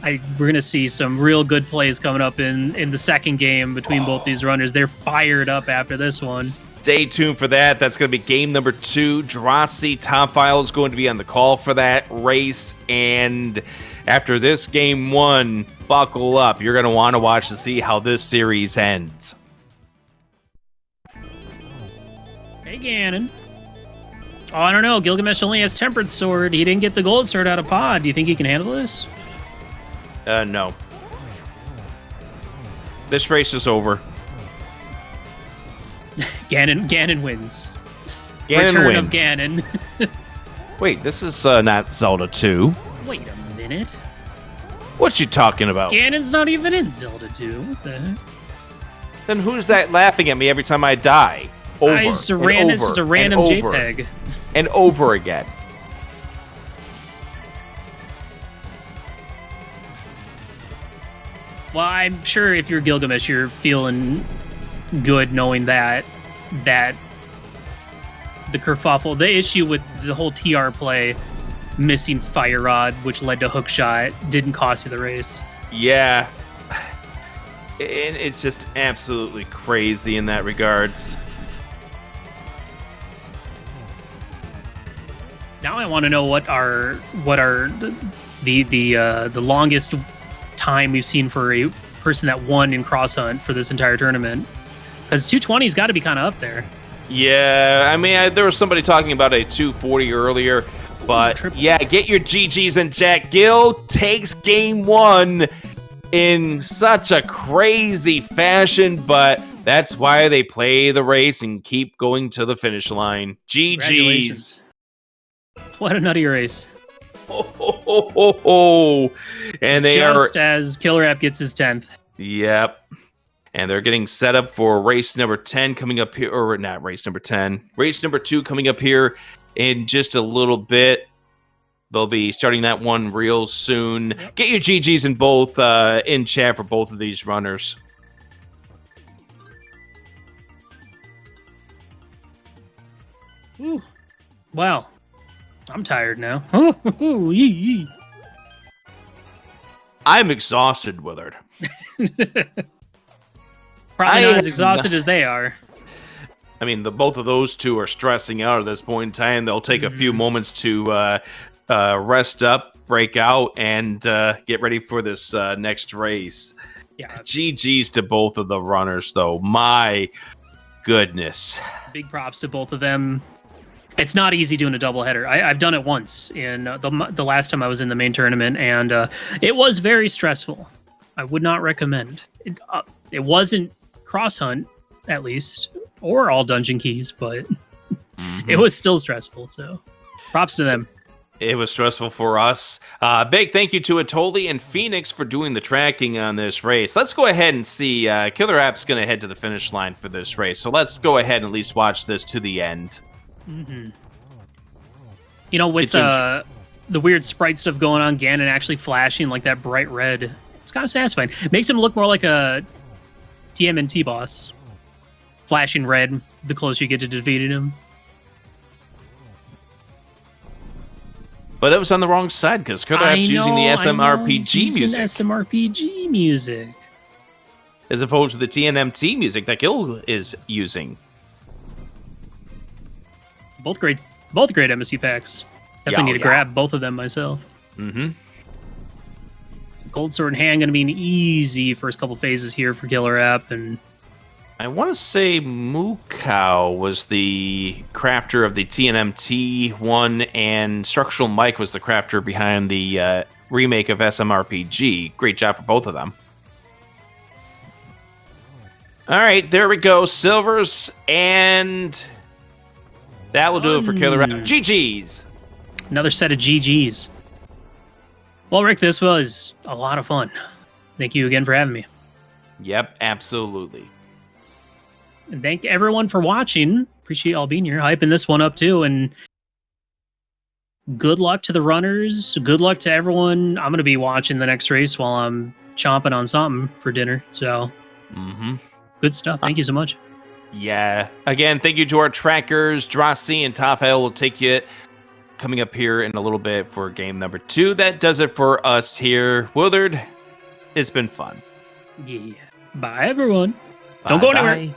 We're going to see some real good plays coming up in the second game between both these runners. They're fired up after this one. Stay tuned for that. That's going to be game number 2. Drossi Top File is going to be on the call for that race. And after this game 1, buckle up. You're going to want to watch to see how this series ends. Hey, Ganon. Oh, I don't know. Gylgamesh only has Tempered Sword. He didn't get the Gold Sword out of Pod. Do you think he can handle this? No. This race is over. Ganon wins. Ganon Return wins. of Ganon. Wait, this is not Zelda 2. Wait a minute. What you talking about? Ganon's not even in Zelda 2. What the heck? Then who's that laughing at me every time I die? Over, It's just a random and over, JPEG. and over again. Well, I'm sure if you're Gylgamesh, you're feeling good knowing that the kerfuffle, the issue with the whole TR play, missing Fire Rod, which led to Hookshot, didn't cost you the race. Yeah. And it's just absolutely crazy in that regards. Now I want to know what are the longest time we've seen for a person that won in Cross Hunt for this entire tournament. Because 220's got to be kind of up there. Yeah, I mean, there was somebody talking about a 240 earlier, but yeah, get your GGs in chat. Gil takes game 1 in such a crazy fashion, but that's why they play the race and keep going to the finish line. GGs. What a nutty race. And they just as KillerApp gets his 10th. Yep. And they're getting set up for race number 10 coming up here, or not race number 10. Race number 2 coming up here in just a little bit. They'll be starting that one real soon. Yep. Get your GGs in both in chat for both of these runners. Ooh. Wow. I'm tired now. I'm exhausted, Willard. Probably not as exhausted as they are. I mean, both of those two are stressing out at this point in time. They'll take a few moments to rest up, break out, and get ready for this next race. Yeah. GG's to both of the runners, though. My goodness. Big props to both of them. It's not easy doing a doubleheader. I've done it once in the last time I was in the main tournament, and it was very stressful. I would not recommend. It wasn't Cross Hunt, at least, or all Dungeon Keys, but it was still stressful, so props to them. It was stressful for us. Big thank you to Atoli and Phoenix for doing the tracking on this race. Let's go ahead and see. KillerApp's going to head to the finish line for this race, so let's go ahead and at least watch this to the end. Mm-hmm. You know, with the weird sprite stuff going on, Ganon actually flashing like that bright red, it's kind of satisfying. Makes him look more like a TMNT boss. Flashing red the closer you get to defeating him. But that was on the wrong side because KillerApp's using the SMRPG music. SMRPG music. As opposed to the TNMT music that Gil is using. Both great MSC packs. Definitely need to grab both of them myself. Mm-hmm. Gold Sword in hand going to be an easy first couple phases here for KillerApp, and I want to say Mukau was the crafter of the TNMT one, and Structural Mike was the crafter behind the remake of SMRPG. Great job for both of them. All right, there we go. Silvers, and that will do it for KillerApp. GG's. Another set of GG's. Well, Rick, this was a lot of fun. Thank you again for having me. Yep, absolutely. And thank everyone for watching. Appreciate y'all being here, hyping this one up too. And good luck to the runners. Good luck to everyone. I'm going to be watching the next race while I'm chomping on something for dinner. So, good stuff. Thank you so much. Yeah. Again, thank you to our trackers. Drossi and Tafael will take you coming up here in a little bit for game number 2. That does it for us here. Willard, it's been fun. Yeah. Bye, everyone. Don't go anywhere.